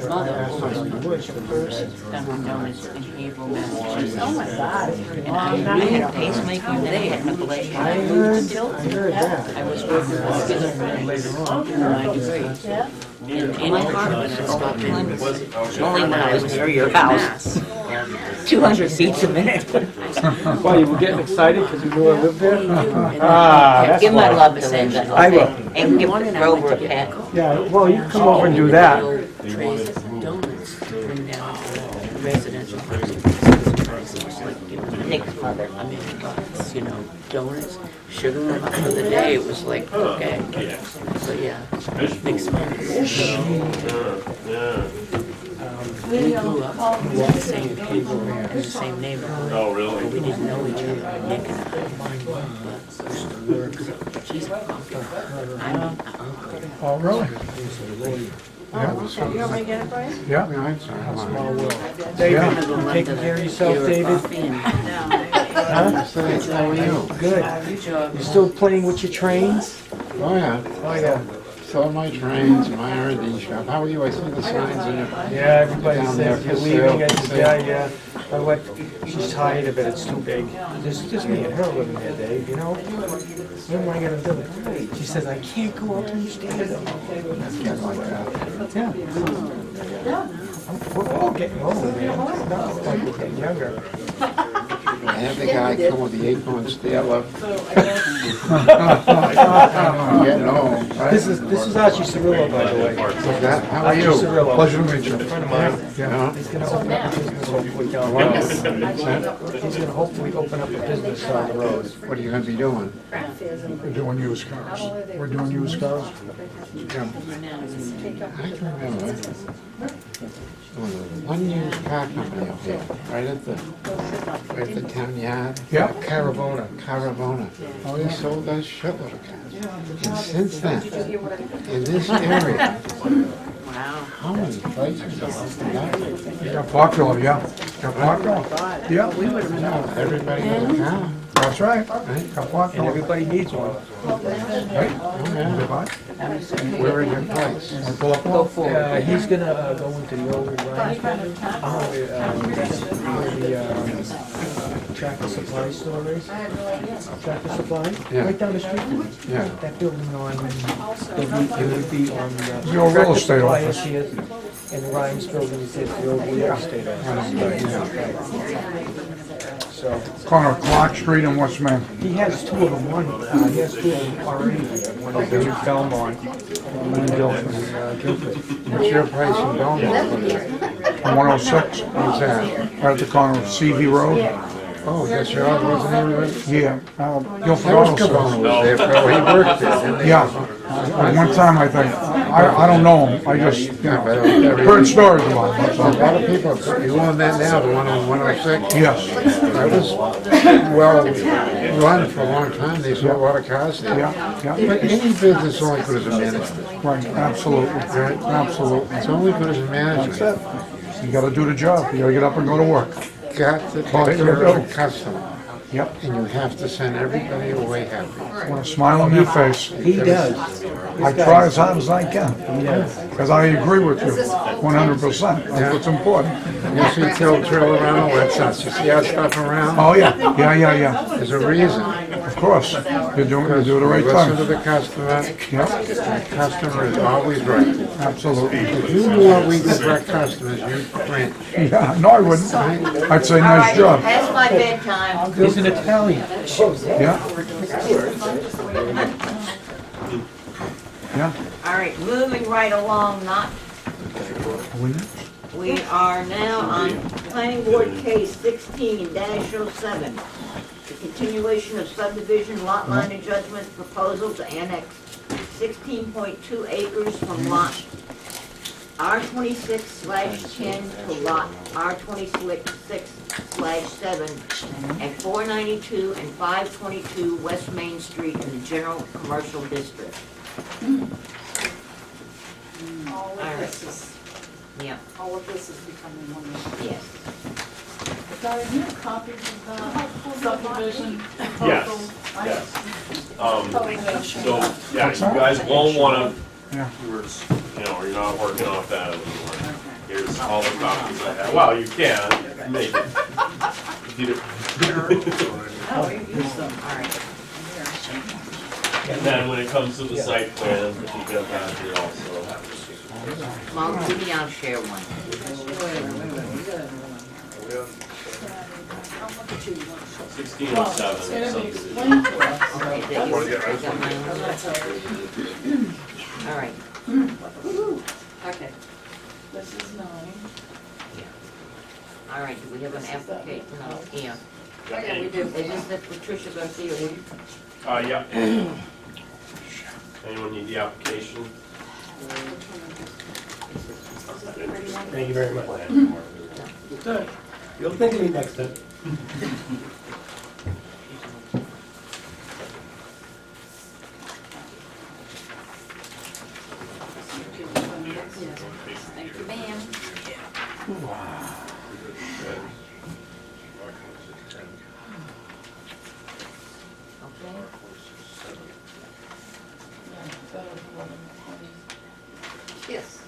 mother opened the first Dunkin' Donuts in Haverhill, Massachusetts. Oh, my God. And I knew pacemaker day at McLean. I moved to Tilton. I was working with my degree. Yeah. In apartment in Scotland, only when I was near your house. 200 feet a minute. Why, you were getting excited because you knew I lived there? Give my love to Linda, I will. okay? And give Grover a pat. Yeah, well, you can come over and do that. Trays of donuts to bring down to the residential housing. Nick's mother. I mean, you know, donuts, sugar them up for the day, it was like, okay. So, yeah, mixed we grew up in the same people, in the same neighborhood. Oh, really? We didn't know each other, Nick and I, but she's a uncle. I'm an uncle. Oh, really? Oh, okay. You want me to get it, Brian? Yeah. David, taking care of yourself, David? Huh? How are you? Good. You still playing with your trains? Oh, yeah. Oh, yeah. So my trains, my R&D shop. How are you? I see the signs in it. Yeah, everybody Down there says you're for leaving. I sale. said, yeah. My wife, she's tired of it, it's too big. There's just me and her living there, Dave, you know? What am I gonna do? She says, I can't go up and stay with them. Yeah. We're all getting older, man. It's not like we're getting younger. I had the guy come with the acorn stairlift. I'm getting old. Right? This is Archie Cirillo, by the way. That, how are you? Archie Cirillo. Pleasure to meet you. A friend of mine. Yeah. He's gonna open up a business hopefully down the What? road. He's gonna hopefully open up a business down the road. What are you gonna be doing? We're doing used cars. We're doing used cars? Yeah. I can remember. One used car company up here, right at the town yard. Yeah, Caravona. Caravona. Oh, yeah. Sold us shitload of cars. And since then, in this area, how many places are opened up? You got popular, yeah. Got popular. Yeah, No, everybody has a car. that's right. Right? Got And popular. everybody needs one. Oh, yeah. Where is your place? Pull up one. He's gonna go into the old Ryan's building. The Tractor Supply store is. Tractor Supply, Yeah. right down the street. Yeah. That building on, it would be on the. Your real Tractor estate Supply office. is here, and Ryan's building is the old real estate office. So, Corner of Clark Street and West Main. he has two of them, he has two of them already here. One is in Belmont, and one built in Guilford. What's your price in Belmont? On 106. What's that? Right at the corner of CV Road. Oh, that's your other, what's the name of it? Yeah. Guilford That was Auto Cabana Sales. was there, he worked there, didn't he? Yeah. One time, I think. I don't know him. I just, you Yeah, know, but heard stories about him. that's a all. lot of people, you own that now, the one on 106? Yes. That was well run for a long time, they sold a lot of cars there. Yeah, But yeah. any business is only good as a management. Right, absolutely. Absolutely. It's only good as a management. You gotta do the job. You gotta get up and go to work. Got to Well, take here care we of go. the customer. Yep. and you have to send everybody away happy. Want a smile on your face. He does. I try as hard as I can, He does. because I agree with you 100%. That's what's important. You see Till trail around the websites, you see our stuff around? Oh, yeah, yeah. There's a reason. Of course. You do the right Listen to thing. the customer. Yep, The customer is always right. absolutely. If you knew what we direct customers, you'd cringe. Yeah, no, I wouldn't. I'd say nice job. Past my bedtime. He's an Italian. Yeah. Yeah. All right, moving right along, we are now on planning board case 16-07. The continuation of subdivision lot line adjustment proposal to annex 16.2 acres from lot R26/10 to lot R26/7 at 492 and 522 West Main Street in the general commercial district. All of this is becoming one. Yes. Guy, do you have copies of the subdivision Yes, proposal? yes. So, yeah, you guys won't wanna, Yeah. you're not working off that anymore. Here's all the copies I have. Well, you can, maybe. If you do- Oh, you use them. All right. And then when it comes to the site plan, you get that here also. Well, maybe I'll share one. Wait a minute, we got another one here. 1607. It's gonna be subdivision. explained to us. Okay, that you, I got my own. All right. Okay. This is 9. All right, do we have an application? No, yeah. Yeah, we do. Is this the Patricia Garcia one? Yeah. Anyone need the application? Thank you very much. You'll think of me next time. Thank you, ma'am. Okay. Yes.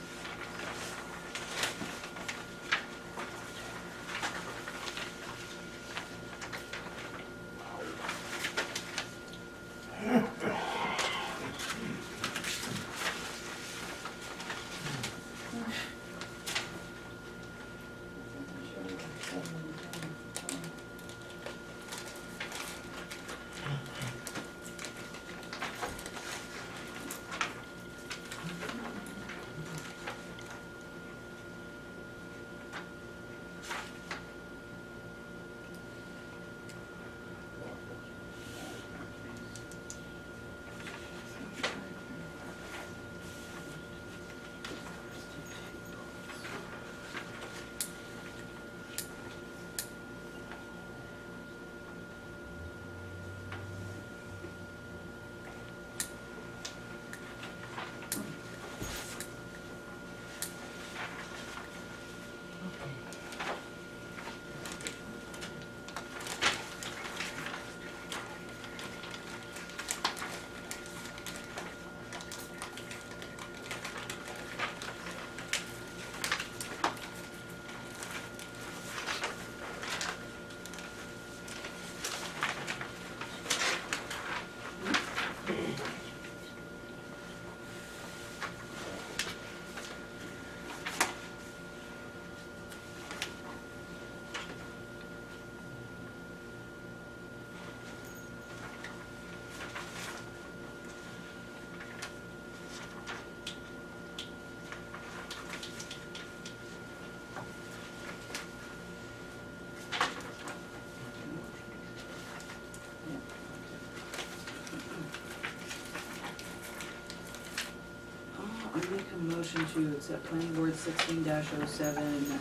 I make a motion to accept planning board 16-07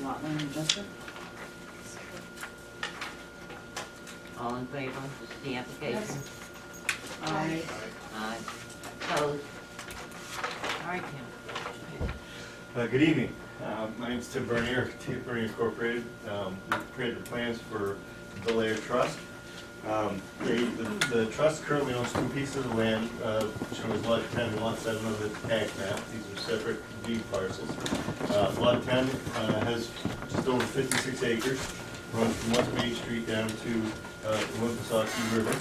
lot line adjustment. All in favor? This is the application. Aye. Aye. Opposed? All right, Kim. Good evening. My name's Tim Bernier, Tim Bernier Incorporated. We created the plans for the Bel Air Trust. The trust currently owns two pieces of land, shown as lot 10 and lot 7 on the tax map. These are separate deed parcels. Lot 10 has just over 56 acres, runs from West Main Street down to the Winnipesaukee River.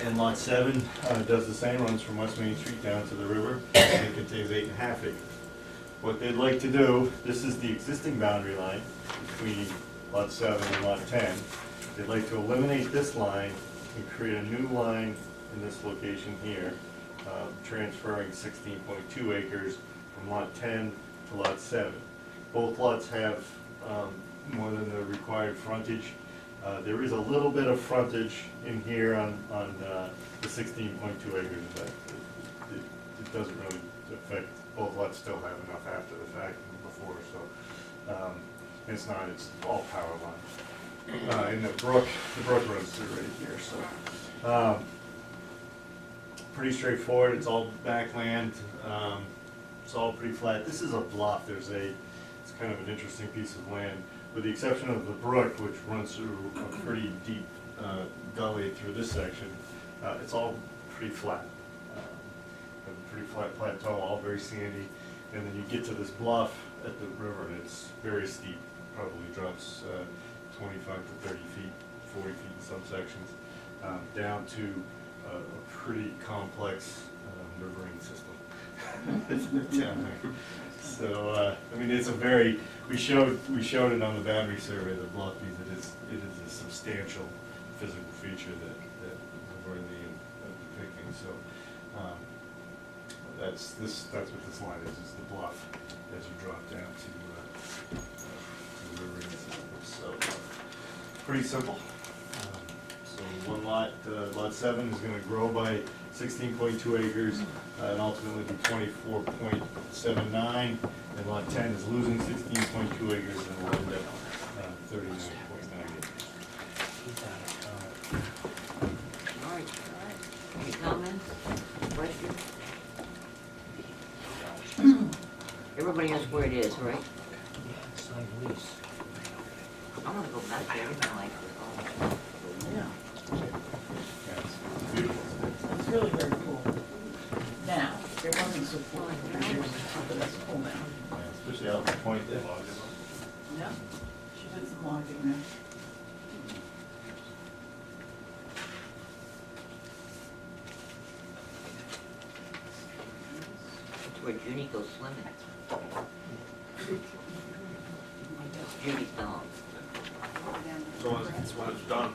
And lot 7 does the same, runs from West Main Street down to the river, and it contains 8.5 acres. What they'd like to do, this is the existing boundary line between lot 7 and lot 10. They'd like to eliminate this line and create a new line in this location here, transferring 16.2 acres from lot 10 to lot 7. Both lots have more than the required frontage. There is a little bit of frontage in here on the 16.2 acres, but it doesn't really affect, both lots still have enough after the fact than before, so it's not, it's all power line. And the brook runs through right here, so pretty straightforward. It's all backland. It's all pretty flat. This is a bluff. It's kind of an interesting piece of land, with the exception of the brook, which runs through a pretty deep gully through this section. It's all pretty flat. A pretty flat plateau, all very sandy. And then you get to this bluff at the river, and it's very steep. Probably drops 25 to 30 feet, 40 feet in some sections, down to a pretty complex riverine system down there. So I mean, it's a very, we showed it on the boundary survey, the bluff, because it is a substantial physical feature that we're worthy of depicting. So that's what this line is the bluff as you drop down to the riverine system. So pretty simple. So one lot, lot 7 is going to grow by 16.2 acres and ultimately be 24.79, and lot 10 is losing 16.2 acres and will end up 39.9 acres. All right. Any comments, questions? Everybody knows where it is, right? I wanna go back there, I like it. Yeah, Yeah, it's beautiful. it's really very cool. Now, it wasn't so cool a few years ago, but it's cool now. Yeah, especially out in the point there. Yeah, she did some logging there. That's where Judy goes swimming. Judy fell. So when it's done,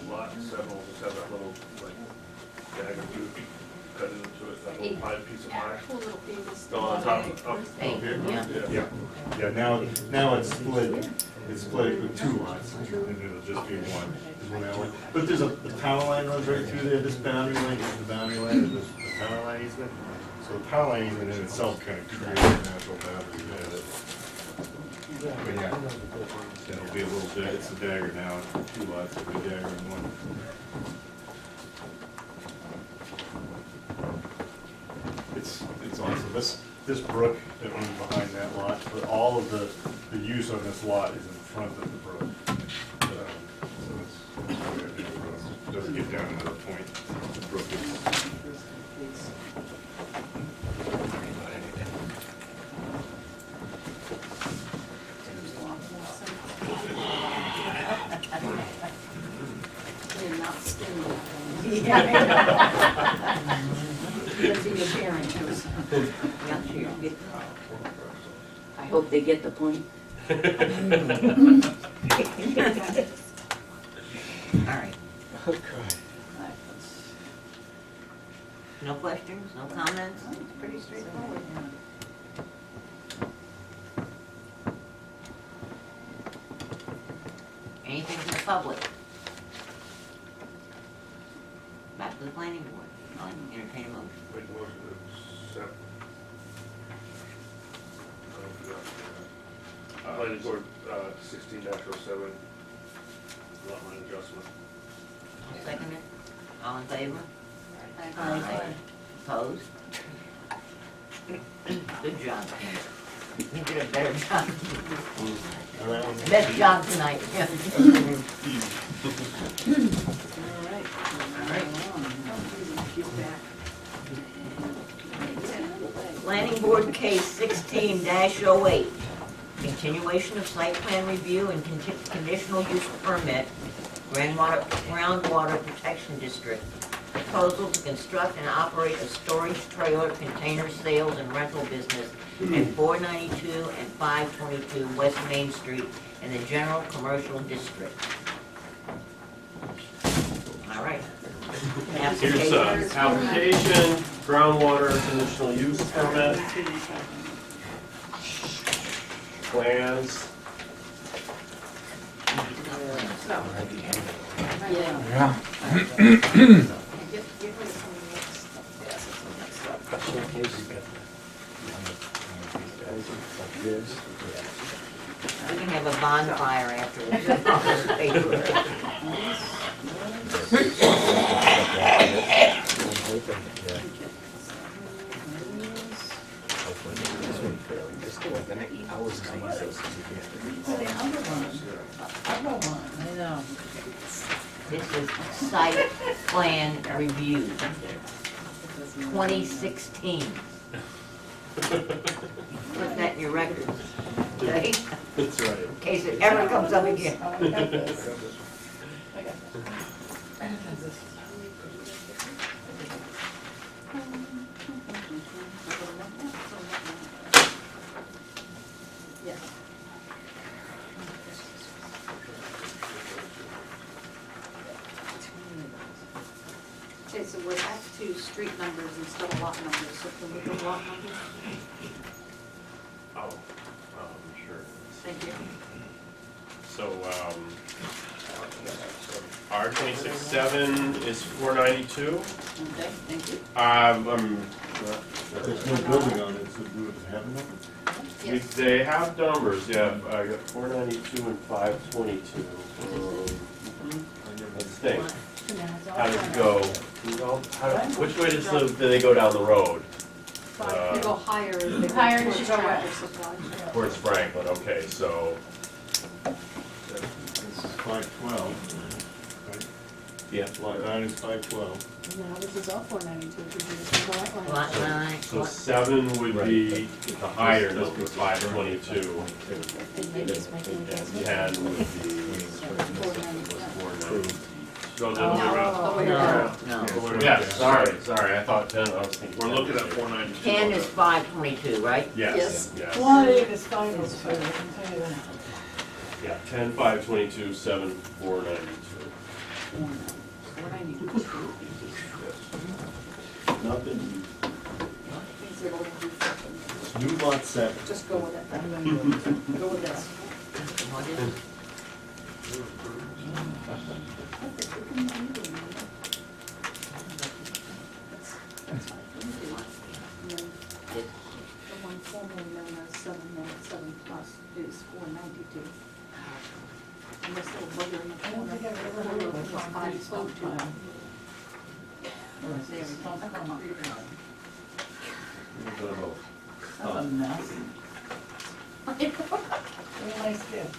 lot 7 will just have that little, like, dagger tooth cut into it, that little pie, piece of pie. Cool little fingers. Still on top of, Hey, here? yeah. Now it's split. It's split with 2 lots, and it'll just be one. But there's the power line runs right through there. This boundary line is the boundary line of the power line easement. So the power line easement in itself kind of creates a natural boundary there. But yeah, it'll be a little bit. It's a dagger now. 2 lots, it'll be a dagger in one. It's awesome. This brook that runs behind that lot, but all of the use on this lot is in front of the brook. So it doesn't get down to the point. The brook is. They're not skinny. That's in your parent house. Yeah, sure. Get- I hope they get the point. All right. No questions, no comments? It's pretty straightforward. Anything from the public? Back to the planning board. I'll entertain a motion. Make a motion to accept. Planning board 16-07, lot line adjustment. I'll second it. All in favor? Aye. Opposed? Good job, Ken. You did a better job. All on that one? Best job tonight. Planning Board Case 16-08, continuation of site plan review and conditional use permit, groundwater protection district. Proposal to construct and operate a storage trailer container sales and rental business at 492 and 522 West Main Street in the general commercial district. All right. Here's application, groundwater conditional use permit, plans. We can have a bonfire after I know. This is site plan review, 2016. Put that in your records, okay? That's right. In case it ever comes up again. Oh, I got this. I got this. Okay, so we're back to street numbers instead of lot numbers, so can we go lot numbers? Oh, sure. Thank you. So, R 26-7 is 492. Okay, thank you. There's no building on it, so do it have a number? Yes. They have numbers, yeah. I got 492 and 522. Let's think. How does it go? Which way do they go down the road? But they go higher as they go Higher towards as you go Tractor west. Supply. Towards Franklin, okay, so, This is 512. yeah. Lot 9 is 512. No, this is all 492, because this is lot line. Lot line, So 7 would be the higher number, 522. And 10 would be 490. Go the other way around. no. Yeah, sorry, I thought 10, I was thinking. We're looking at 492. 10 is 522, right? Yes, yes. Lot 8 is 502, I can tell you that. Yeah, 10, 522, 7, 492. 492. Nothing, Means they're going to do something. it's new lot 7. Just go with it. Go with this. What is it? That's fine. We can do it. And then the one formerly known as 797 plus is 492. And this little bugger in the corner, the corner was 502. There we go. That's a mess. Very nice gift.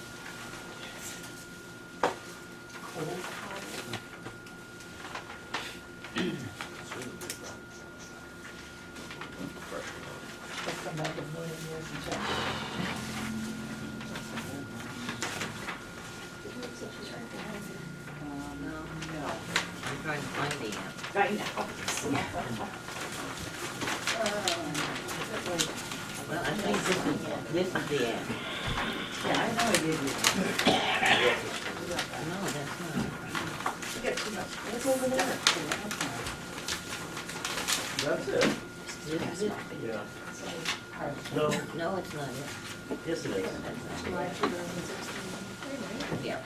Cold. Let's come back a million years and check. No. I'm trying to find the app. I know. Well, I think this is the app. Yeah, I know I did it. No, that's not. It's over there. That's it? This is it? Yeah. No, it's not it. This is it. July 2016. Yeah.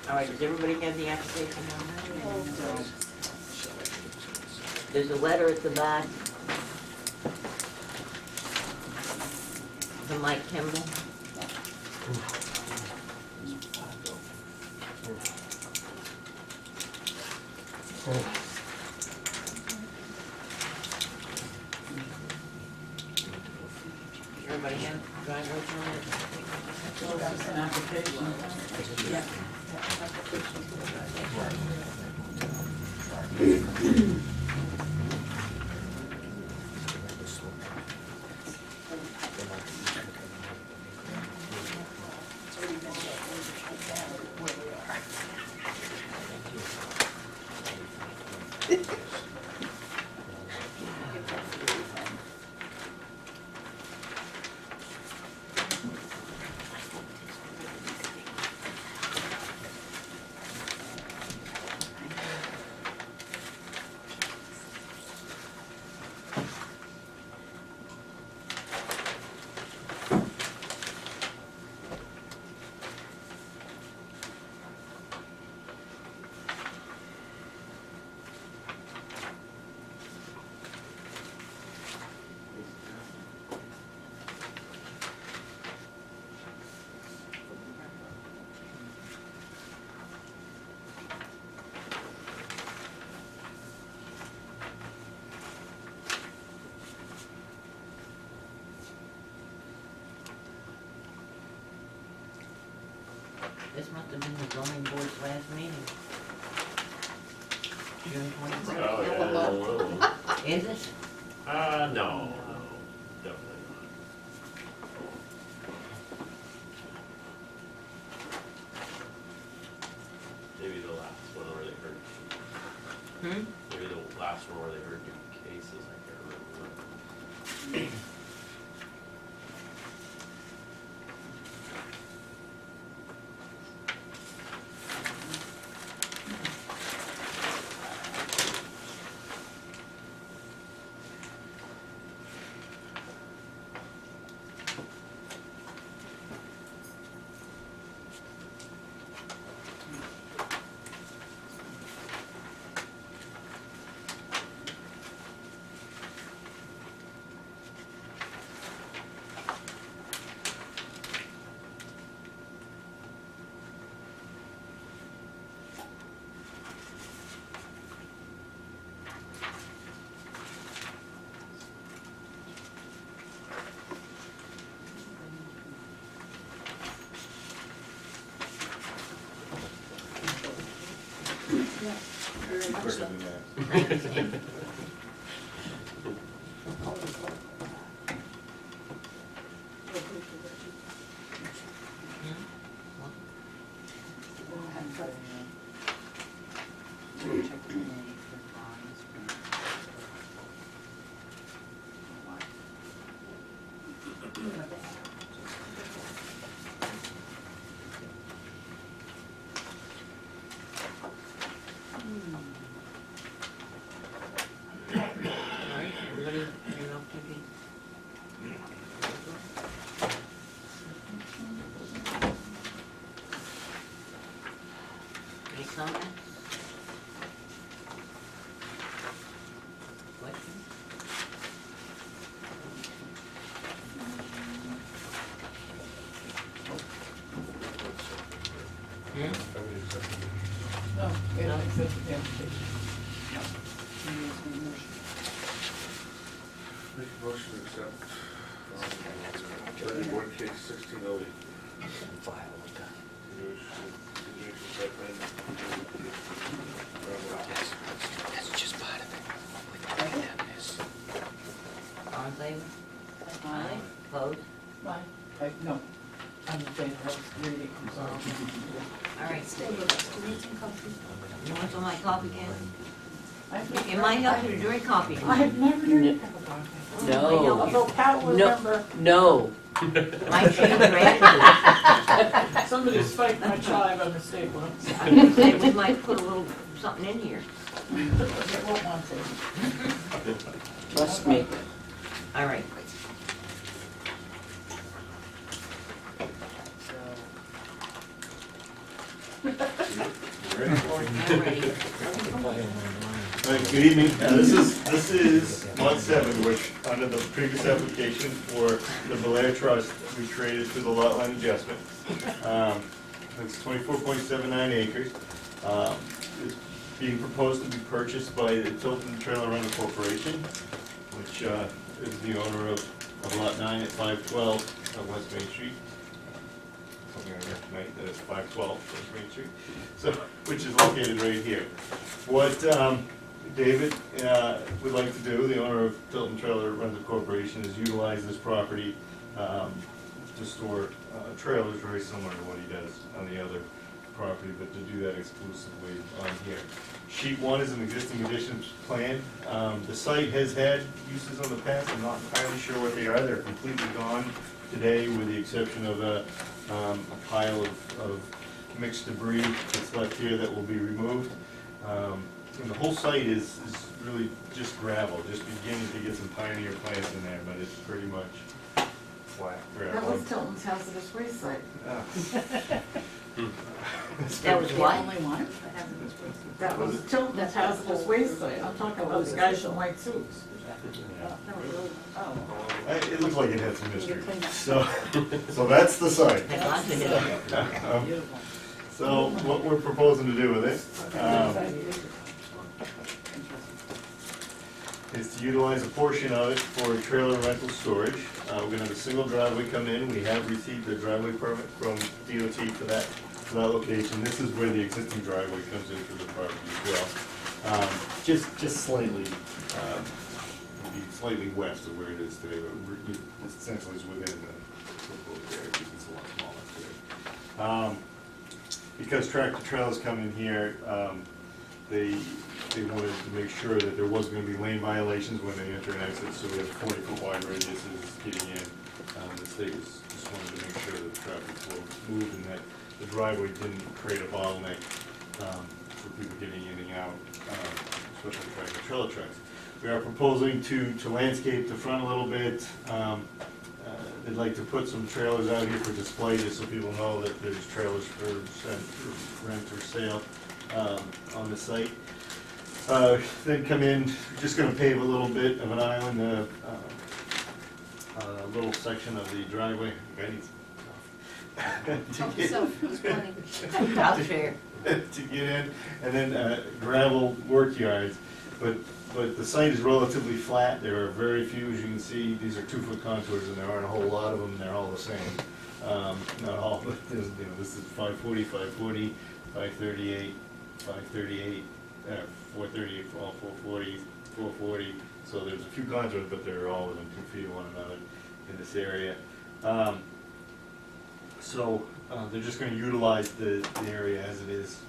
All right, does everybody have the application number? There's a letter at the back. To Mike Kimball. everybody have driveway permit? So that's an application. This must have been the zoning board's last meeting. June Oh, 26th. yeah. Is it? No, definitely not. Maybe the last one where they heard, maybe the last one where they heard new cases, I can't remember. Very much so. Alright, everybody, you know, Vicky? Any comments? Questions? No, it accepted the application. Make a motion to accept, planning board case 1608. Continuation site plan. That's just part of it. All in favor? Aye. Opposed? Why? No, I'm in favor of reading, so. Alright, Stay with us. Do you need some coffee? you want some of my coffee, Ken? I've It might help you to drink coffee. I've never drank a cup of coffee. No. Although Pat was No. member, No. Might change your attitude. somebody spiked my chive by mistake once. I was gonna say, we might put a little something in here. They won't want to. Trust me. All right. I'm ready. Good evening. This is lot 7, which under the previous application for the Belair Trust, we created through the lot line adjustment. It's 24.79 acres. It's being proposed to be purchased by the Tilton Trailer Rental Corporation, which is the owner of of lot 9 at 512 of West Main Street. Something I read tonight, that it's 512 West Main Street, so, which is located right here. What David would like to do, the owner of Tilton Trailer Rental Corporation, is utilize this property to store trailers, very similar to what he does on the other property, but to do that exclusively on here. Sheet 1 is an existing conditions plan. The site has had uses in the past. I'm not entirely sure what they are. They're completely gone today, with the exception of a pile of mixed debris that's left here that will be removed. And the whole site is really just gravel, just beginning to get some pioneer plants in there, but it's pretty much flat gravel. That was Tilton's hazardous waste site. That was what? Only one? That was Tilton's hazardous waste site. I'm talking about the guys in white suits. It looks like it had some history. So that's the site. Had lots of history. So what we're proposing to do with it is to utilize a portion of it for trailer rental storage. We're gonna have a single driveway come in. We have received a driveway permit from DOT for that location. This is where the existing driveway comes in for the property as well. Just slightly, maybe slightly west of where it is today, but essentially it's within the proposed area, because it's a lot smaller today. Because tractor trailers come in here, they wanted to make sure that there wasn't going to be lane violations when they enter and exit, so we have 40-foot wide radiuses getting in. The state just wanted to make sure that the traffic flow moved and that the driveway didn't create a bottleneck for people getting in and out, especially tractor trailer trucks. We are proposing to landscape the front a little bit. They'd like to put some trailers out here for display, just so people know that there's trailers for rent or sale on the site. Then come in, we're just gonna pave a little bit of an island, a little section of the driveway. Guy needs Help yourself, who's playing? I'll share. to get in, and then gravel work yards. But the site is relatively flat. There are very few, as you can see. These are 2-foot contours, and there aren't a whole lot of them. They're all the same. Not all, but this is 540, 540, 538, 538, 438, 440, 440. So there's a few contours, but they're all within 2 feet of one another in this area. They're just going to utilize the area as it is.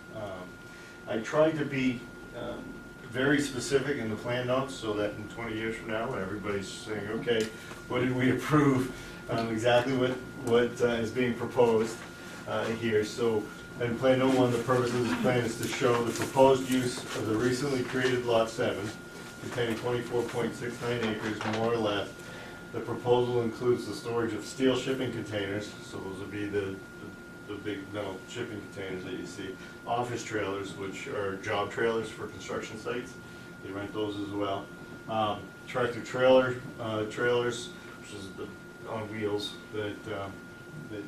I tried to be very specific in the plan notes, so that in 20 years from now, when everybody's saying, okay, what did we approve, exactly what is being proposed here. So in Plan No. 1, the purpose of this plan is to show the proposed use of the recently created Lot 7, containing 24.69 acres, more or less. The proposal includes the storage of steel shipping containers, so those would be the big metal shipping containers that you see. Office trailers, which are job trailers for construction sites. They rent those as well. Tractor trailers, which is on wheels that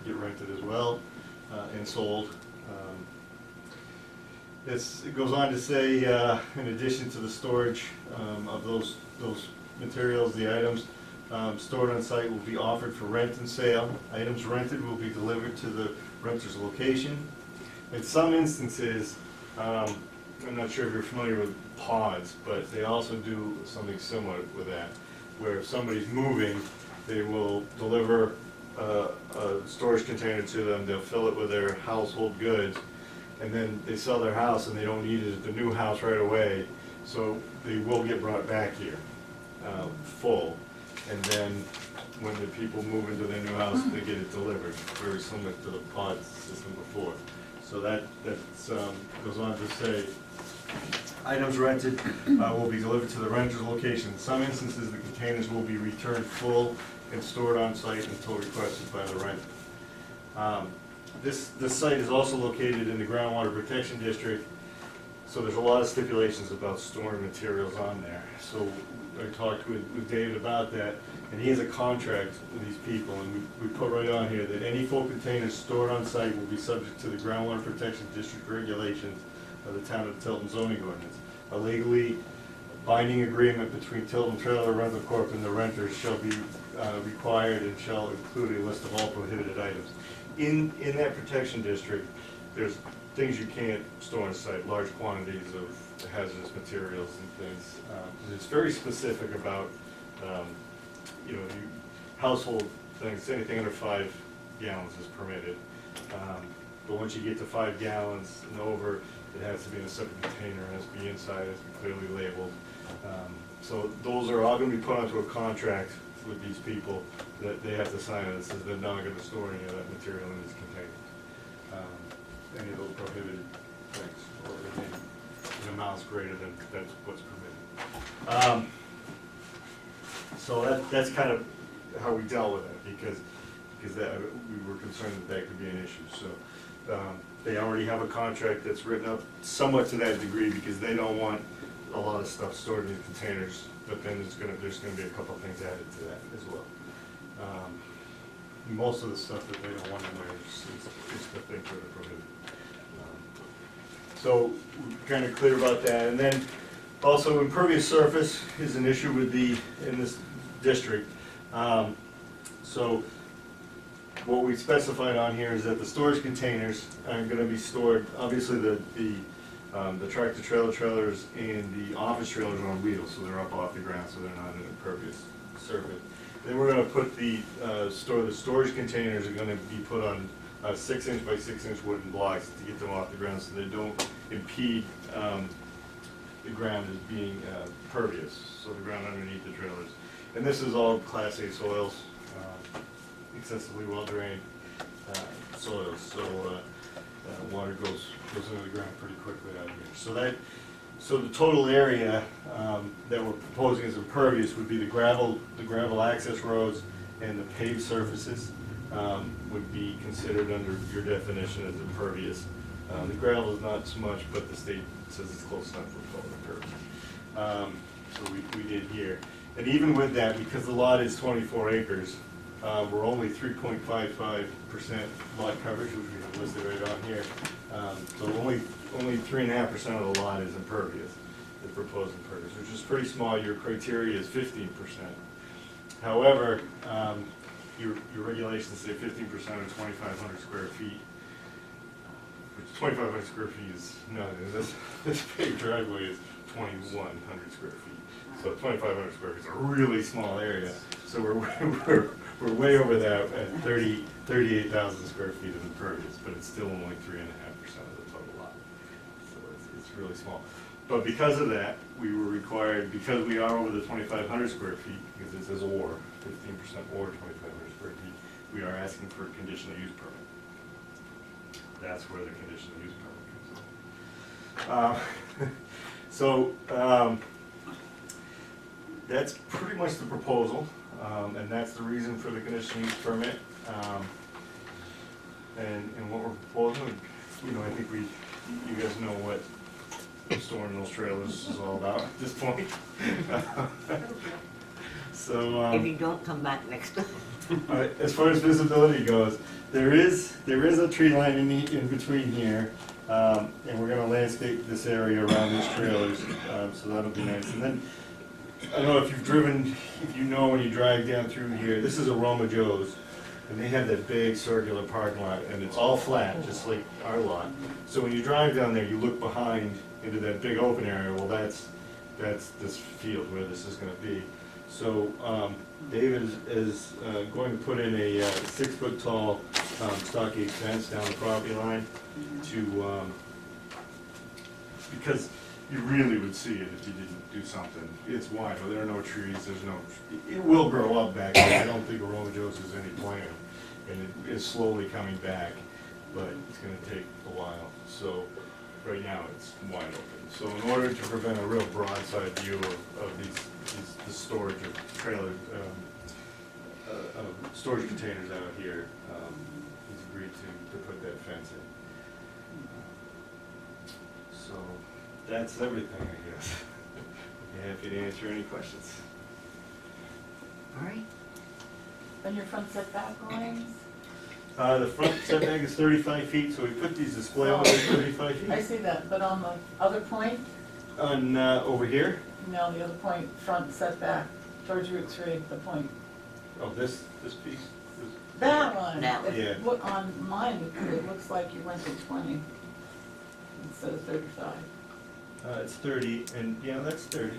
get rented as well and sold. It goes on to say, in addition to the storage of those materials, the items stored on site will be offered for rent and sale. Items rented will be delivered to the renter's location. In some instances, I'm not sure if you're familiar with pods, but they also do something similar with that, where if somebody's moving, they will deliver a storage container to them, they'll fill it with their household goods, and then they sell their house and they don't need it at the new house right away, so they will get brought back here full. And then when the people move into their new house, they get it delivered, very similar to the pod system before. So that goes on to say, items rented will be delivered to the renter's location. In some instances, the containers will be returned full and stored on site until requested by the renter. This site is also located in the groundwater protection district, so there's a lot of stipulations about storing materials on there. So I talked with David about that, and he has a contract with these people, and we put right on here that any full containers stored on site will be subject to the groundwater protection district regulations of the town of Tilton zoning ordinance. A legally binding agreement between Tilton Trailer Rental Corp. and the renters shall be required and shall include a list of all prohibited items. In that protection district, there's things you can't store on site, large quantities of hazardous materials and things. It's very specific about, household things, anything under 5 gallons is permitted. But once you get to 5 gallons and over, it has to be in a separate container, it has to be inside, it has to be clearly labeled. So those are all gonna be put onto a contract with these people that they have to sign it that says they're not gonna store any of that material in these containers. Any of those prohibited things, or in amounts greater than that's what's permitted. So that's kind of how we dealt with it, because we were concerned that could be an issue. So they already have a contract that's written up somewhat to that degree, because they don't want a lot of stuff stored in containers, but then there's gonna be a couple of things added to that as well. Most of the stuff that they don't want in there is the things that are prohibited. So we're kind of clear about that. And then also impervious surface is an issue in this district. So what we specified on here is that the storage containers are going to be stored, obviously the tractor trailer trailers and the office trailers are on wheels, so they're up off the ground, so they're not an impervious surface. Then we're going to put the storage containers are going to be put on 6-inch by 6-inch wooden blocks to get them off the ground, so they don't impede the ground as being pervious, so the ground underneath the trailers. And this is all Class A soils, excessively well-drained soils, so water goes into the ground pretty quickly out here. So the total area that we're proposing as impervious would be the gravel access roads and the paved surfaces would be considered under your definition as impervious. The gravel is not so much, but the state says it's close enough for call it impervious. So we did here. And even with that, because the lot is 24 acres, we're only 3.55% lot coverage, which we have listed right on here. So only 3.5% of the lot is impervious, the proposed impervious, which is pretty small. Your criteria is 15%. However, your regulations say 15% of 2,500 square feet, which 2,500 square feet is nothing. This big driveway is 2,100 square feet. So 2,500 square feet is a really small area. So we're way over that at 38,000 square feet of impervious, but it's still only 3.5% of the total lot. So it's really small. But because of that, we were required, because we are over the 2,500 square feet, because it says or, 15% or 2,500 square feet, we are asking for a conditional use permit. That's where the conditional use permit comes in. That's pretty much the proposal, and that's the reason for the conditional use permit. And what we're proposing, I think you guys know what storing those trailers is all about at this point. So If you don't come back next time. as far as visibility goes, there is a tree line in between here, and we're going to landscape this area around these trailers, so that'll be nice. And then I don't know if you know when you drive down through here, this is Aroma Joe's, and they have that big circular parking lot, and it's all flat, just like our lot. So when you drive down there, you look behind into that big open area. Well, that's this field where this is going to be. So David is going to put in a 6-foot tall stockade fence down the property line because you really would see it if you didn't do something. It's wide, but there are no trees, it will grow up back there. I don't think Aroma Joe's has any plan, and it is slowly coming back, but it's gonna take a while. So right now it's wide open. So in order to prevent a real broadside view of the storage of trailer, storage containers out here, he's agreed to put that fence in. So that's everything, I guess. I'm happy to answer any questions. All right. And your front setback lines? The front setback is 35 feet, so we put these display lines at 35 feet. I see that, but on the other point? On over here, No, the other point, front setback, towards Route 3, the point. Oh, this piece? That one. That one. It look, on mine, it looks like you went to 20 instead of 35. It's 30, and, yeah, that's 30.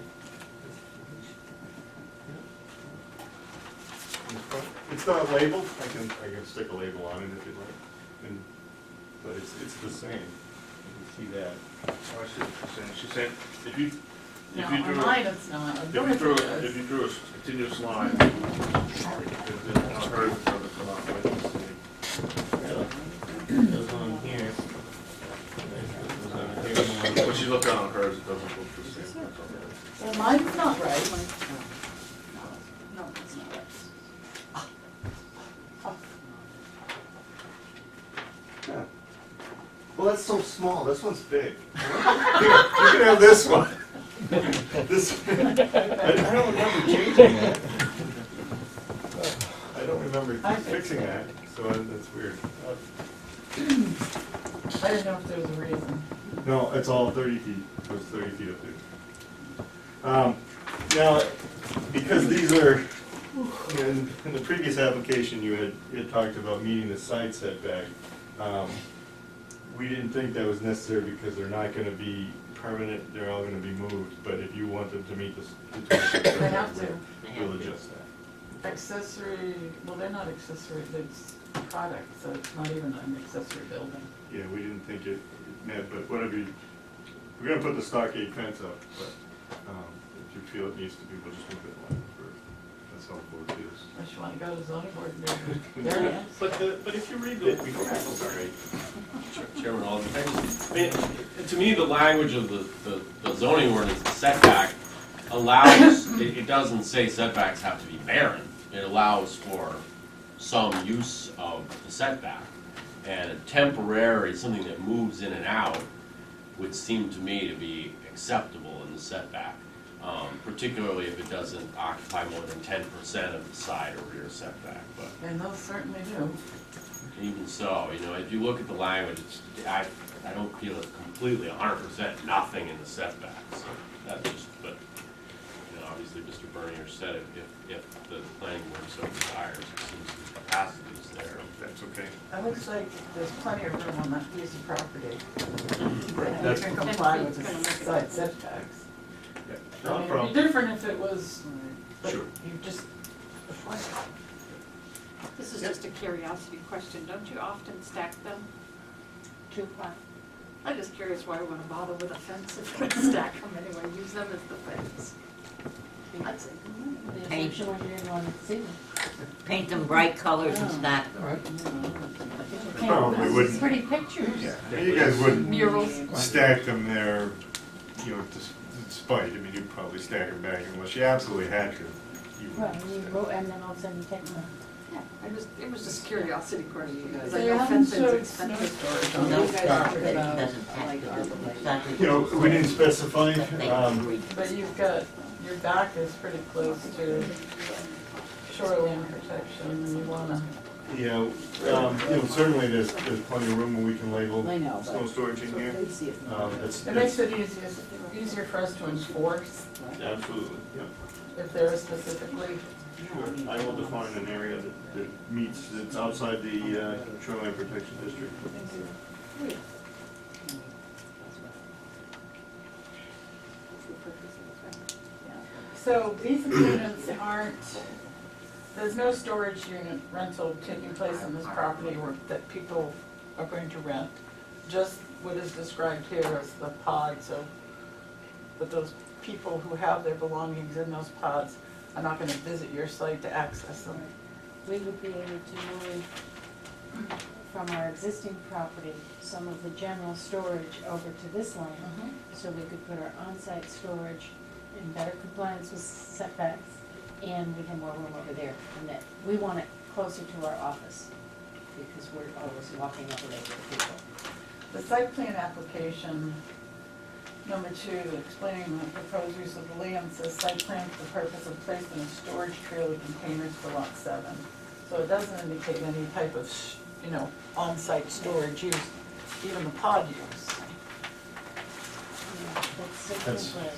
It's not labeled, I can stick a label on it if you'd like, and, but it's the same, you can see that. Oh, I see what she's saying. She's saying, if you No, If you on drew, mine it's not. if you drew, if you drew a continuous line, it on hers it doesn't come out like this. It goes on here. It goes on here. When she looked down on hers, it doesn't look the same. That's all. Well, mine's not right. No, it's not right. Yeah. Well, that's so small, this one's big. You can have this one. This, I don't remember changing that. I don't remember fixing that, so that's weird. I didn't know if there was a reason. No, it's all 30 feet, it was 30 feet up there. Now, because these are, in the previous application, you had talked about meeting the side setback. We didn't think that was necessary because they're not gonna be permanent, they're all gonna be moved, but if you want them to meet the 26 They have to. we'll adjust that. Accessory, well, they're not accessory, it's a product, so it's not even an accessory building. Yeah, we didn't think it met, but whatever, we're gonna put the stockade fence up, but if you feel it needs to be, we'll just move it along for, that's how the board feels. Unless you wanna go to zoning board and do variance. But if you read the, sorry, Chairman Alden, I mean, to me, the language of the zoning ordinance, the setback, allows, it doesn't say setbacks have to be barren. It allows for some use of the setback. And a temporary, something that moves in and out, would seem to me to be acceptable in the setback. Particularly if it doesn't occupy more than 10% of the side or rear setback, but And those certainly do. even so, you know, if you look at the language, it's, I don't feel it's completely 100% nothing in the setback, so that's just, but, you know, obviously Mr. Bernier said if the planning board so desires, it seems the capacity is there. That's okay. It looks like there's plenty of room on that piece of property. And you That's- can comply with the side setbacks. Yeah, I no mean, it'd problem. be different if it was, but Sure. you just, This is just a curiosity question. Don't you often stack them? Too far. I'm just curious why we want to bother with a fence if we're going to stack them anyway. Use them as the fence. I'd say. The assumption was you didn't want to see them. Paint them bright colors and stack them. Probably It's wouldn't. pretty pictures. Yeah, you guys wouldn't Murals. stack them there, you know, despite, I mean, you'd probably stack them back unless you absolutely had to. You Well, wouldn't. you go, and then all of a sudden you take them. Yeah, it was just curiosity question, because so I you know haven't fencing's showed snow expensive. storage No, on no, these it guys. doesn't have to do exactly. You know, we didn't specify, They agree. But you've got, your dock is pretty close to shoreline protection, and you wanna, you know, certainly there's plenty of room where we can label I know, snow but storage in here. they see it. it makes it easier for us to enforce Absolutely, yeah. if there is specifically. Sure, I will define an area that meets, that's outside the shoreline protection district. So these units aren't, there's no storage unit rental taking place on this property or that people are going to rent. Just what is described here as the pod, so that those people who have their belongings in those pods are not gonna visit your site to access them. We would be able to move from our existing property, some of the general storage over to this land. So we could put our on-site storage in better compliance with setbacks, and we have more room over there. And that, we want it closer to our office, because we're always walking over there with people. The site plan application, number 2, explaining the proposed use of the land, says site plan for the purpose of placement of storage trailer containers for lot 7. So it doesn't indicate any type of, on-site storage use, even the pod use. Yeah, that's That's- simply.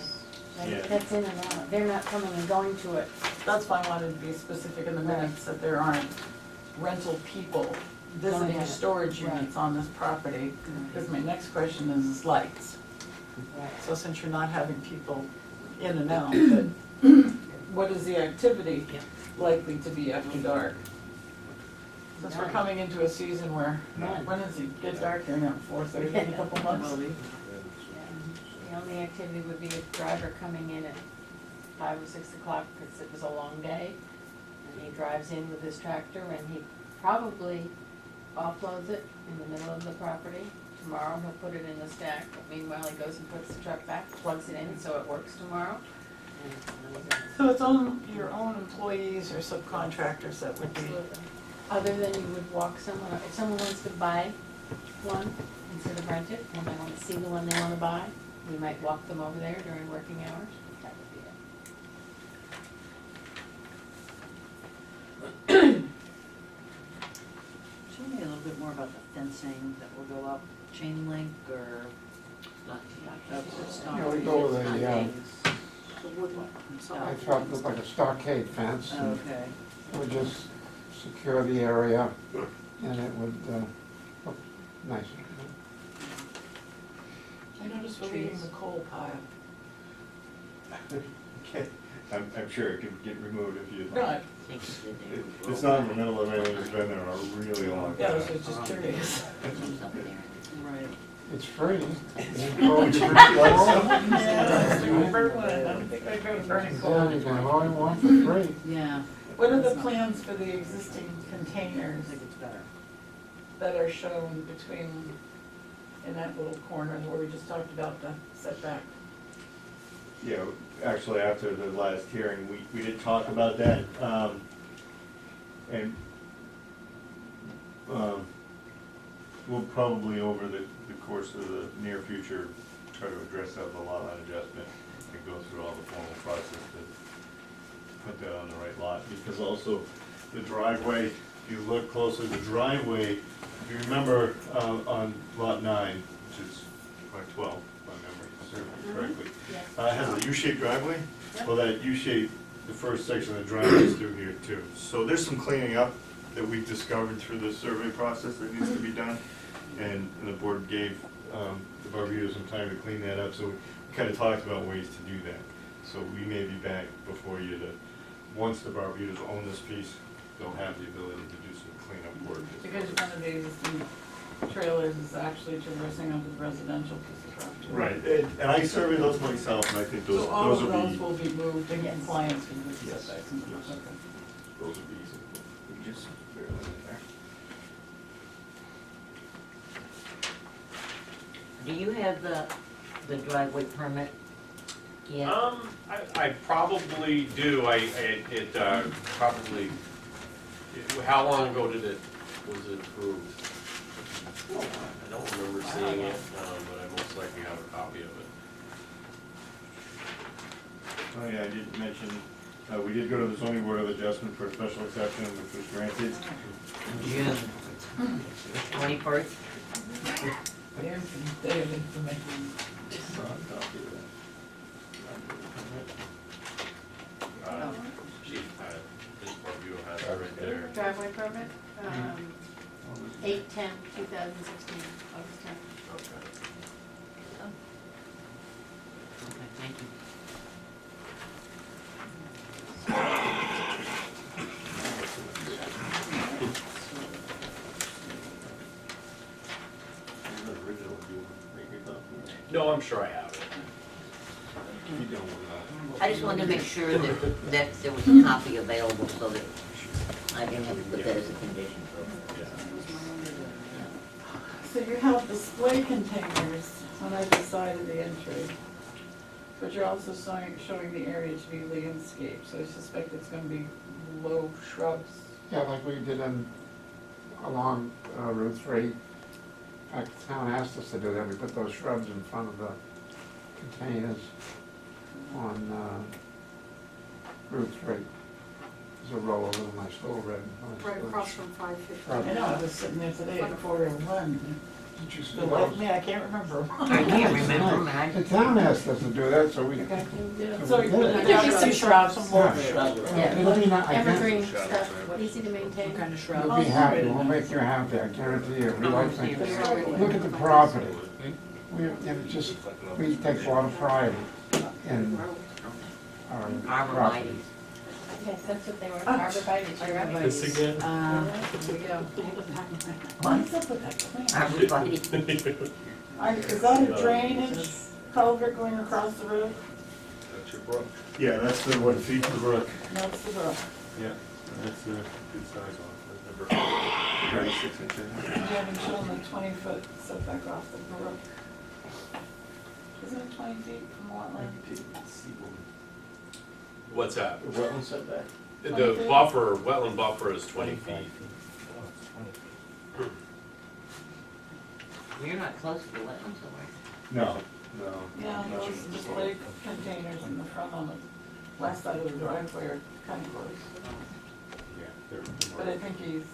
Yeah. That's in and out, they're not coming and going to it. That's why I wanted to be specific in the minutes, that there aren't rental people visiting Right. storage units on this property. Because my next question is lights. Right. So since you're not having people in and out, but what is the activity likely to be after dark? Since we're coming into a season where, None. when does it get dark here now, 4:30 in a couple months? The only activity would be a driver coming in at 5 or 6 o'clock because it was a long day. And he drives in with his tractor and he probably offloads it in the middle of the property. Tomorrow he'll put it in the stack, but meanwhile he goes and puts the truck back, plugs it in so it works tomorrow. And So it's your own employees or subcontractors that would be. absolutely. Other than you would walk someone, if someone wants to buy one instead of rent it, and they want to see the one they want to buy, we might walk them over there during working hours. That would be it. Show me a little bit more about the fencing that will go up, chain link or? Yeah, we go with a, The wood one, I thought it looked like a stockade fence. and Okay. it would just secure the area and it would look nicer. I noticed we're leaving the coal pile. Okay. I'm sure it could get removed if you. Right. It's not in the middle of anything, it's been there a really long Yeah, I time. was just curious. Right. It's free. Yeah, burn one. I don't think I'd go to burning Yeah, coal. you can have all you want for free. Yeah. What are the plans for the existing containers I think it's better. that are shown between, in that little corner where we just talked about the setback? Yeah, actually, after the last hearing, we did talk about that, and we'll probably, over the course of the near future, try to address that with a lot line adjustment and go through all the formal process to put that on the right lot, because also the driveway, if you look closely, the driveway, if you remember, on lot 9, which is lot 12, if my memory serves me correctly, has a U-shaped driveway. Well, that U-shape, the first section of the driveway is through here too. So there's some cleaning up that we've discovered through the survey process that needs to be done. And the board gave the Barbuda some time to clean that up, so we kind of talked about ways to do that. So we may be back before you to, once the Barbudas own this piece, they'll have the ability to do some cleanup work. Because one of the existing trailers is actually traversing onto the residential piece of property. Right, and I surveyed those myself, and I think those So all those of will those be, will be moved in compliance with the Yes. setbacks and stuff. Yes. Okay. those will be easy. We just barely in there. Do you have the driveway permit yet? I probably do, how long ago was it approved? I don't remember seeing it, but I most likely have a copy of it. Oh yeah, I did mention, we did go to the zoning board of adjustment for a special exception, which was granted. June 21st? Day of information. Chief, this review has it right there. Driveway permit, 8/10/2016, August 10th. Okay. Okay, thank you. No, I'm sure I have it. I just wanted to make sure that there was a copy available so that I didn't have to put that as a condition. So you have display containers on either side of the entry, but you're also showing the area to be landscaped, so I suspect it's gonna be low shrubs. Yeah, like we did along Route 3. In fact, the town asked us to do that. We put those shrubs in front of the containers on Route 3. There's a row of little nice little red. Right across from 550. I know, I was sitting there today at 4:01, Did you see The light, those? me, I can't remember. I can't remember, man. The town asked us to do that, so we. So you put There down should some be shrubs, some more Yeah. shrubs. It'll be not, I guess, Evergreen Shadows, stuff, right? easy to maintain. What kind of you'll shrub? be happy, we'll make you happy, I guarantee you. We like things. Evergreen. Look at the property. We, it just, we take a lot of pride in our property. Arborvitae. Yes, that's what they were, arborvitae, you're right. This again? Here we go. What's up with that plant? Arborvitae. Is that a drainage culvert going across the road? That's your brook. Yeah, that's the one feet to the brook. That's the road. Yeah, that's the Good size on it. I've never- 36 inches. You haven't shown the 20-foot setback off the brook. Isn't it 20 feet from wetland? What's that? The wetland setback? The buffer, wetland buffer is 20 feet. You're not close to the wetlands, are you? No, no. Yeah, not those sure. display containers in the front on the west side of the driveway are kind of close. Yeah, they're. But I think he's,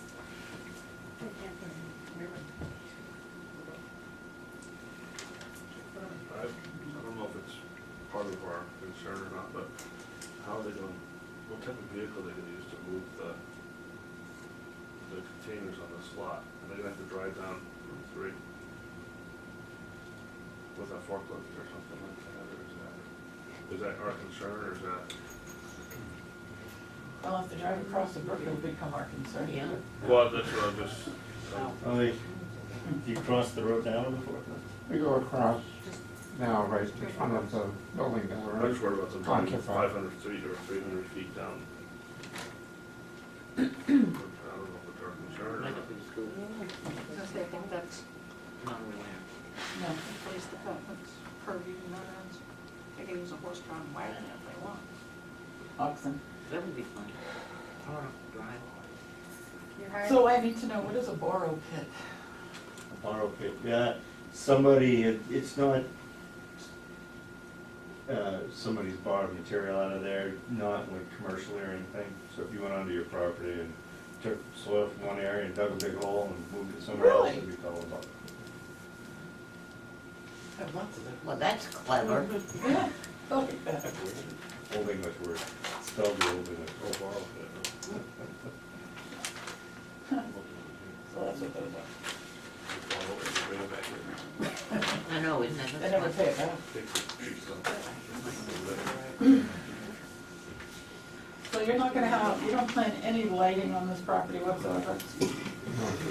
I don't know if it's part of our concern or not, but how are they going, what type of vehicle are they gonna use to move the containers on this lot? Are they gonna have to drive down Route 3 with a forklift or something like that, or is that our concern, or is that? well, if they drive across the brook, it'll become our concern. Yeah. Well, that's what I'm just, Oh, they, do you cross the road down with the forklift? We go across now, right in front of the building now, I'm right? just worried about them driving Occupied. 500 feet or 300 feet down. I don't know if it's our concern or not. Because they think that's Not aware. No. the police department's purview, not ours. They can use a horse-drawn wagon if they want. Oxen. That would be fun. Or drive. You're hired. So I need to know, what is a borrow pit? Borrow pit, yeah, somebody, it's not, somebody's borrowed material out of there, not like commercially or anything. So if you went onto your property and took soil from one area and dug a big hole and moved it somewhere else, Really? it'd be called a borrow. I have lots of them. Well, that's clever. Yeah, look at that. Old English word, spelled the old English, oh, borrow pit. So that's what those are. I know, isn't that? They never pay it back. So you're not gonna have, you don't plan any lighting on this property whatsoever? No,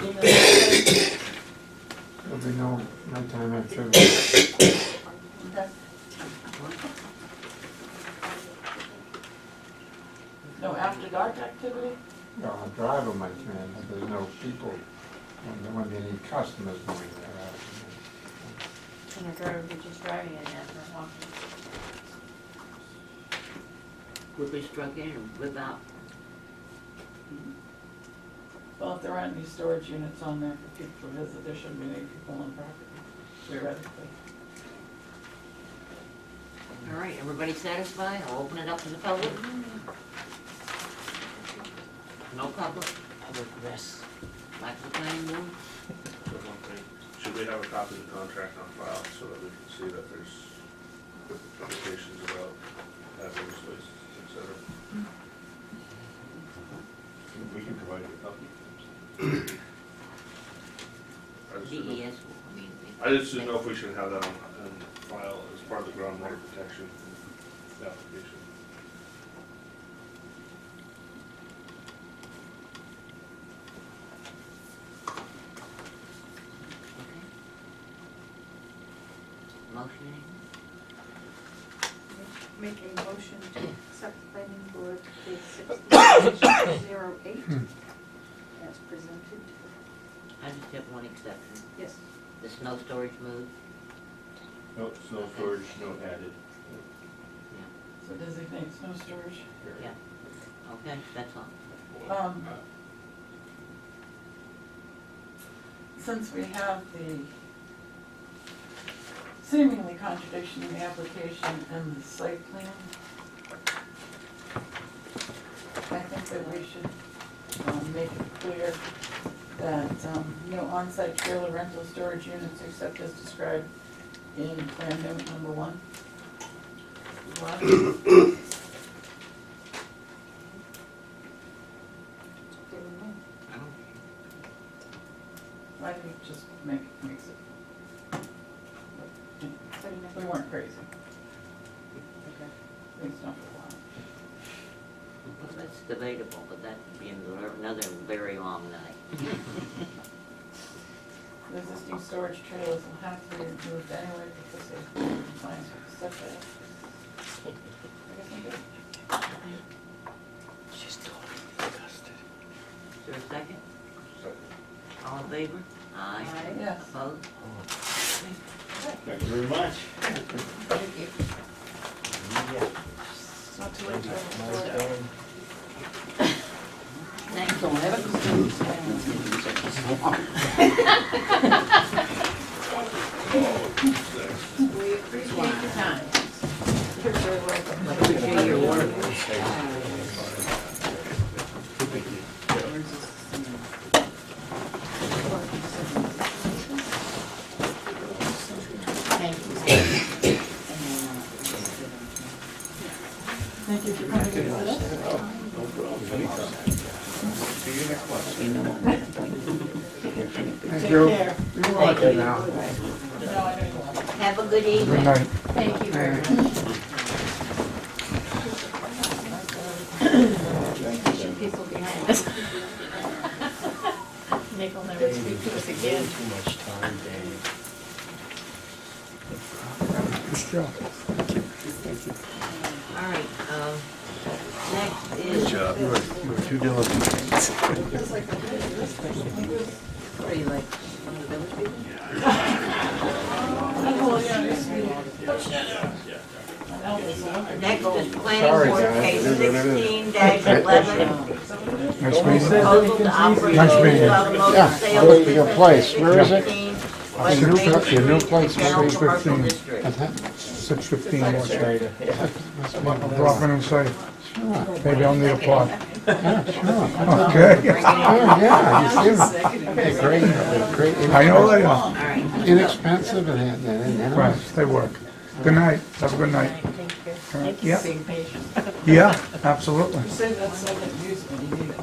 Even if- There'll be no nighttime activity. Okay. No after dark activity? Well, a driver might come in, but there's no people, and there won't be any customers going there. And a driver would be just driving it after walking. Would be struck in and live out. Well, if there aren't any storage units on there for people to visit, there shouldn't be any people on property, theoretically. All right, everybody satisfied? I'll open it up to the public. No public? Public rest. Back to the planning board? So one thing, should we have a copy of the contract on file so that we can see that there's implications about hazardous waste, et cetera? We can provide you a copy. I just didn't know- DES, I mean. I just didn't know if we should have that on file as part of the groundwater protection application. Motion, Make a motion to accept planning board case 16-08 as presented. I just have one exception. Yes. The snow storage move. No, snow storage, no added. So designate snow storage. Yeah. Okay, that's all. Since we have the seemingly contradiction in the application and the site plan, I think that we should make it clear that, no on-site trailer rental storage units except as described in Plan Note number 1. What? I think just makes it. We weren't crazy. Okay. It's not for a while. Well, that's debatable, but that would be another very long night. The existing storage trailers will have to be removed anyway because they compliance with the setback. I guess I'm good. She's totally disgusted. Is there a second? All in favor? Aye. Yes. Opposed? Thank you very much. Thank you. It's not too late to store it. Next, Don't ever consume sand. We appreciate your time. You're very welcome. appreciate your work. Thank you for coming to visit us. Thank Take you. care. You're welcome now. No, I know you won't. Have a good Good evening. night. Thank you very much. People behind us. Nick will never speak to us again. Too much time, Dave. Good job. All right, next is. Good job. You were too diligent. What are you like, one of the village people? Next is planning Sorry, board guys. case It is what it is. 16-11. Nice meeting you. Proposal to operate Nice meeting you. automotive Yeah, sales I looked at your business place. at Where is it? 16 Your West new Main pla- your new Street, place, General Commercial 6:15. District. 6:15 West Street. I'll drop in and say, maybe I'll need a plot. Okay. Yeah, you see, they're great, I know they are. All right. inexpensive and, Right, they work. Good night. Have a good night. Thank you Yeah. for being patient. Yeah, absolutely. You said that second use when you need it.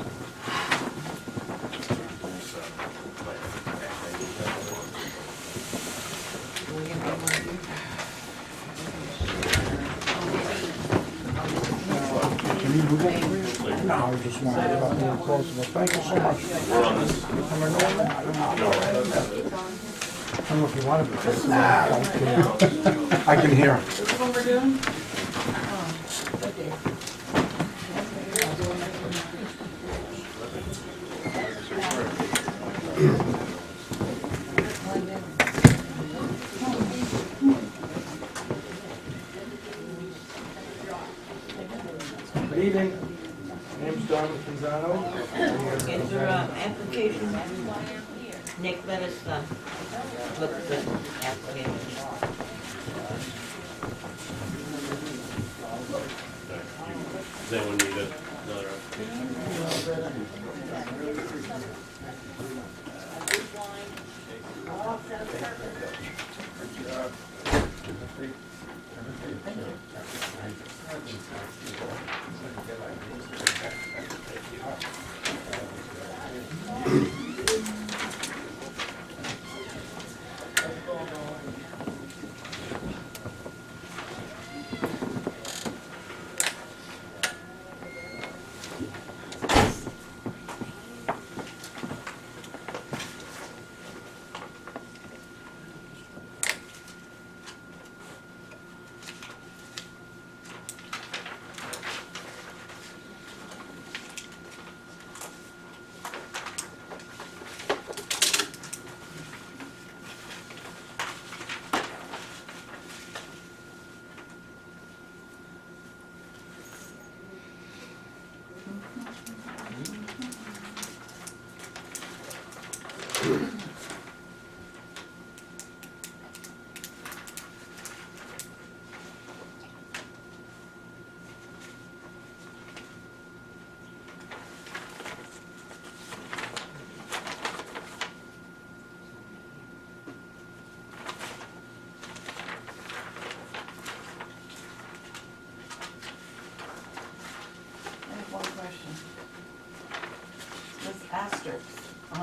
Can you move it? No, I just wanted to get up there close enough. Thank you so much. Am I going there? I don't know if you want to be. I can hear. This is what we're doing? Oh, thank you. Good evening. Name's Don Canzano. Is there an application? Nick, let us, look at the application. Does anyone need another application?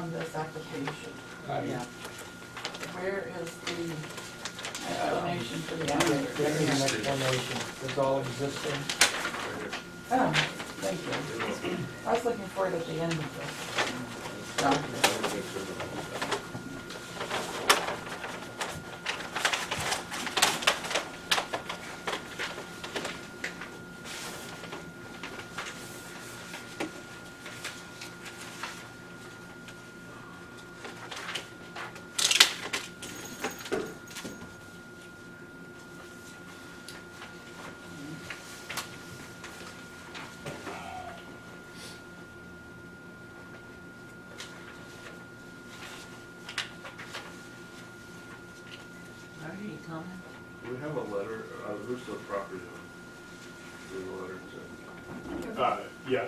on this application? Yeah. Where is the explanation for the elevator? There is an explanation, it's all existing. Oh, thank you. I was looking for it at the end of this document. Are there any comments? Do we have a letter, who's the property owner? Do we have a letter to? Yeah,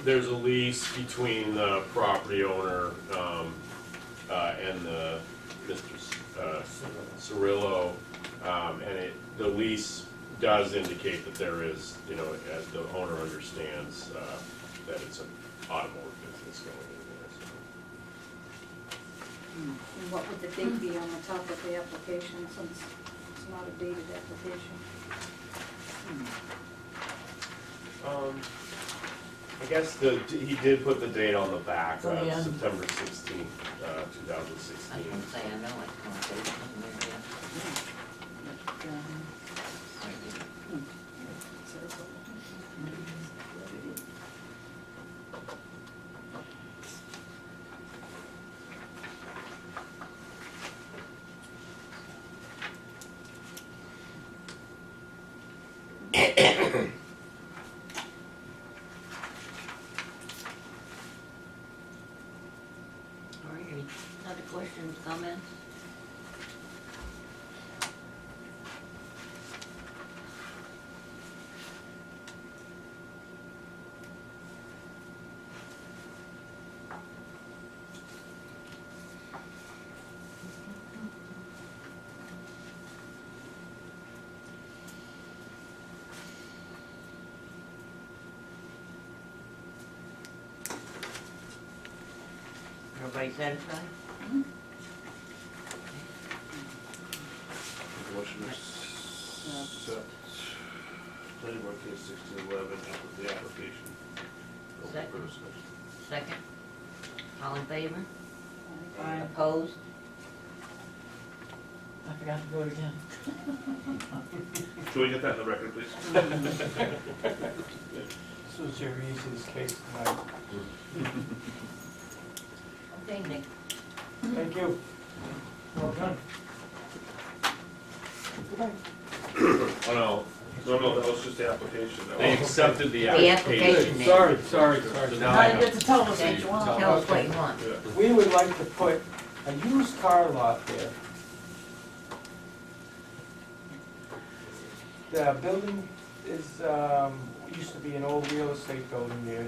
there's a lease between the property owner, and the, Mr. Cirillo, and the lease does indicate that there is, as the owner understands, that it's an automotive business going in there, so. And what would the date be on the top of the application, since it's not a dated application? I guess he did put the date on the back, On the end. September 16th, I 2016. can say I know it. Okay, somewhere, yeah. All right, any other questions, comments? Everybody satisfied? Motion to accept planning board case 1611, the application. Open Second. for discussion. Second? All in favor? Aye. Opposed? I forgot to vote again. Can we get that in the record, please? This was your easiest case tonight. Okay, Nick. Thank you. Well done. Oh, No, that was just the application. no, they accepted the The application. application name. Sorry. So Now now you get to tell us what Okay, you want. tell us what you want. Yeah. We would like to put a used car lot there. The building is, used to be an old real estate building there.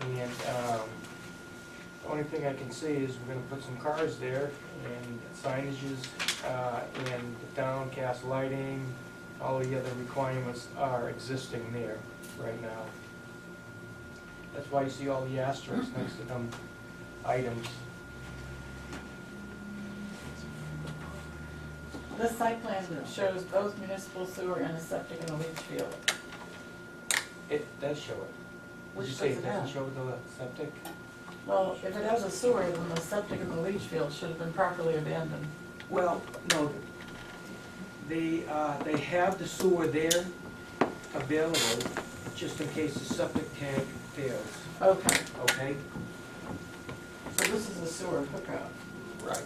And, the only thing I can see is we're gonna put some cars there and signages, and downcast lighting, all the other requirements are existing there right now. That's why you see all the asterisks next to them items. This site plan shows both municipal sewer and a septic and a leach field. It does show it. Did you Which say does it it doesn't have? show the septic? Well, if it has a sewer, then the septic and the leach field should have been properly abandoned. Well, no, they have the sewer there available, just in case the septic tank fails, Okay, okay? so this is a sewer hookup. Right.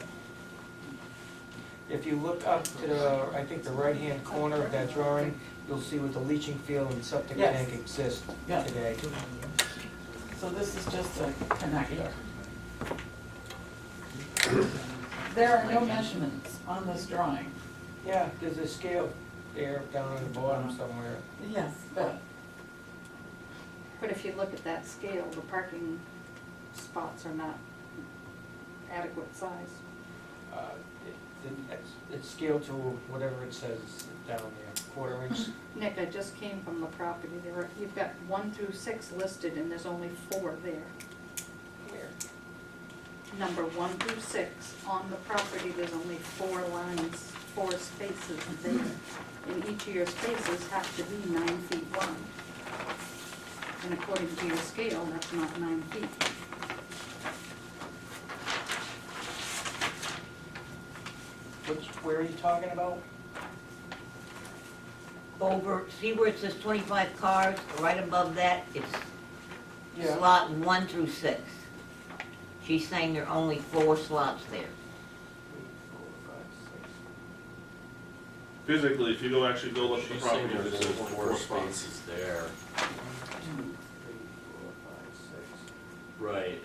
If you look up to the, I think the right-hand corner of that drawing, you'll see what the leaching field and septic Yes. tank exist Yeah. today. So this is just a connector. There are no measurements on this drawing. Yeah, there's a scale there down at the bottom somewhere. Yes, but But if you look at that scale, the parking spots are not adequate size. It's scaled to whatever it says down there, quarter inch. Nick, I just came from the property, you've got 1 through 6 listed, and there's only 4 there. Where? number 1 through 6, on the property, there's only 4 lines, 4 spaces there. And each of your spaces have to be 9 feet wide. And according to your scale, that's not 9 feet. Where are you talking about? Over, see where it says 25 cars, right above that, it's Yeah. slot 1 through 6. She's saying there are only 4 slots there. 3, 4, 5, 6. Physically, if you go actually go look at the She's property, saying it there's says only 4 4 spots. spaces there. 2, 3, 4, 5, 6. Right,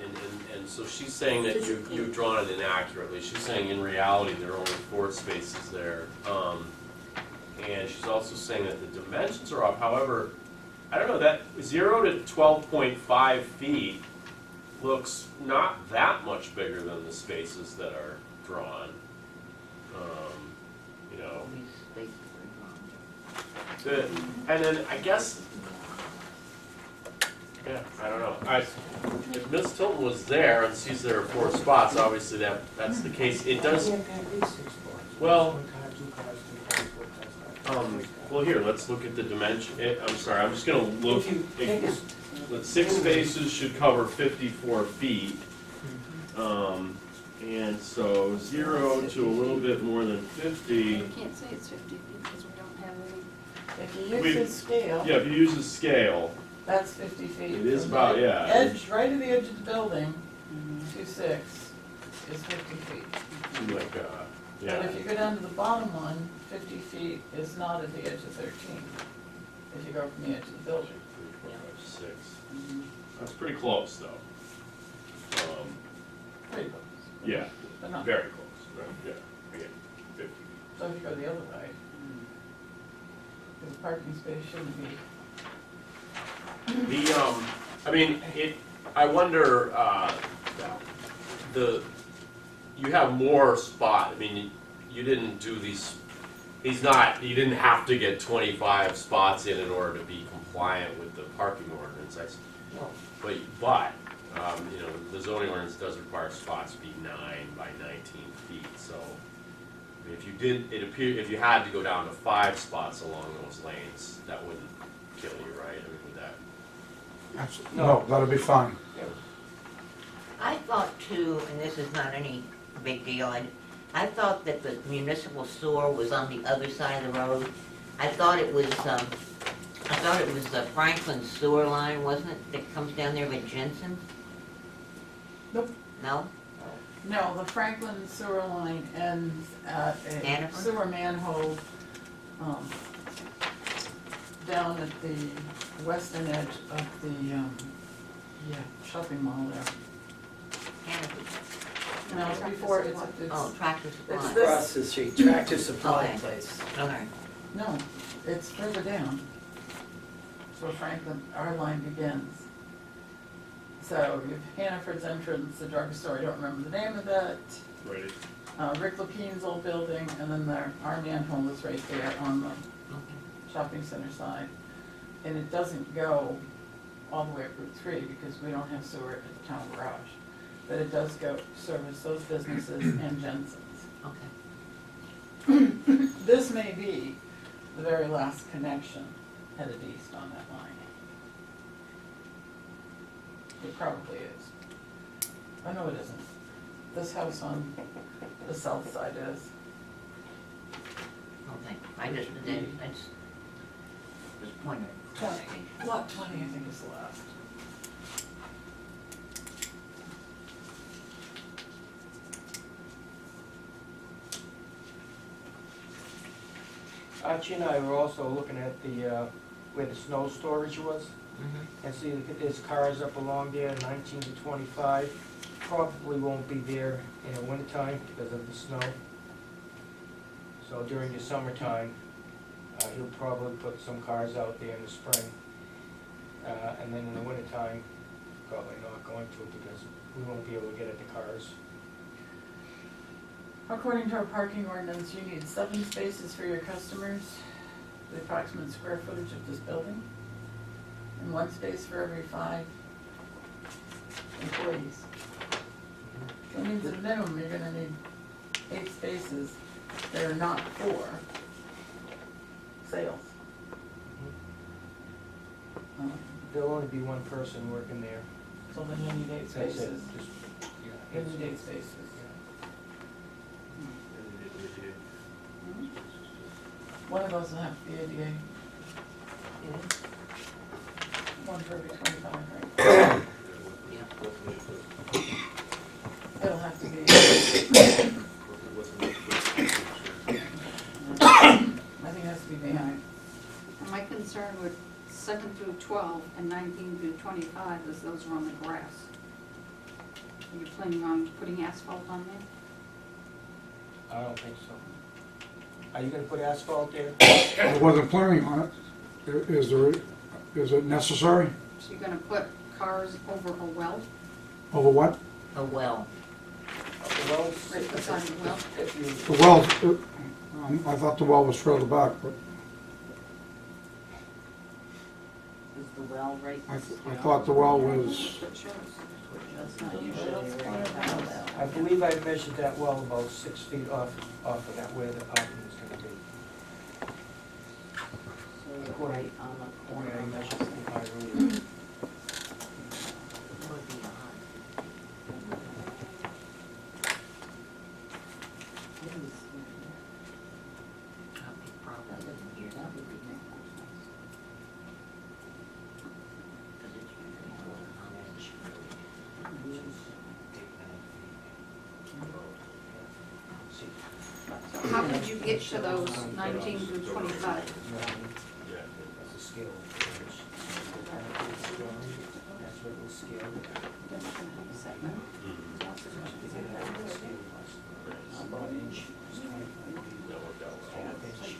and so she's saying that you've drawn it inaccurately. She's saying in reality, there are only 4 spaces there. And she's also saying that the dimensions are off. However, I don't know, that 0 to 12.5 feet looks not that much bigger than the spaces that are drawn. You know, These spaces are drawn. and then I guess, yeah, I don't know. If Ms. Tilton was there and sees there are 4 spots, obviously that's the case. It does, well, well here, let's look at the dimension. I'm sorry, I'm just gonna look. The 6 spaces should cover 54 feet. And so 0 to a little bit more than 50. You can't say it's 50 feet because we don't have any. If you use his scale, Yeah, if you use a scale, that's 50 feet. It is From about, the yeah. Edge, right at the edge of the building, to 6 is 50 feet. like, But yeah. if you go down to the bottom one, 50 feet is not at the edge of 13, if you go from the edge of the building. 3, 4, 5, 6. That's pretty close, though. Pretty close. Yeah, But not. very close, right, yeah, again, 50. So if you go the other way, the parking space shouldn't be. I mean, I wonder, you have more spot, I mean, you didn't do these, you didn't have to get 25 spots in order to be compliant with the parking ordinance, but, you know, the zoning ordinance does require spots to be 9 by 19 feet, so, I mean, if you had to go down to 5 spots along those lanes, that wouldn't kill you, right? I mean, would that? No, that'll be fine. I thought too, and this is not any big deal, I thought that the municipal sewer was on the other side of the road. I thought it was the Franklin sewer line, wasn't it, that comes down there by Jensen? Nope. No? No, the Franklin sewer line ends at a Hannaford? sewer manhole, down at the western edge of the, shopping mall there. Hannaford. No, it's before, it's, Oh, Tractor Supply. it's this, Across the street, Tractor Supply Okay. place. Okay. no, it's further down. So Franklin, our line begins. So you have Hannaford's entrance, the drugstore, I don't remember the name of it, Right. Rick Lepine's old building, and then our manhole is right there on the shopping center side. And it doesn't go all the way up Route 3 because we don't have sewer at the town garage. But it does go service those businesses and Jensen's. Okay. This may be the very last connection headed east on that line. It probably is. Oh, no, it isn't. This house on the south side is. Okay. I just pointed. 20, lot 20, I think, is the last. Archie and I were also looking at the, where the snow storage was, and see that there's cars up along there, 19 to 25. Probably won't be there in the wintertime because of the snow. So during the summertime, he'll probably put some cars out there in the spring. And then in the wintertime, probably not going to because we won't be able to get at the cars. According to our parking ordinance, you need 7 spaces for your customers, the approximate square footage of this building, and 1 space for every 5 employees. That means at minimum, you're gonna need 8 spaces that are not for sales. There'll only be one person working there. So then you need 8 That's it. spaces. Just, You need 8 spaces. One of those will have to be ADA. One for every 25, right? It'll have to be. I think it has to be behind. And my concern with 7 through 12 and 19 through 25 is those are on the grass. Are you planning on putting asphalt on there? I don't think so. Are you gonna put asphalt there? I wasn't planning on it. Is it necessary? So you're gonna put cars over a well, Over what? A well. Well, right beside the well? if you, The well, I thought the well was further back, but Is the well right? I thought the well was, That's what it shows. That's not usually right. I believe I measured that well about 6 feet off of that where the parking is gonna be. So right on the corner Where I of the measured house. from my room. Would be odd. It is, That'd be a problem here. that would be nice. Because it's usually on edge. So how did you get to those 19 through 25? That's a scale. That's what it was scaled. About an inch. Half inch.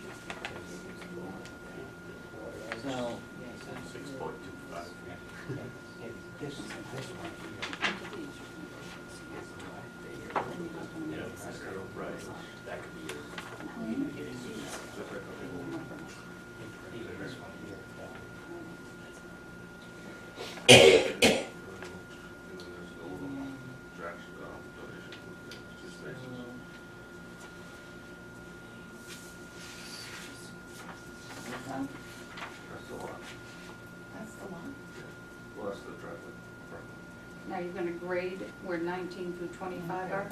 So, 6.25. This one. Yeah, right, that could be it. That's the lot. That's the one. Well, that's the driveway. Now you're gonna grade where 19 through 25 are?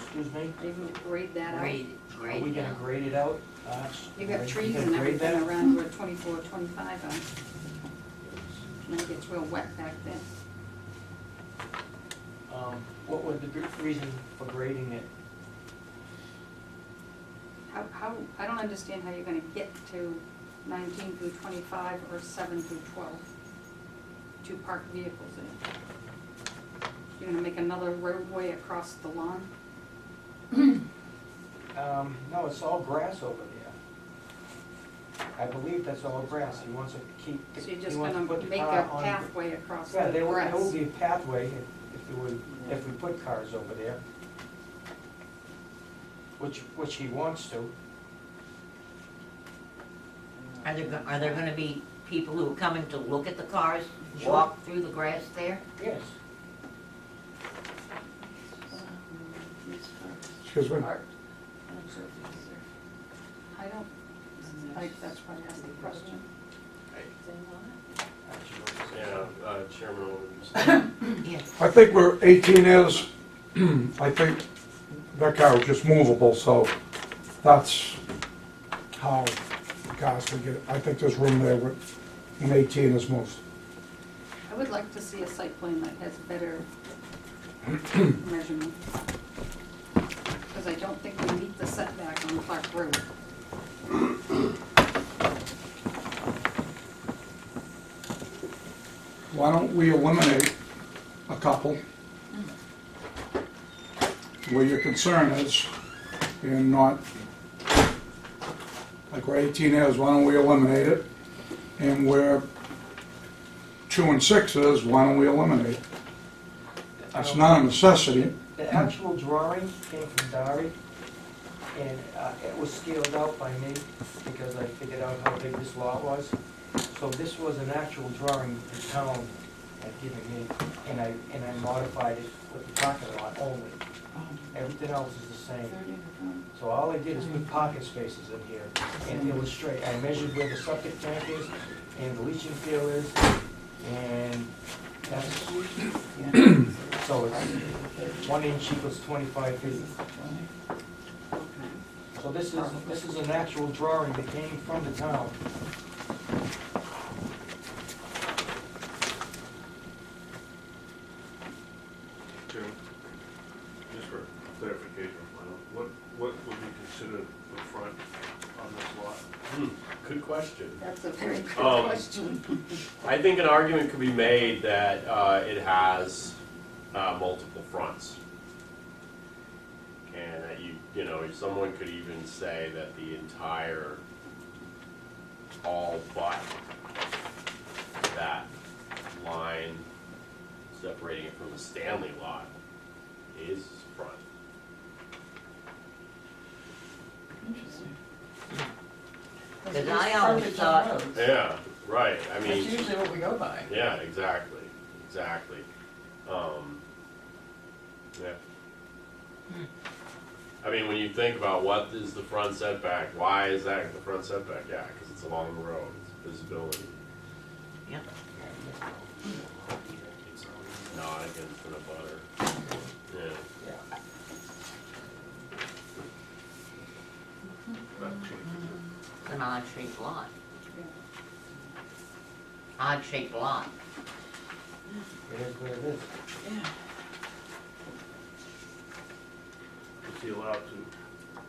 Excuse me? Are you gonna grade that out? Grade, Are grade. we gonna grade it out? You got trees You and gonna grade everything that? around where 24, 25 are. And it gets real wet back then. What would the reason for grading it? How, I don't understand how you're gonna get to 19 through 25 or 7 through 12 to park vehicles in. You're gonna make another roadway across the lawn? No, it's all grass over there. I believe that's all grass. He wants to keep. So you're he just wants to gonna put the make car a on- pathway across Yeah, the there will grass? be a pathway if we put cars over there. Which he wants to. Are there gonna be people who are coming to look at the cars, walk through the grass there? Yes. excuse me, I don't, that's why I asked the question. Yeah, Chairman, Yeah. I think where 18 is, I think that car is just movable, so that's how the cars can get, I think there's room there when 18 is moved. I would like to see a site plan that has better measurement. Because I don't think we meet the setback on Clark Road. Why don't we eliminate a couple where your concern is, and not, like where 18 is, why don't we eliminate it? And where 2 and 6 is, why don't we eliminate it? It's not a necessity. The actual drawing came from Dari, and it was scaled out by me because I figured out how big this lot was. So this was an actual drawing the town I've given me, and I modified it with the parking lot only. Everything else is the same. So all I did is put parking spaces in here, and it was straight. I measured where the septic tank is, and the leaching field is, and that's, so it's 1 inch equals 25 feet. So this is an actual drawing that came from the town. Jim, just for clarification, what would be considered the front on this lot? Good question. That's a very good Um, question. I think an argument could be made that it has multiple fronts. And that you know, someone could even say that the entire, all but that line separating it from the Stanley lot is front. Interesting. Because I always thought, Yeah, right, I mean. That's usually what we go by. Yeah, exactly. Yeah. I mean, when you think about what is the front setback, why is that the front setback? Yeah, because it's along the road, it's visibility. yep, It's not against the butter. Yeah. That changes it's an odd shaped lot. Odd shaped lot. It is what it is. Yeah. Is he allowed to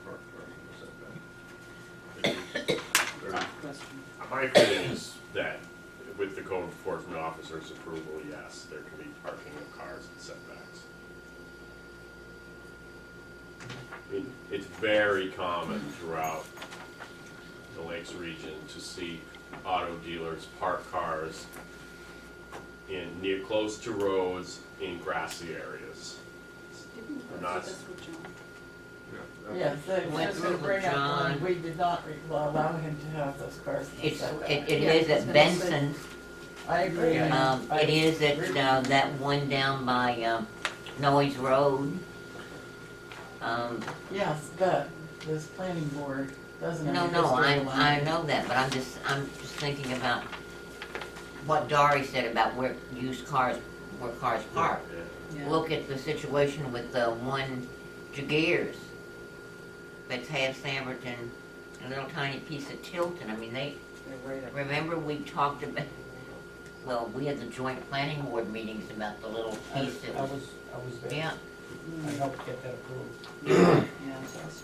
park in the setback? My opinion is that with the code enforcement officer's approval, yes, there can be parking of cars and setbacks. I mean, it's very common throughout the Lakes region to see auto dealers park cars close to roads in grassy areas. We're not, Yes, I Went was gonna through bring up John. one, we did not allow him to have those cars. in the It's, setback. it is at Benson, I agree. it is at, that one down by, Noyes Road. Yes, but this planning board doesn't. No, I know that, but I'm just thinking about what Dory said about where cars park. Yeah. Look at the situation with the one Jaguars that's half Samberton, a little tiny piece of Tilton. I mean, They're right up. remember we talked about, well, we had the joint planning board meetings about the little I piece that I was, was there. yeah. I helped get that approved. Yeah, so that's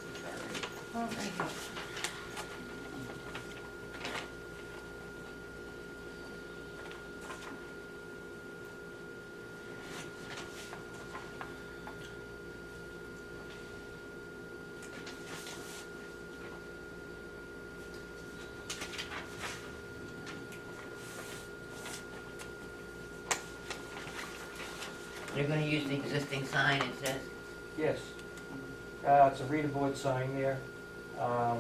They're gonna use the existing sign, it says. Yes. It's a reader board sign there. I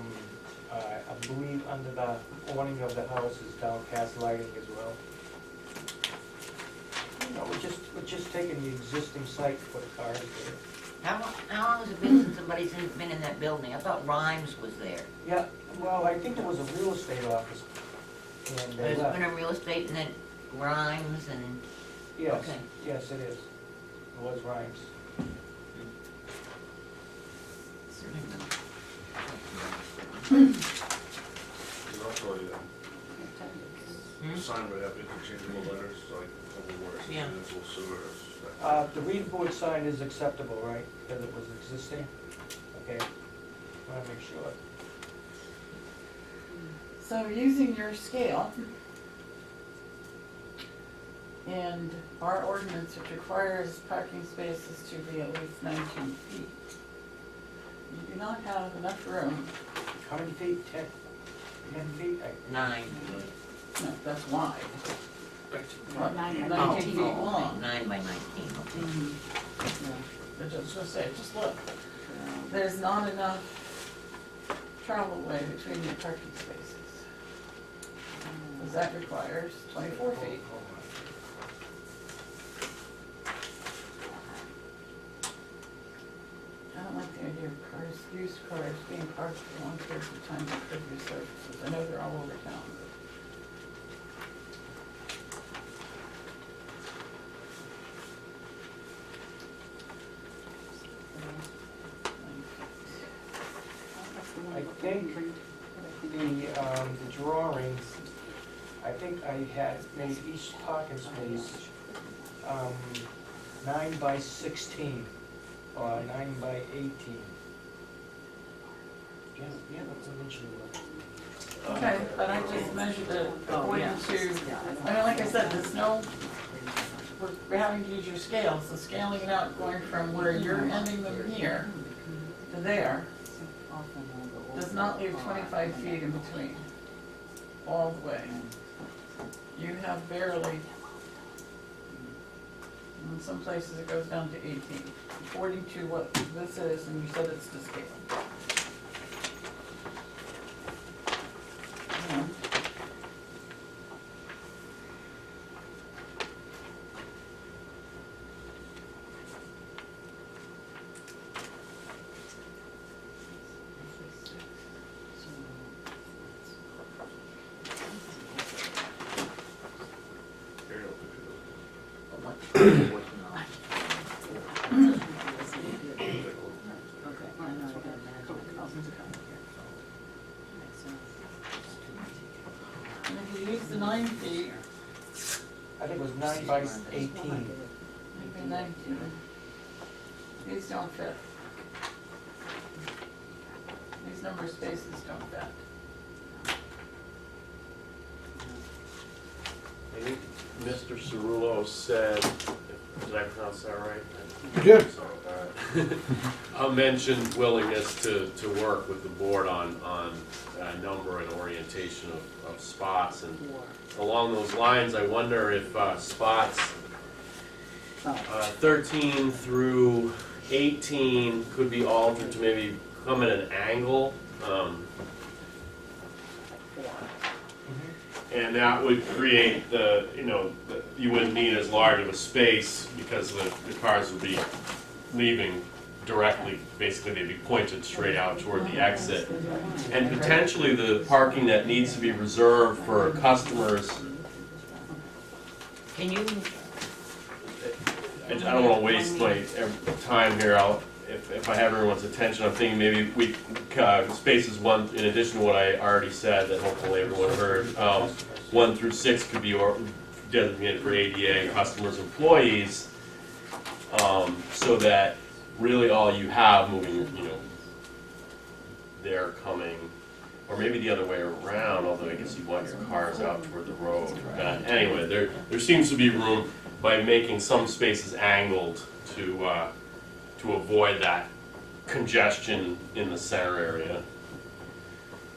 believe under the awning of the house is downcast lighting as well. No, we're just taking the existing site to put a car in there. How long has it been since somebody's been in that building? I thought Rhymes was there. Yeah, well, I think there was a real estate office, and they There's left. been a real estate and then Rhymes and, Yes, okay. yes, it is. It was Rhymes. And also, Hmm? the sign would have interchangeable letters, like over Yeah. residential sewers. The reader board sign is acceptable, right? Because it was existing? Okay. Want to make sure. So using your scale and our ordinance, which requires parking spaces to be at least 19 feet, you do not have enough room. How many feet? 10 feet? 9. No, that's wide. Nine by 19 19. feet long. 9 by 19, okay. I was just gonna say, just look, there's not enough travel way between your parking spaces. Because that requires 24 feet. here's the time they could resurface. I know they're all over town. I think the drawings, I think I had made each parking space 9 by 16 or 9 by 18. Okay, but I just measured it according to, I mean, like I said, there's no, we're having to use your scale, so scaling it out, going from where you're ending them here to there, does not leave 25 feet in between, all the way. You have barely, in some places it goes down to 18, according to what this is, and you said it's to scale. Yeah. And if you use the 9 feet, I think it was 9 by 18. maybe 19, these don't fit. These number of spaces don't fit. I think Mr. Cerullo said, did I pronounce that right? You did. Mentioned willingness to work with the board on number and orientation of spots. And along those lines, I wonder if spots 13 through 18 could be altered to maybe come at an angle. And that would create you wouldn't need as large of a space because the cars would be leaving directly, basically they'd be pointed straight out toward the exit. And potentially the parking that needs to be reserved for customers, Can you, I don't want to waste my time here. If I have everyone's attention, I'm thinking maybe we, spaces 1, in addition to what I already said that hopefully everyone heard, 1 through 6 could be designated for ADA customers, employees, so that really all you have moving, they're coming, or maybe the other way around, although I guess you want your cars out toward the road. Anyway, there seems to be room by making some spaces angled to avoid that congestion in the center area.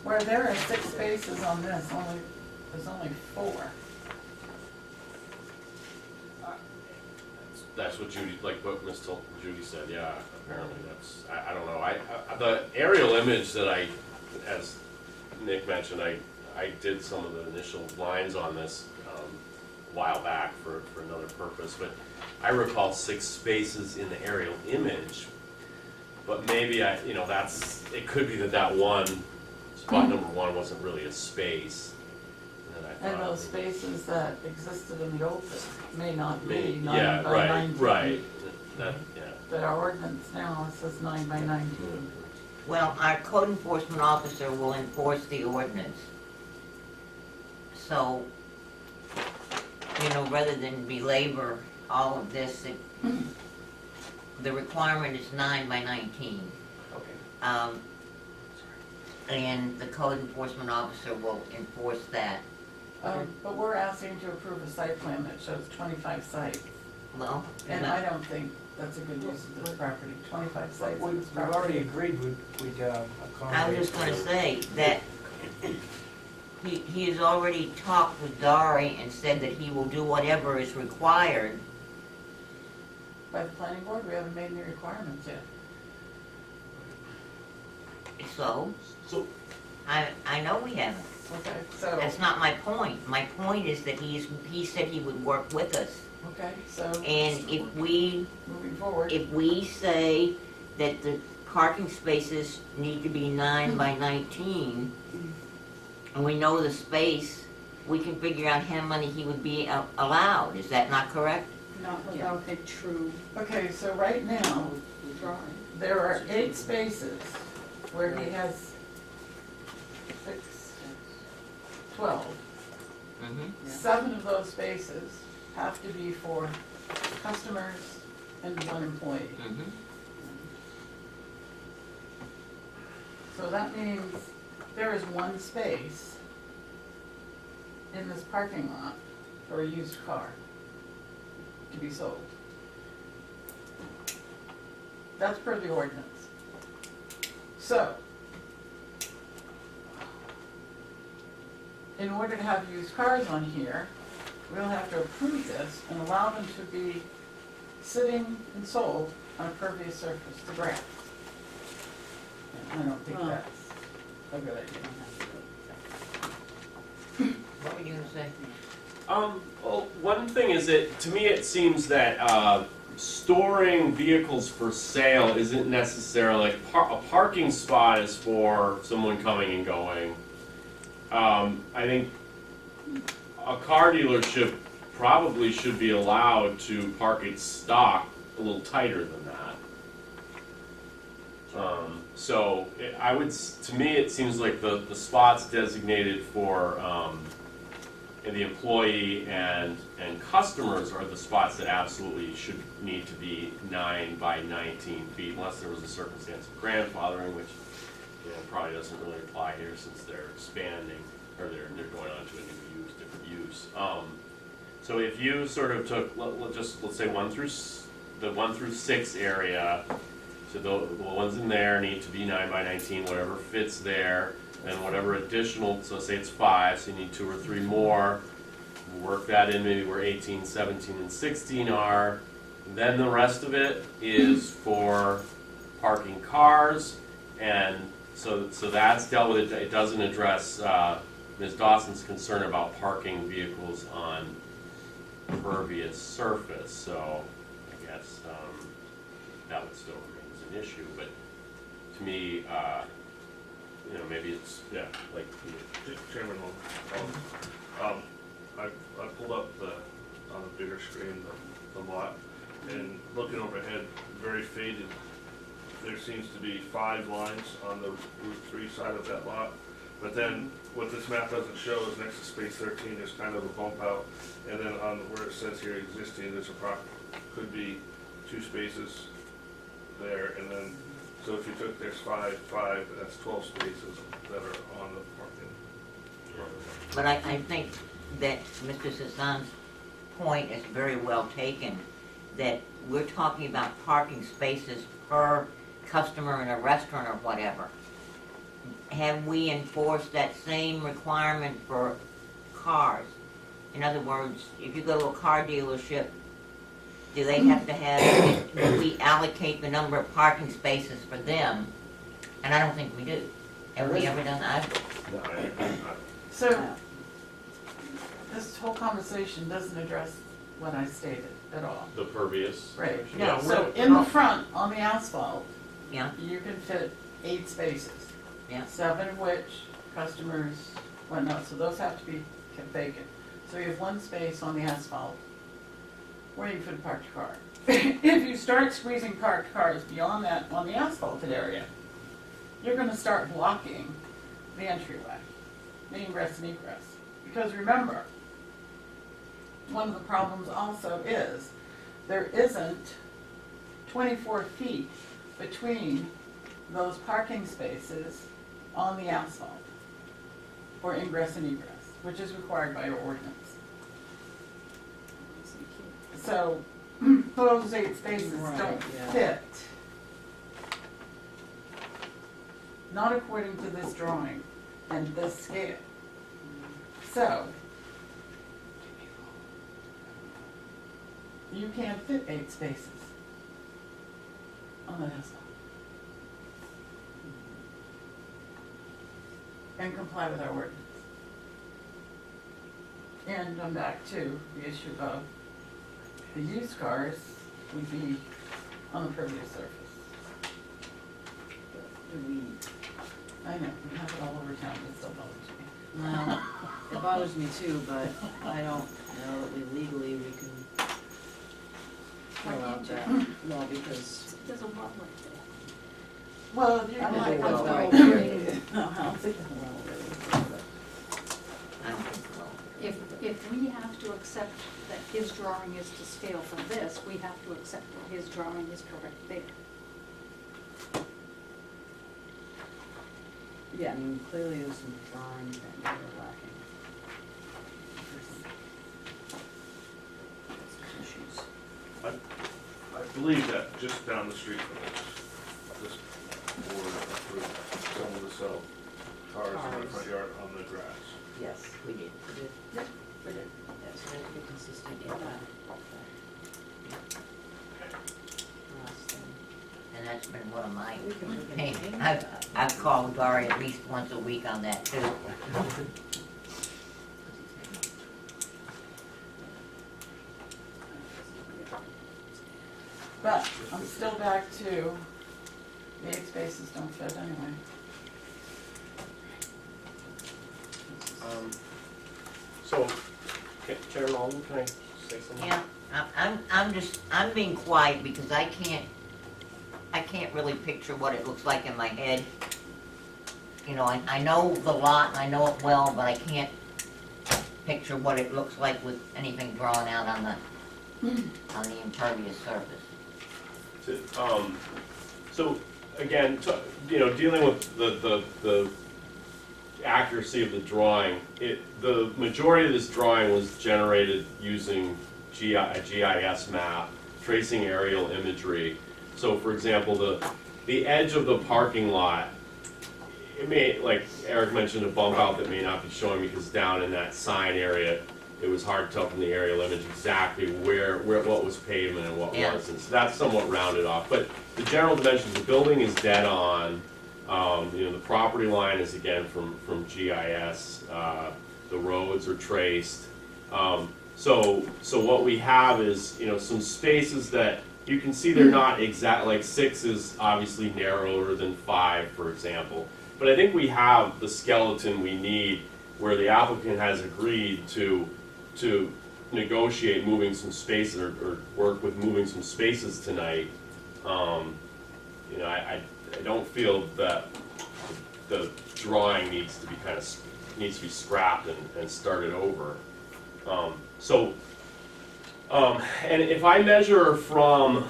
Where there are 6 spaces on this, there's only 4. That's what Judy, like what Miss Judy said, yeah, apparently that's, I don't know. The aerial image that as Nick mentioned, I did some of the initial lines on this a while back for another purpose, but I recall 6 spaces in the aerial image, but maybe it could be that one, spot number 1 wasn't really a space. And those spaces that existed in the old may not be 9 yeah, by 19. right. But our ordinance now says 9 by 19. well, our code enforcement officer will enforce the ordinance. So, rather than belabor all of this, the requirement is 9 by 19. Okay. And the code enforcement officer will enforce that. But we're asking to approve a site plan that shows 25 sites. Well, And I don't think that's a good use of this property, 25 sites in this We've property. already agreed we'd accommodate. I was just gonna say that he has already talked with Dari and said that he will do whatever is required. By the planning board, we haven't made any requirements yet. So, I know we haven't. Okay, so, That's not my point. My point is that he said he would work with us. okay, so And if we moving forward, say that the parking spaces need to be 9 by 19, and we know the space, we can figure out how many he would be allowed. Is that not correct? Not without a true Okay, so right now, drawing. there are 8 spaces where he has 12. Mm-hmm. 7 of those spaces have to be for customers and 1 employee. Mm-hmm. So that means there is 1 space in this parking lot for a used car to be sold. That's per the ordinance. So, in order to have used cars on here, we'll have to approve this and allow them to be sitting and sold on a pervious surface, the grass. And I don't think Well. that's a good idea. What were you gonna say? Well, one thing is that, to me, it seems that, storing vehicles for sale isn't necessarily, a parking spot is for someone coming and going. I think a car dealership probably should be allowed to park its stock a little tighter than that. So I would, to me, it seems like the spots designated for the employee and customers are the spots that absolutely should need to be 9 by 19 feet, unless there was a circumstance of grandfathering, which probably doesn't really apply here since they're expanding, or they're going on to a new use, different use. So if you sort of took, let's say 1 through 6 area, so the ones in there need to be 9 by 19, whatever fits there, and whatever additional, so say it's 5, so you need 2 or 3 more, work that in maybe where 18, 17, and 16 are. Then the rest of it is for parking cars, and so that's dealt with. It doesn't address Ms. Dawson's concern about parking vehicles on pervious surface, so I guess that would still remain as an issue, but to me, maybe it's, like, Chairman, I pulled up on the bigger screen, the lot, and looking overhead, very faded. There seems to be 5 lines on the Route 3 side of that lot. But then, what this map doesn't show is next to space 13, there's kind of a bump out. And then on where it says here existing, there's could be 2 spaces there. And then, so if you took, there's 5, that's 12 spaces that are on the parking. But I think that Mr. Sasan's point is very well taken, that we're talking about parking spaces per customer in a restaurant or whatever. Have we enforced that same requirement for cars? In other words, if you go to a car dealership, do they have to have, do we allocate the number of parking spaces for them? And I don't think we do. Have we ever done that? So, this whole conversation doesn't address what I stated at all. the pervious. Right. No, So in the front, on the asphalt, Yeah, you can fit 8 spaces. Yeah. 7 of which customers, whatnot, so those have to be kept vacant. So you have 1 space on the asphalt where you can fit a parked car. If you start squeezing parked cars beyond that on the asphalted area, you're gonna start blocking the entryway, the ingress and egress. Because remember, one of the problems also is there isn't 24 feet between those parking spaces on the asphalt for ingress and egress, which is required by your ordinance. So those 8 spaces Right, don't yeah. fit. Not according to this drawing and this scale. So you can't fit 8 spaces on that asphalt and comply with our ordinance. And I'm back to the issue of the used cars would be on the pervious surface. I know, we have it all over town, it still bothers me. Well, it bothers me too, but I don't know that we legally we can Why throw out can't that, well, because It doesn't walk like that. Well, you're I'm gonna like, do I'm well, well, right? really. No, I don't think it's well, really. I don't think so. If we have to accept that his drawing is to scale from this, we have to accept that his drawing is correct there. yeah, I mean, clearly there's some drawings that we're lacking. Some issues. I believe that just down the street from this board approved someone to sell cars in the front yard on the grass. Yes, we did. Yep, we did. Yes, we have to be consistent in that. Last thing. And that's been one of my We can pains. change I've called Dory at least once a week on that too. But I'm still back to the 8 spaces don't fit anyway. So, Chairman Alden, can I say something? Yeah, I'm being quiet because I can't really picture what it looks like in my head. You know, I know the lot and I know it well, but I can't picture what it looks like with anything drawn out on the impervious surface. So again, dealing with the accuracy of the drawing, the majority of this drawing was generated using a GIS map, tracing aerial imagery. So for example, the edge of the parking lot, it may, like Eric mentioned, a bump out that may not be showing because down in that sign area, it was hard to tell from the aerial image exactly where what was pavement and what wasn't. So that's somewhat rounded off. But the general dimensions, the building is dead on. The property line is again from GIS. The roads are traced. So what we have is some spaces that you can see they're not exact. Like 6 is obviously narrower than 5, for example. But I think we have the skeleton we need, where the applicant has agreed to negotiate moving some spaces or work with moving some spaces tonight. I don't feel that the drawing needs to be scrapped and started over. And if I measure from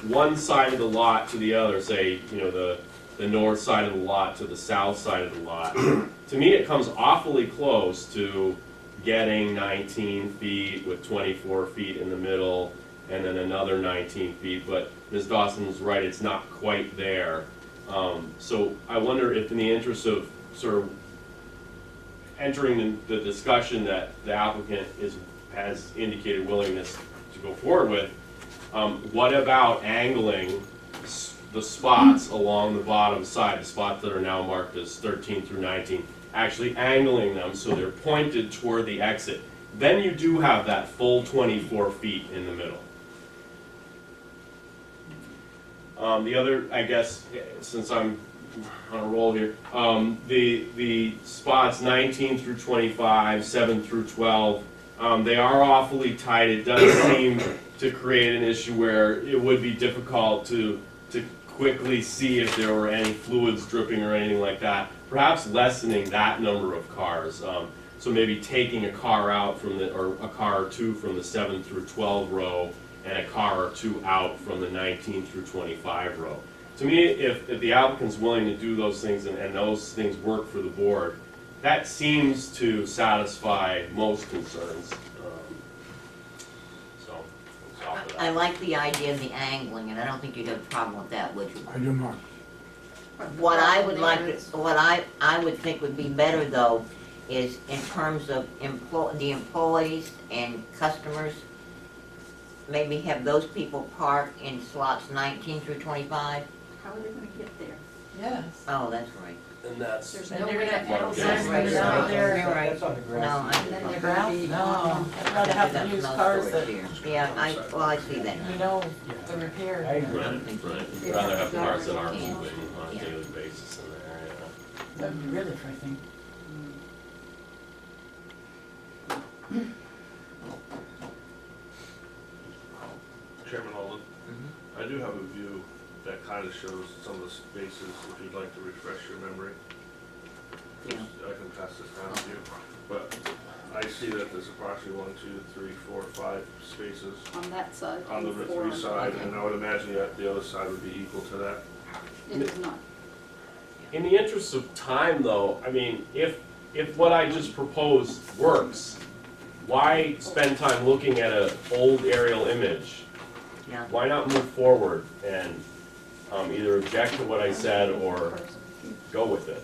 one side of the lot to the other, say the north side of the lot to the south side of the lot, to me it comes awfully close to getting 19 feet with 24 feet in the middle and then another 19 feet, but Ms. Dawson was right, it's not quite there. So I wonder if in the interest of sort of entering the discussion that the applicant has indicated willingness to go forward with, what about angling the spots along the bottom side, the spots that are now marked as 13 through 19, actually angling them so they're pointed toward the exit. Then you do have that full 24 feet in the middle. The other, I guess, since I'm on a roll here, the spots 19 through 25, 7 through 12, they are awfully tight. It does seem to create an issue where it would be difficult to quickly see if there were any fluids dripping or anything like that. Perhaps lessening that number of cars. So maybe taking a car out or a car or two from the 7 through 12 row and a car or two out from the 19 through 25 row. To me, if the applicant's willing to do those things and those things work for the board, that seems to satisfy most concerns. I like the idea of the angling, and I don't think you'd have a problem with that, would you? I do not. What I would I would think would be better though, is in terms of the employees and customers, maybe have those people park in slots 19 through 25. How are they gonna get there? Yes. Oh, that's right. And that's. There's And no you're way gonna to have put signs right, out right. there. You're right. That's on the No, grass. I, And then They're they're gonna gonna be be, on- I'd rather have to use cars that, yeah, well, I see that. you know, the repair. I agree. Right, right. You'd rather have cars that aren't moving on a Yeah. daily basis in there, yeah. That'd be really frightening. Chairman Holden, I do have a view that kind of shows some of the spaces, if you'd like to refresh your memory. Yeah. I can pass this down to you, but I see that there's approximately 1, 2, 3, 4, 5 spaces On that side. on the and 4 three on side, the and I would imagine that the other side would be equal to that. It is not. In the interest of time, though, I mean, if what I just proposed works, why spend time looking at an old aerial image? Yeah. Why not move forward and either object to what I said or go with it?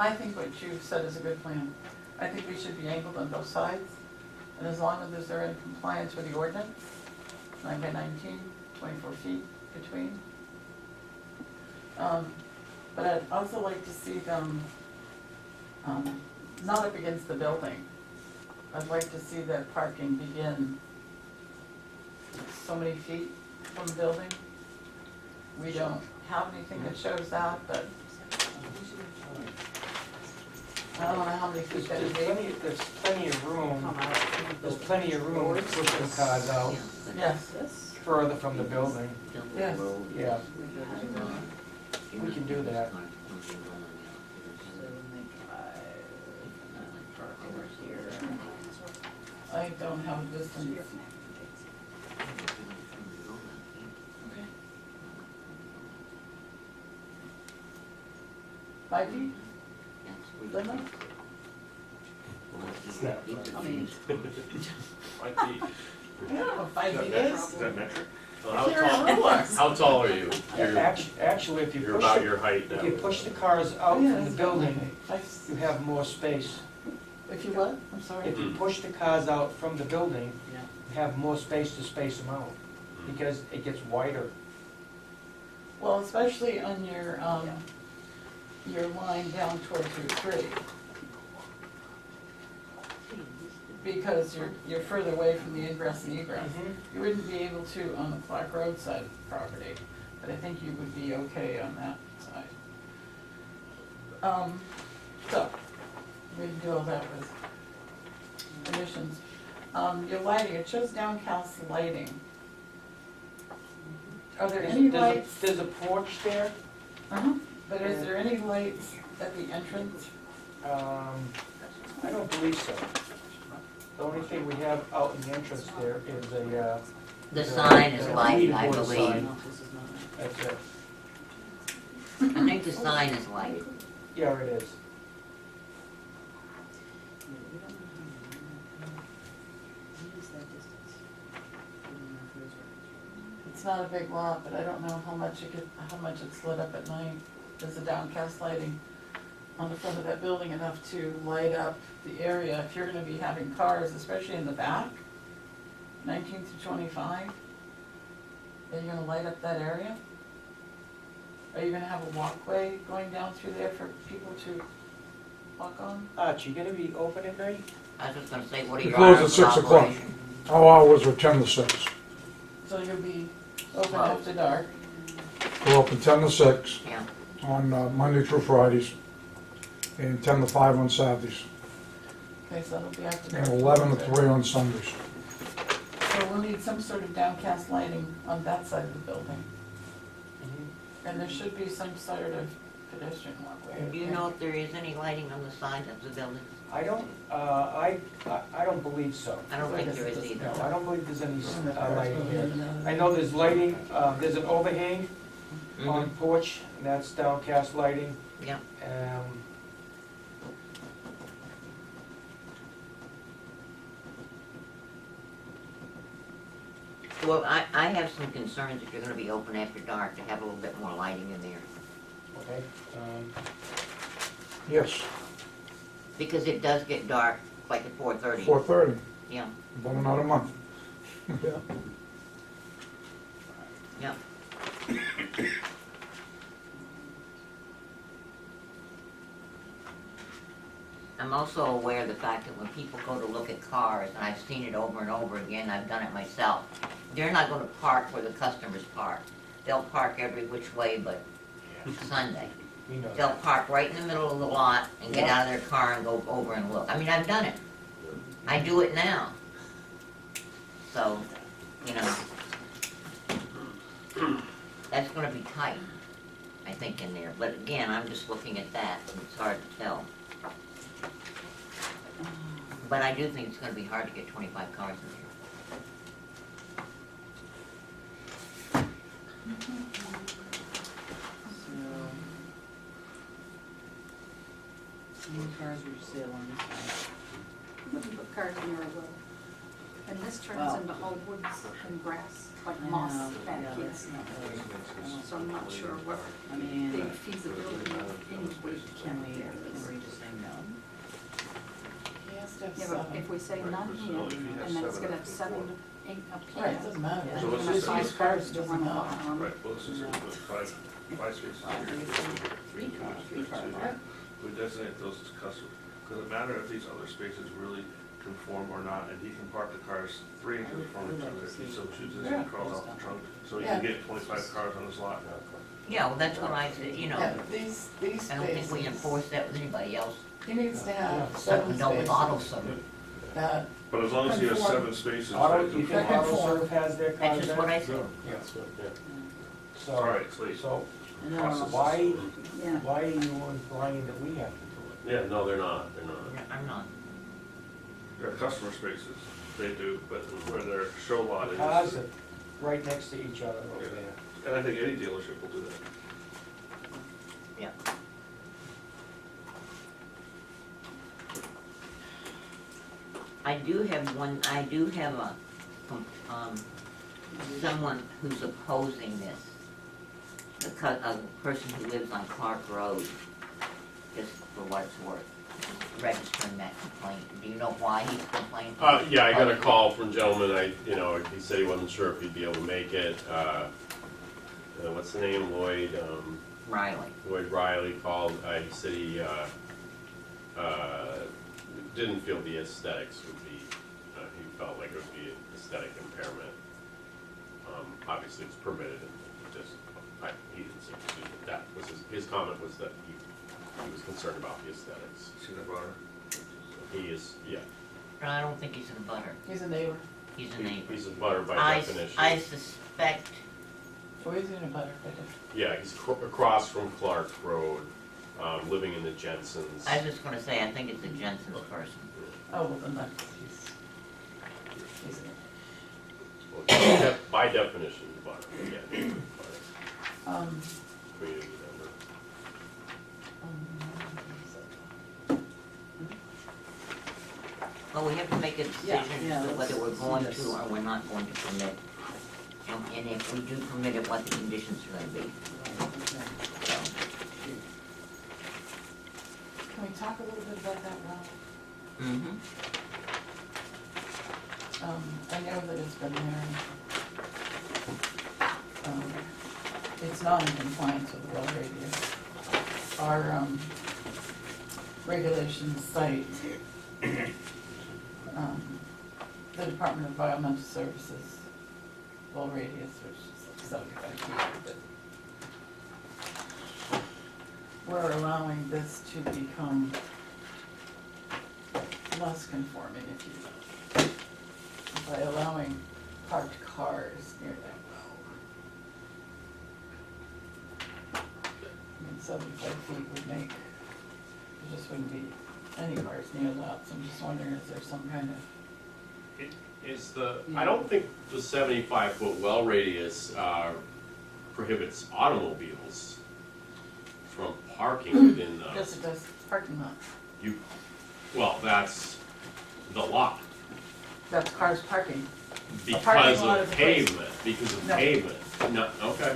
I think what you said is a good plan. I think we should be angled on both sides, and as long as they're in compliance with the ordinance, 9 by 19, 24 feet between. But I'd also like to see them, not up against the building. I'd like to see that parking begin so many feet from the building. We don't have anything that shows that, but I don't know how many feet that would be. There's plenty of room, there's plenty of room to push the cars out Yes, further from the building. yes. Yeah, we can do that. I don't have a distance. 5 feet? Limit? I mean, Might be, I don't know what 5 feet is is. that metric? So How tall are you? Actually, if you You're push, about your height now. if you push the cars out Oh, yeah, from the that's building, fine. you have more space. If you what? I'm sorry. If you push the cars out from the building, you have more space to space them out, because it gets wider. Well, especially on your line down towards Route 3. Because you're further away from the ingress and egress. You wouldn't be able to on the Clark Road side of the property, but I think you would be okay on that side. So, we can do all that with conditions. Your lighting, it shows downcast lighting. Are there any lights? There's a porch there. But is there any lights at the entrance? I don't believe so. The only thing we have out in the entrance there is a, The sign is a lighted, I leaderboard believe. sign. That's it. I think the sign is lighted. Yeah, it is. It's not a big lot, but I don't know how much it's lit up at night. Is the downcast lighting on the front of that building enough to light up the area? If you're gonna be having cars, especially in the back, 19 to 25, are you gonna light up that area? Are you gonna have a walkway going down through there for people to walk on? Archie, you gonna be open at night? I was just gonna say, what are We your close at hours 6 of o'clock. operation? Our hours are 10 to 6. So you'll be open after dark? We're open 10 to 6 Yeah. on Monday through Fridays, and 10 to 5 on Saturdays, Okay, so that'll be after and dark. 11 to 3 on Sundays. So we'll need some sort of downcast lighting on that side of the building. And there should be some sort of pedestrian walkway. Do you know if there is any lighting on the side of the building? I don't, I don't believe so. I don't think there is either. No, I don't believe there's any lighting here. I know there's lighting, there's an overhang on the porch, and that's downcast lighting. Yeah. Well, I have some concerns if you're gonna be open after dark, to have a little bit more lighting in there. Okay, Yes, Because it does get dark, like at 4:30. 4:30, Yeah, about another month. yeah. I'm also aware of the fact that when people go to look at cars, and I've seen it over and over again, I've done it myself, they're not gonna park where the customers park. They'll park every which way but Sunday. We know They'll that. park right in the middle of the lot and get Yeah. out of their car and go over and look. I mean, I've done it. I do it now. So, you know, that's gonna be tight, I think, in there. But again, I'm just looking at that, and it's hard to tell. But I do think it's gonna be hard to get 25 cars in here. How many cars would you say along this side? Wouldn't put cars in there, will. And this turns Wow. into all woods and grass, like I moss know, back yeah, here. that's not really, So I'm not sure what I mean, the feasibility of any way to can we get this. just say no? He has to have Yeah, but seven. if we say none here, and then it's gonna have 7, 8 up here. Right, it doesn't matter. then So you're let's gonna just have say- 5 cars to Doesn't run matter. along. Right, well, let's just say put five spaces here. Three cars. We designate those as custom. Does it matter if these other spaces really conform or not, and he can park the cars 3 inches from each other if he so chooses, Yeah. and crawls out the trunk, so he Yeah. can get 25 cars on his lot. Yeah, well, that's what I said, you Yeah, know. these I don't think we spaces, enforce that with anybody else. he needs to have Something 7 done with auto spaces. service. That, But as long as he has Conform. 7 spaces, Auto, that you think conform. Second auto floor. serve has their That's cars just there? what I said. So, All right, please. so, No, why, Yeah. why are you implying that we have to do Yeah, no, they're not. I'm not. They're customer spaces, they do, but where their show lot it? is. Cars are right next to each other over there. And I think any dealership will do that. Yeah. I do have a, someone who's opposing this. A person who lives on Clark Road, just for what it's worth, registering that complaint. Do you know why he's complaining? Yeah, I got a call from a gentleman, he said he wasn't sure if he'd be able to make it. What's the name, Lloyd Riley called, he said he didn't feel the aesthetics would be, he felt like it would be an aesthetic impairment. Obviously it's permitted, and just, he didn't seem to do that. Was his comment was that he was concerned about the aesthetics. See the bar? He is, yeah. I don't think he's in a butter. he's a neighbor. He's a neighbor. He's a butter by I definition. suspect, So he's in a butter. Yeah, he's across from Clark Road, living in the Jensens. I was just gonna say, I think it's a Jensen's person. Oh, well, then that's, he's in Well, by definition, butter, yeah, butter, um, community member. Well, we have to make a Yeah, decision yeah, as to whether we're let's going do to this. or we're not going to permit. And if we do permit it, what the conditions are gonna be. So, can we talk a little bit about that well? I know that it's been there. It's not in compliance with the well radius. Our, regulations cite, the Department of Environmental Services well radius, which is like 75 feet. But we're allowing this to become less conforming, if you will, by allowing parked cars near that well. I mean, 75 feet would make, there just wouldn't be any cars near that, so I'm just wondering, is there some kind of, I don't think the 75-foot well radius prohibits automobiles from parking within the, yes, it does, parking lot. well, that's the lot. That's cars parking. Because parking lot of is a place. pavement, No. No, okay.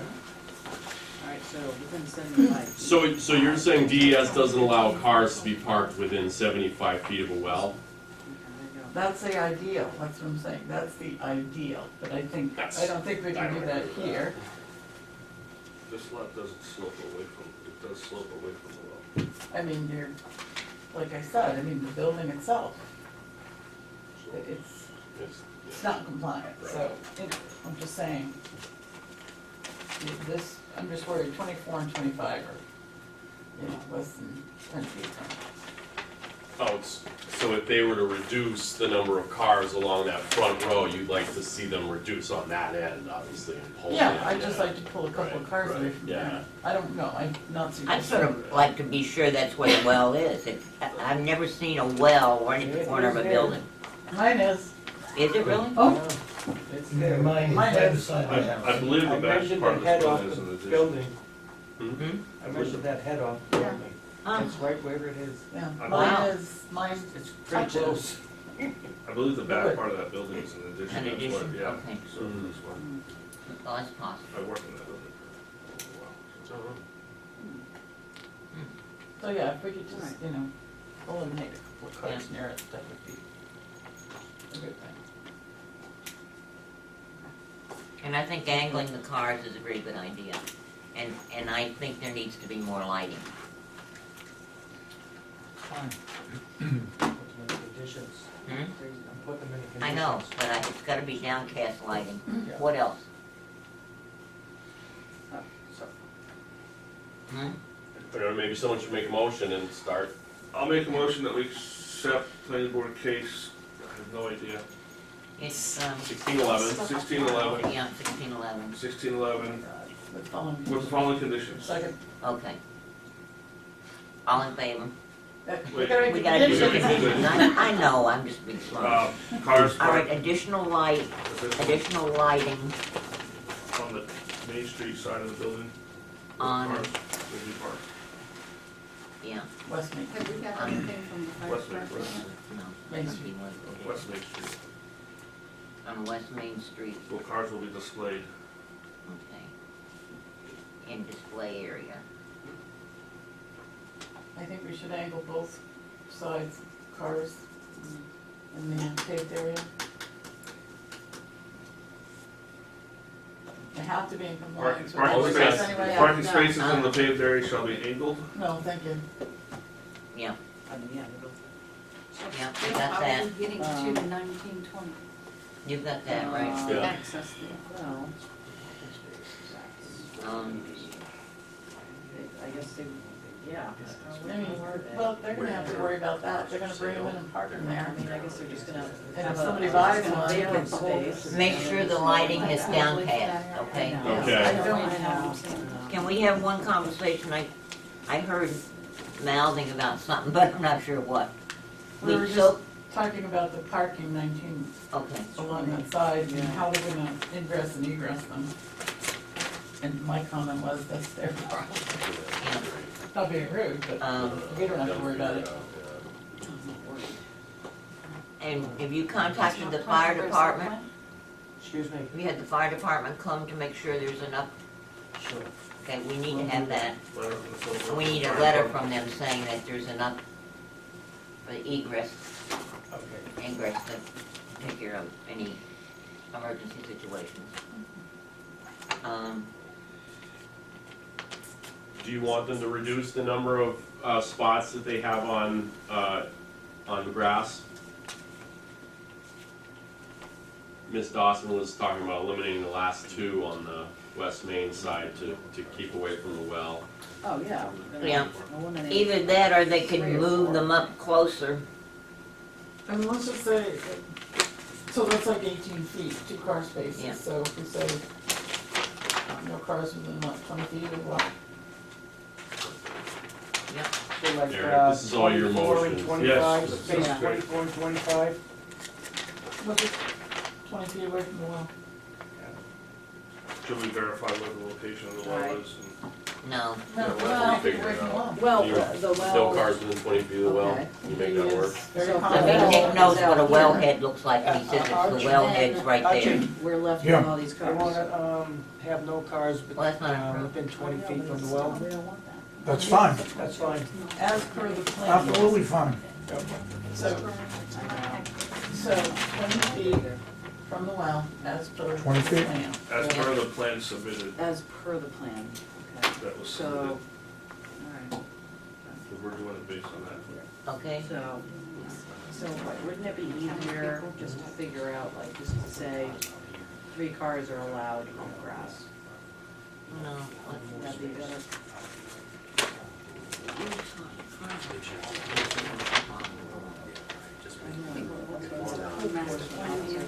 Alright, so within 75 feet. So you're saying DES doesn't allow cars to be parked within 75 feet of a well? Okay, there you go. That's the ideal, that's what I'm saying, that's the ideal, but I don't think we I can don't do that agree with here. This lot doesn't slope away from, it does slope away from the well. I mean, you're, like I said, I mean, the building itself, it's not compliant, so, I'm just saying, this understory 24 and 25 are, less than 10 feet from it. Oh, so if they were to reduce the number of cars along that front row, you'd like to see them reduce on that end, obviously, and pull in. Yeah, I'd just like to pull a couple of cars away from yeah. there. I don't know, I'm not I'd suggesting. sort of like to be sure that's where the well is. I've never seen a well right at the corner of a building. Mine is. Is it really? Oh, It's Yeah, there. mine is Mine right is. beside my house. I believe I the back measured part the of head this off building is an the addition. building. Hmm? I measured that head off the building. Oh. It's right where it is. yeah, Wow. mine It's pretty close. I believe the back part of that building is an addition. An That's what- addition? Yeah, Okay. so that's why, Well, that's possible. I worked in that building for a while. So, So yeah, if we could just, eliminate a couple of cars near it, that would be a good thing. And I think angling the cars is a very good idea. And I think there needs to be more lighting. Fine. Put them in the conditions. Hmm? Put them in the conditions. I know, but it's gotta be downcast lighting. Yeah. What else? So, Hmm? or maybe someone should make a motion and start. I'll make a motion that we accept planning board case, I have no idea, It's, 1611. 1611, yeah, 1611. 1611, With following. with the following conditions. Second. Okay. All in favor? Wait. We gotta do the Conditions. conditions. I know, I'm just being slow. Cars All right, parked additional lighting on the Main Street side of the building. on, Cars will be parked. yeah, West Main. Have we got anything from the fire West Main, department? no. Main must Street. be one, okay. West Main Street. On West Main Street, So cars will be displayed. okay. In display area. I think we should angle both sides of cars in the paved area. They have to be in Parking compliance with. Parking the space- rules anyway. Parking No. spaces in the paved area shall be angled. No, thank you. Yeah, I mean, yeah, it'll. yeah, we Yeah, got how are that. we getting to 1920? You've got that, right? Yeah. Access there. Well, I guess they, yeah. I mean, well, they're gonna have to worry about that. They're gonna bring them in and park them I there. mean, I guess they're just gonna. And if somebody buys one, Vacant space. Make sure the lighting is downcast, okay? Okay. I don't I know, know. I'm saying. Can we have one conversation? I heard mouthing about something, but I'm not sure what. We were So, just talking about the parking 19 okay, along that side and how they're gonna ingress and egress them. And my comment was, that's their problem. yeah. Not being rude, but we don't have to worry about it. And have you contacted the fire department? excuse me. Have you had the fire department come to make sure there's enough? Sure. Okay, we need to have that. Letter from the phone. And we need a letter from them saying that there's enough for egress, Okay. ingress to take care of any emergency situations. Do you want them to reduce the number of spots that they have on the grass? Ms. Dawson was talking about eliminating the last two on the West Main side to keep away from the well. Oh, yeah. Yeah. Eliminate. Either that or they could move them up closer. I mean, let's just say, so that's like 18 feet, 2 car Yeah. spaces. So if we say no cars within what, 20 feet or what? So like, Eric, this is all your 24 and motions. 25, Yes, space that's great. 24 and 25. What's it, 20 feet away from the well? Should we verify where the location of the well Right. is? No. No, we'll well, have to away figure from it the out. well. Well, the well. No cars within 20 feet of the well. Okay. You make that work? Very So- I confident. mean, Nick knows what a Out wellhead looks like, and he says it's the wellhead's right there. We're left with Yeah. all these I cars. wanna, have no cars Well, that's not approved. within 20 feet from the well. They don't want that. That's fine, That's fine. As per the plan. absolutely fine. So 20 feet from the well, as per the 20 feet? plan. As per the plan submitted. As per the plan. that was So, submitted, alright, because we're doing it based on that. Okay, so wouldn't it be easier just to figure out, like, just to say 3 cars are allowed on the grass? no, That'd be better. Master plan here.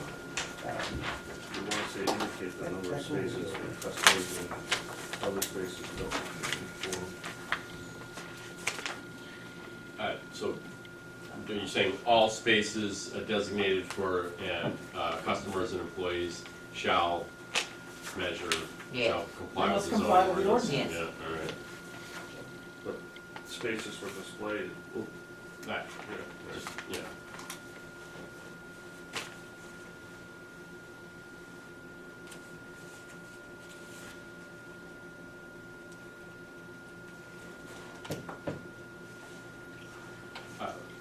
You want to say indicate the number of spaces for customers and other spaces built before. So, are you saying all spaces designated for customers and employees shall measure, Yeah. shall comply They with must the comply zoning with the ordinance? ordinance. Yeah, all right. Spaces for display, That, just, yeah.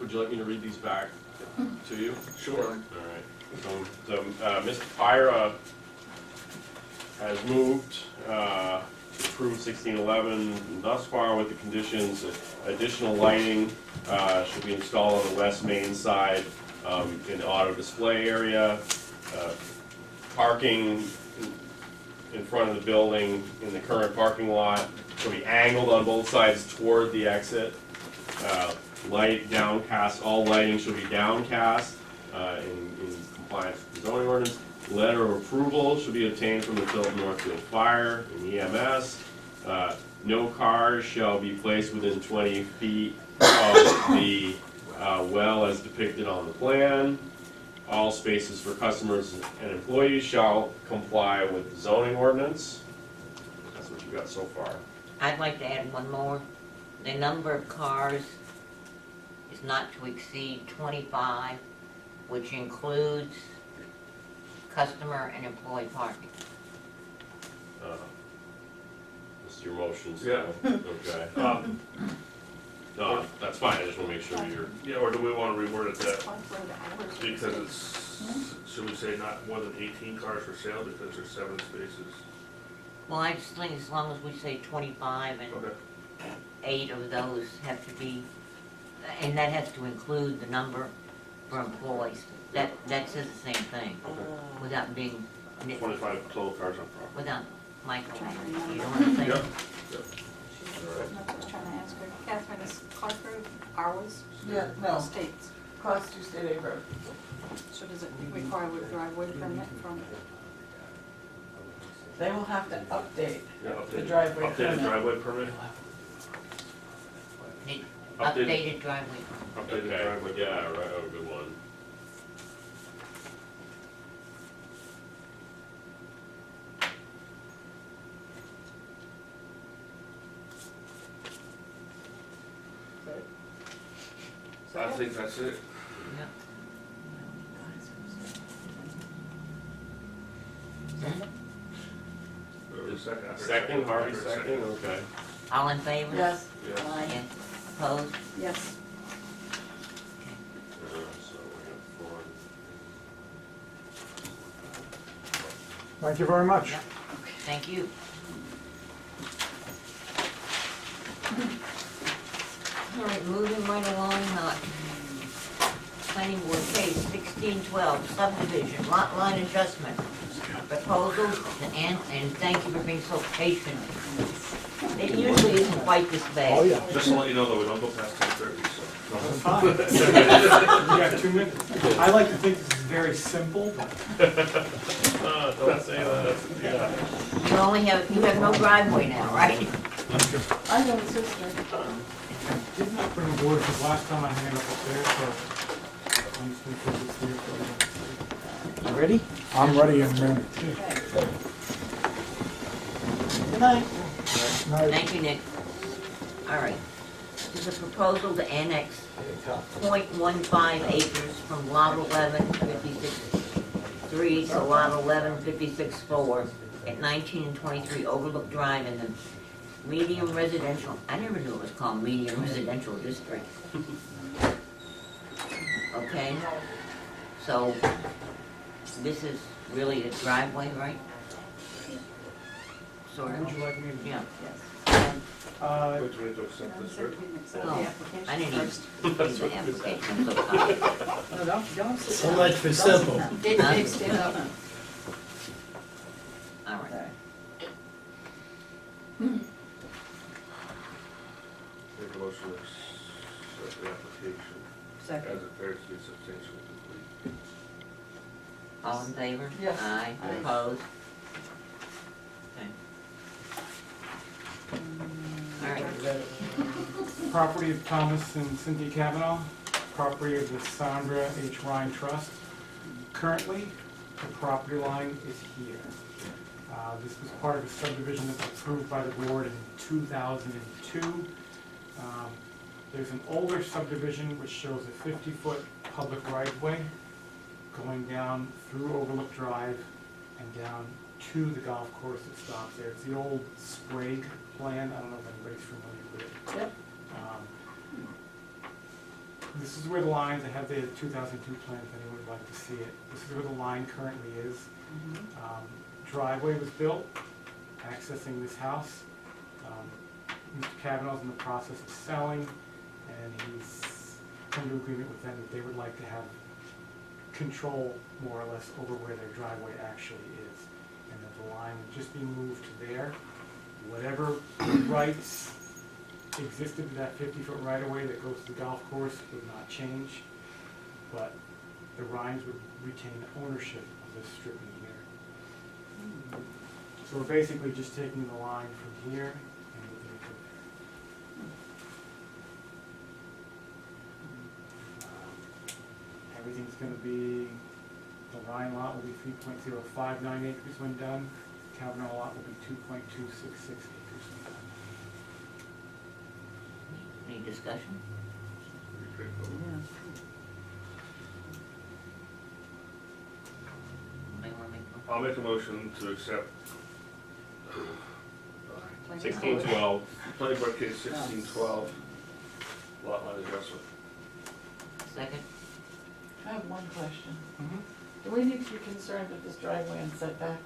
Would you like me to read these back to you? Sure. All right. So, Mr. Pyra has moved to approve 1611 thus far with the conditions that additional lighting should be installed on the west main side in the auto display area. Parking in front of the building in the current parking lot will be angled on both sides toward the exit. Light downcast, all lighting should be downcast in compliance with the zoning ordinance. Letter of approval should be obtained from the Tilton Northfield Fire and EMS. No cars shall be placed within 20 feet of the well as depicted on the plan. All spaces for customers and employees shall comply with the zoning ordinance. That's what you got so far. I'd like to add one more. The number of cars is not to exceed 25, which includes customer and employee parking. This is your motion, Yeah. so, okay. No, that's fine, I just wanna make sure you're, Yeah, or do we want to reword it that, Club for the hours. because it's, should we say not more than 18 cars for sale because there's 7 spaces? Well, I just think as long as we say 25 and Okay. 8 of those have to be, and that has to include the number for employees. That says the same thing, without being, 25 total cars on property. without micromanaging, you know what I'm saying? Yep. That's what I was trying to ask her. Catherine, is Clark Road ours? Yeah, no, States. Class 2 State aid road. So does it require a driveway permit from? They will have to update Yeah, the updated, driveway updated permit. driveway permit? Need Updated- Updated driveway. Updated okay, driveway. yeah, right, oh, good one. I think that's it. Yep. Or a second. after Second, Harvey, after a second, okay. All in favor? Yes, Yes. Yes. Opposed? Yes. So we have 4. Thank you very much. Yep. Thank you. All right, moving right along, planning board case 1612, subdivision, lot line adjustment, proposals, and thank you for being so patient. It usually isn't quite this bad. Oh, yeah. Just to let you know though, we don't go past 10:30, so. That's fine. You got 2 minutes. I like to think this is very simple. Don't say that, yeah. You have no driveway now, right? I know it's this way. Didn't I bring a board, because last time I hung up there, so I'm just gonna put this here for You ready? I'm ready in a minute. Good night. Night. Thank you, Nick. All right. This is a proposal to annex .15 acres from lot 11, 56-3 to lot 11, 56-4 at 19 and 23 Overlook Drive in the medium residential, I never knew it was called medium residential district. Okay? So, this is really a driveway, right? Sort of. Would you like me to? Yeah. Yes. Which way to accept this, right? Oh, I didn't even First. read the application, I'm so tired. No, don't sit So down. much for Don't sit simple. down. Dave, stand up. All right. Make a motion to accept the application Second. as it appears to be substantially complete. All in favor? Yes. Aye, Aye. opposed? Okay. All right, Property of Thomas and Cynthia Kavanaugh, property of the Sandra H. Ryan Trust. Currently, the property line is here. This was part of a subdivision that was approved by the board in 2002. There's an older subdivision which shows a 50-foot public right-of-way going down through Overlook Drive and down to the golf course that stops there. It's the old Sprague plan. I don't know if anybody's familiar with it. Yep. This is where the lines, I have the 2002 plan if anyone would like to see it. This is where the line currently is. Driveway was built, accessing this house. Mr. Kavanaugh's in the process of selling, and he's come to agreement with them that they would like to have control, more or less, over where their driveway actually is. And that the line would just be moved to there. Whatever rights existed to that 50-foot right-of-way that goes to the golf course would not change, but the Rhines would retain ownership of this strip in here. So we're basically just taking the line from here and moving it to there. Everything's gonna be, the Rhine lot will be 3.059 acres when done, Kavanaugh lot will be 2.266 acres when done. any discussion? Pretty straightforward. Anybody wanna make a I'll make a motion to accept 1612. planning board case 1612 lot line adjustment. second? I have one question. Do we need to be concerned with this driveway and setback?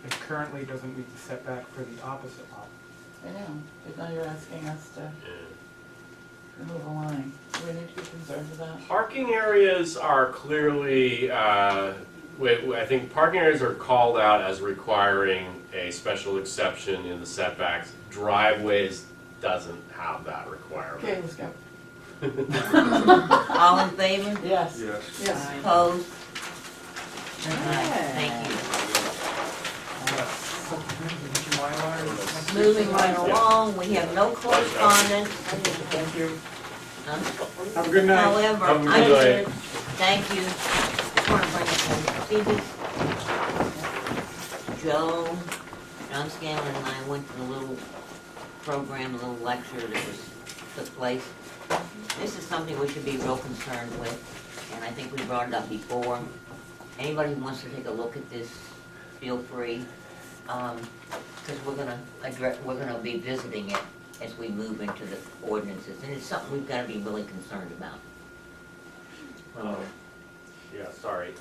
It currently doesn't meet the setback for the opposite lot. I know, but now you're asking us to remove a line. Do we need to be concerned with that? Parking areas are clearly, I think parking areas are called out as requiring a special exception in the setbacks. Driveways doesn't have that requirement. Okay, let's go. All in favor? Yes. Yes. Yes. Opposed? All Okay. right, thank you. Mylar. Moving right along, we have no correspondence. Huh? Have a good night. However, Have a good I night. did, thank you. Just want to bring up, see this? John Scanlon and I went to the little program, a little lecture that took place. This is something we should be real concerned with, and I think we brought it up before. Anybody who wants to take a look at this, feel free, because we're gonna be visiting it as we move into the ordinances, and it's something we've got to be really concerned about. Yeah, sorry.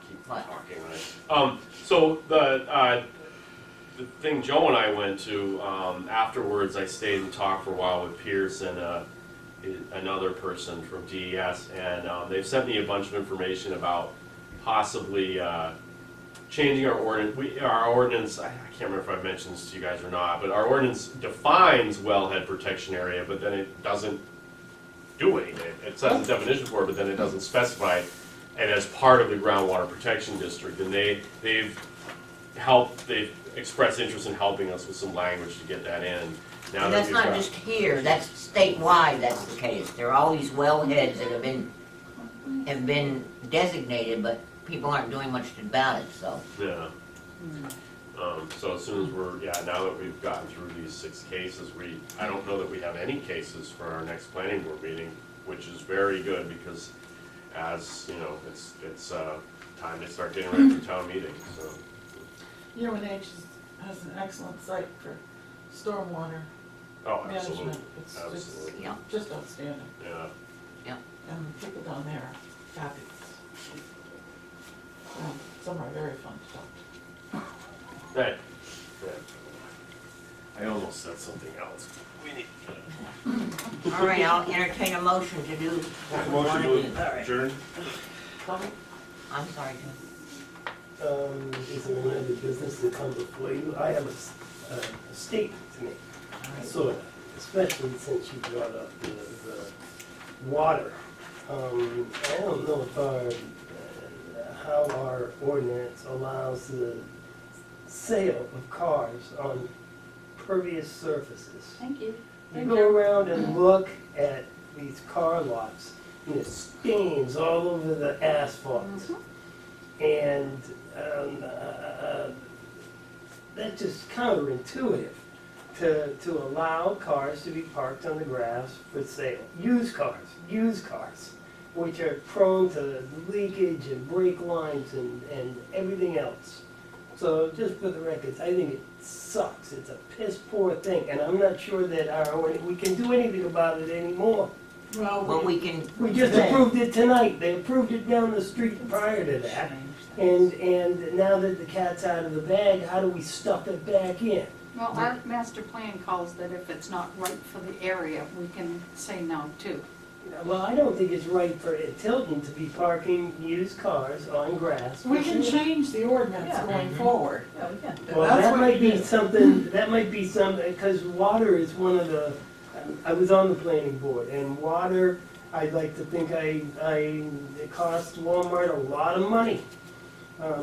Keep What? talking, right? So the thing Joe and I went to, afterwards I stayed and talked for a while with Pierce and another person from DES, and they've sent me a bunch of information about possibly changing our ordinance. Our ordinance, I can't remember if I mentioned this to you guys or not, but our ordinance defines wellhead protection area, but then it doesn't do anything. It says a definition for it, but then it doesn't specify it. And as part of the groundwater protection district, and they've expressed interest in helping us with some language to get that in. Now And that that's we've not got- just here, that's statewide, that's the case. There are all these wellheads that have been designated, but people aren't doing much about it, so. Yeah. So as soon as now that we've gotten through these 6 cases, I don't know that we have any cases for our next planning board meeting, which is very good because as, you know, it's time to start getting ready for town meeting, so. UNH has an excellent site for stormwater Oh, absolutely, management. It's absolutely, Yeah. just outstanding. yeah. And people down there are fabulous. Some are very fun to talk to. Right. Yeah. I almost said something else. We need. All right, I'll entertain a motion to do what we want to do. Adjourn? I'm sorry, Jim. Is there any other business to come before you? I have a statement to make, sort of, especially since you brought up the water. I don't know if how our ordinance allows the sale of cars on pervious surfaces. Thank you. You go around and look at these car lots, and it stains all over the asphalt. And that's just counterintuitive to allow cars to be parked on the grass for sale. Used cars, which are prone to leakage and brake lines and everything else. So just for the records, I think it sucks. It's a piss poor thing, and I'm not sure that we can do anything about it anymore. Well, we can. We just approved it tonight. They approved it down the street prior to that. And now that the cat's out of the bag, how do we stuff it back in? Well, our master plan calls that if it's not right for the area, we can say no too. Well, I don't think it's right for Tilton to be parking used cars on grass. We can change the ordinance going forward. Yeah, we can. Well, That's that what might you be do. something, because water is one of the, I was on the planning board, and water, I'd like to think it cost Walmart a lot of money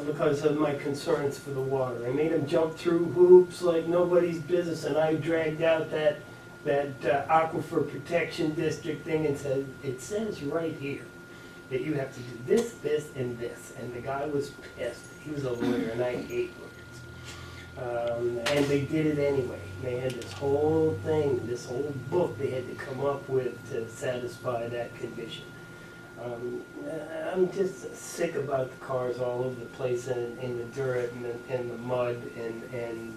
because of my concerns for the water. I made them jump through hoops like nobody's business, and I dragged out that aquifer protection district thing and said, it says right here that you have to do this, this, and this. And the guy was pissed. He was a lawyer, and I hate lawyers. And they did it anyway. They had this whole thing, this whole book they had to come up with to satisfy that condition. I'm just sick about the cars all over the place in the dirt and the mud and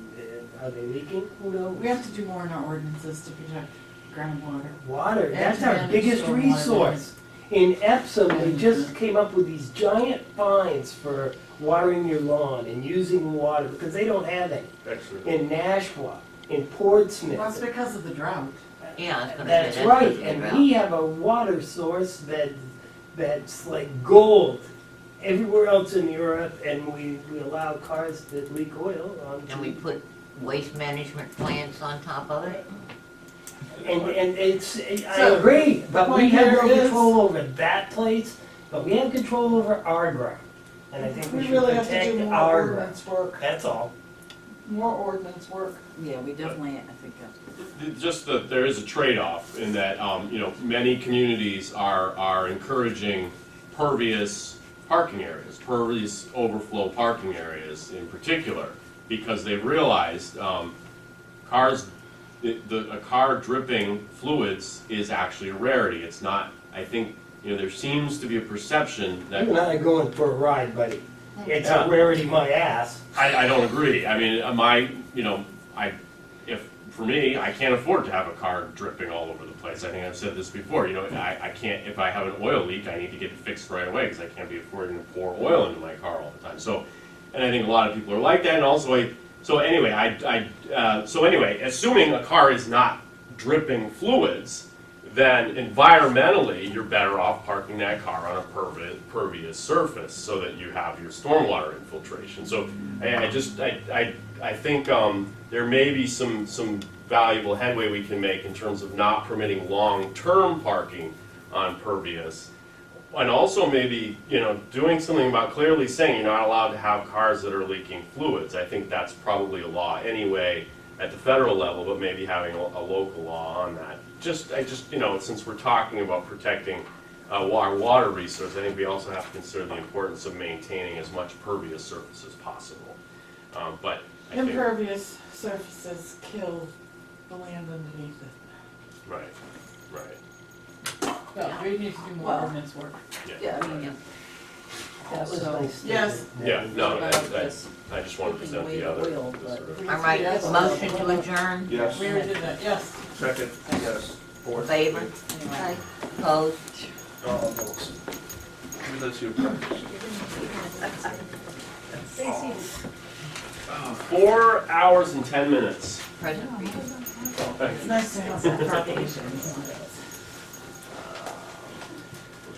are they leaking? Who knows? We have to do more in our ordinances to protect groundwater. Water, And that's to our manage biggest stormwater resource. In Epsom, they just came up with these giant fines for watering your lawn and using water because they don't have any. Excellent. In Nashua, in Portsmouth. Well, it's because of the drought. Yeah, I was gonna say That's that's right, the and drought. we have a water source that's like gold everywhere else in Europe, and we allow cars that leak oil on. And we put waste management plants on top of it. And I So, agree, but we point have here no is- control over that place, but we have control over our ground. And I think we We should really have to protect do more our ground. ordinance work, That's all. more ordinance work. Yeah, we definitely, I think, Just that there is a trade-off in that, many communities are encouraging pervious parking areas, pervious overflow parking areas in particular, because they've realized a car dripping fluids is actually a rarity. It's not, I think, there seems to be a perception that. You and I are going for a ride, buddy. It's Yeah. a rarity, my ass. I don't agree. I mean, for me, I can't afford to have a car dripping all over the place. I think I've said this before. I can't, if I have an oil leak, I need to get it fixed right away because I can't be affording to pour oil into my car all the time. So, and I think a lot of people are like that. And also, assuming a car is not dripping fluids, then environmentally, you're better off parking that car on a pervious surface so that you have your stormwater infiltration. So I think there may be some valuable headway we can make in terms of not permitting long-term parking on pervious. And also maybe, doing something about clearly saying you're not allowed to have cars that are leaking fluids. I think that's probably a law anyway at the federal level, but maybe having a local law on that. Since we're talking about protecting our water resource, I think we also have to consider the importance of maintaining as much pervious surface as possible. But I think, Impervious surfaces kill the land underneath it. right. No, we need to do more Well, ordinance work. yeah, I mean, That was So- my statement. Yes. Yeah, no, About this I just want to taking present away the the other. oil, the but sort of- if we All right, Yes. motion to adjourn, Yes. We already did that, yes. Second, yes. Fourth. favor, Anyway. opposed? All votes. That's your practice. 4 hours and 10 minutes. present for you. It's nice to have some parking.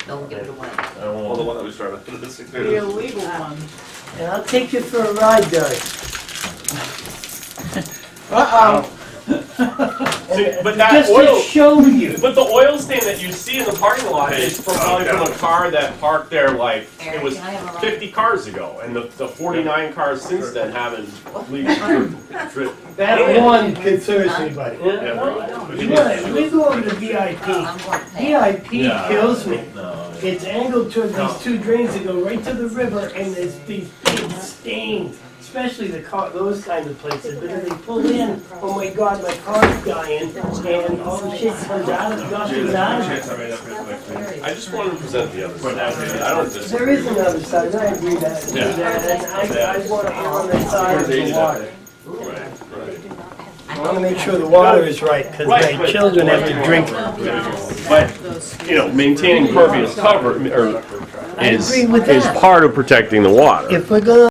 Don't give it away. Well, the one that we started, this is The illegal one. And I'll take you for a ride, Doug. Uh-oh. But that Just oil, to show you. but the oil stain that you see in the parking lot is probably from a car that parked there like, it was 50 cars ago, and the 49 cars since then haven't leaked through. That one concerns me, buddy. Yeah. We go over to VIP. I'm going to pay. VIP kills me. It's angled toward these two drains that go right to the river, and there's these big stains, especially those kinds of places. But if they pull in, oh my God, my car's dying, and all the shit comes out, gushes out of it. I just wanted to present the other side. I don't just. There is another side, I agree that, Yeah. and I want to err on the side of the water. I want to make sure the water is right, because my children have to drink it. But, you know, maintaining pervious cover is agree with that. part of protecting the water. If we're gonna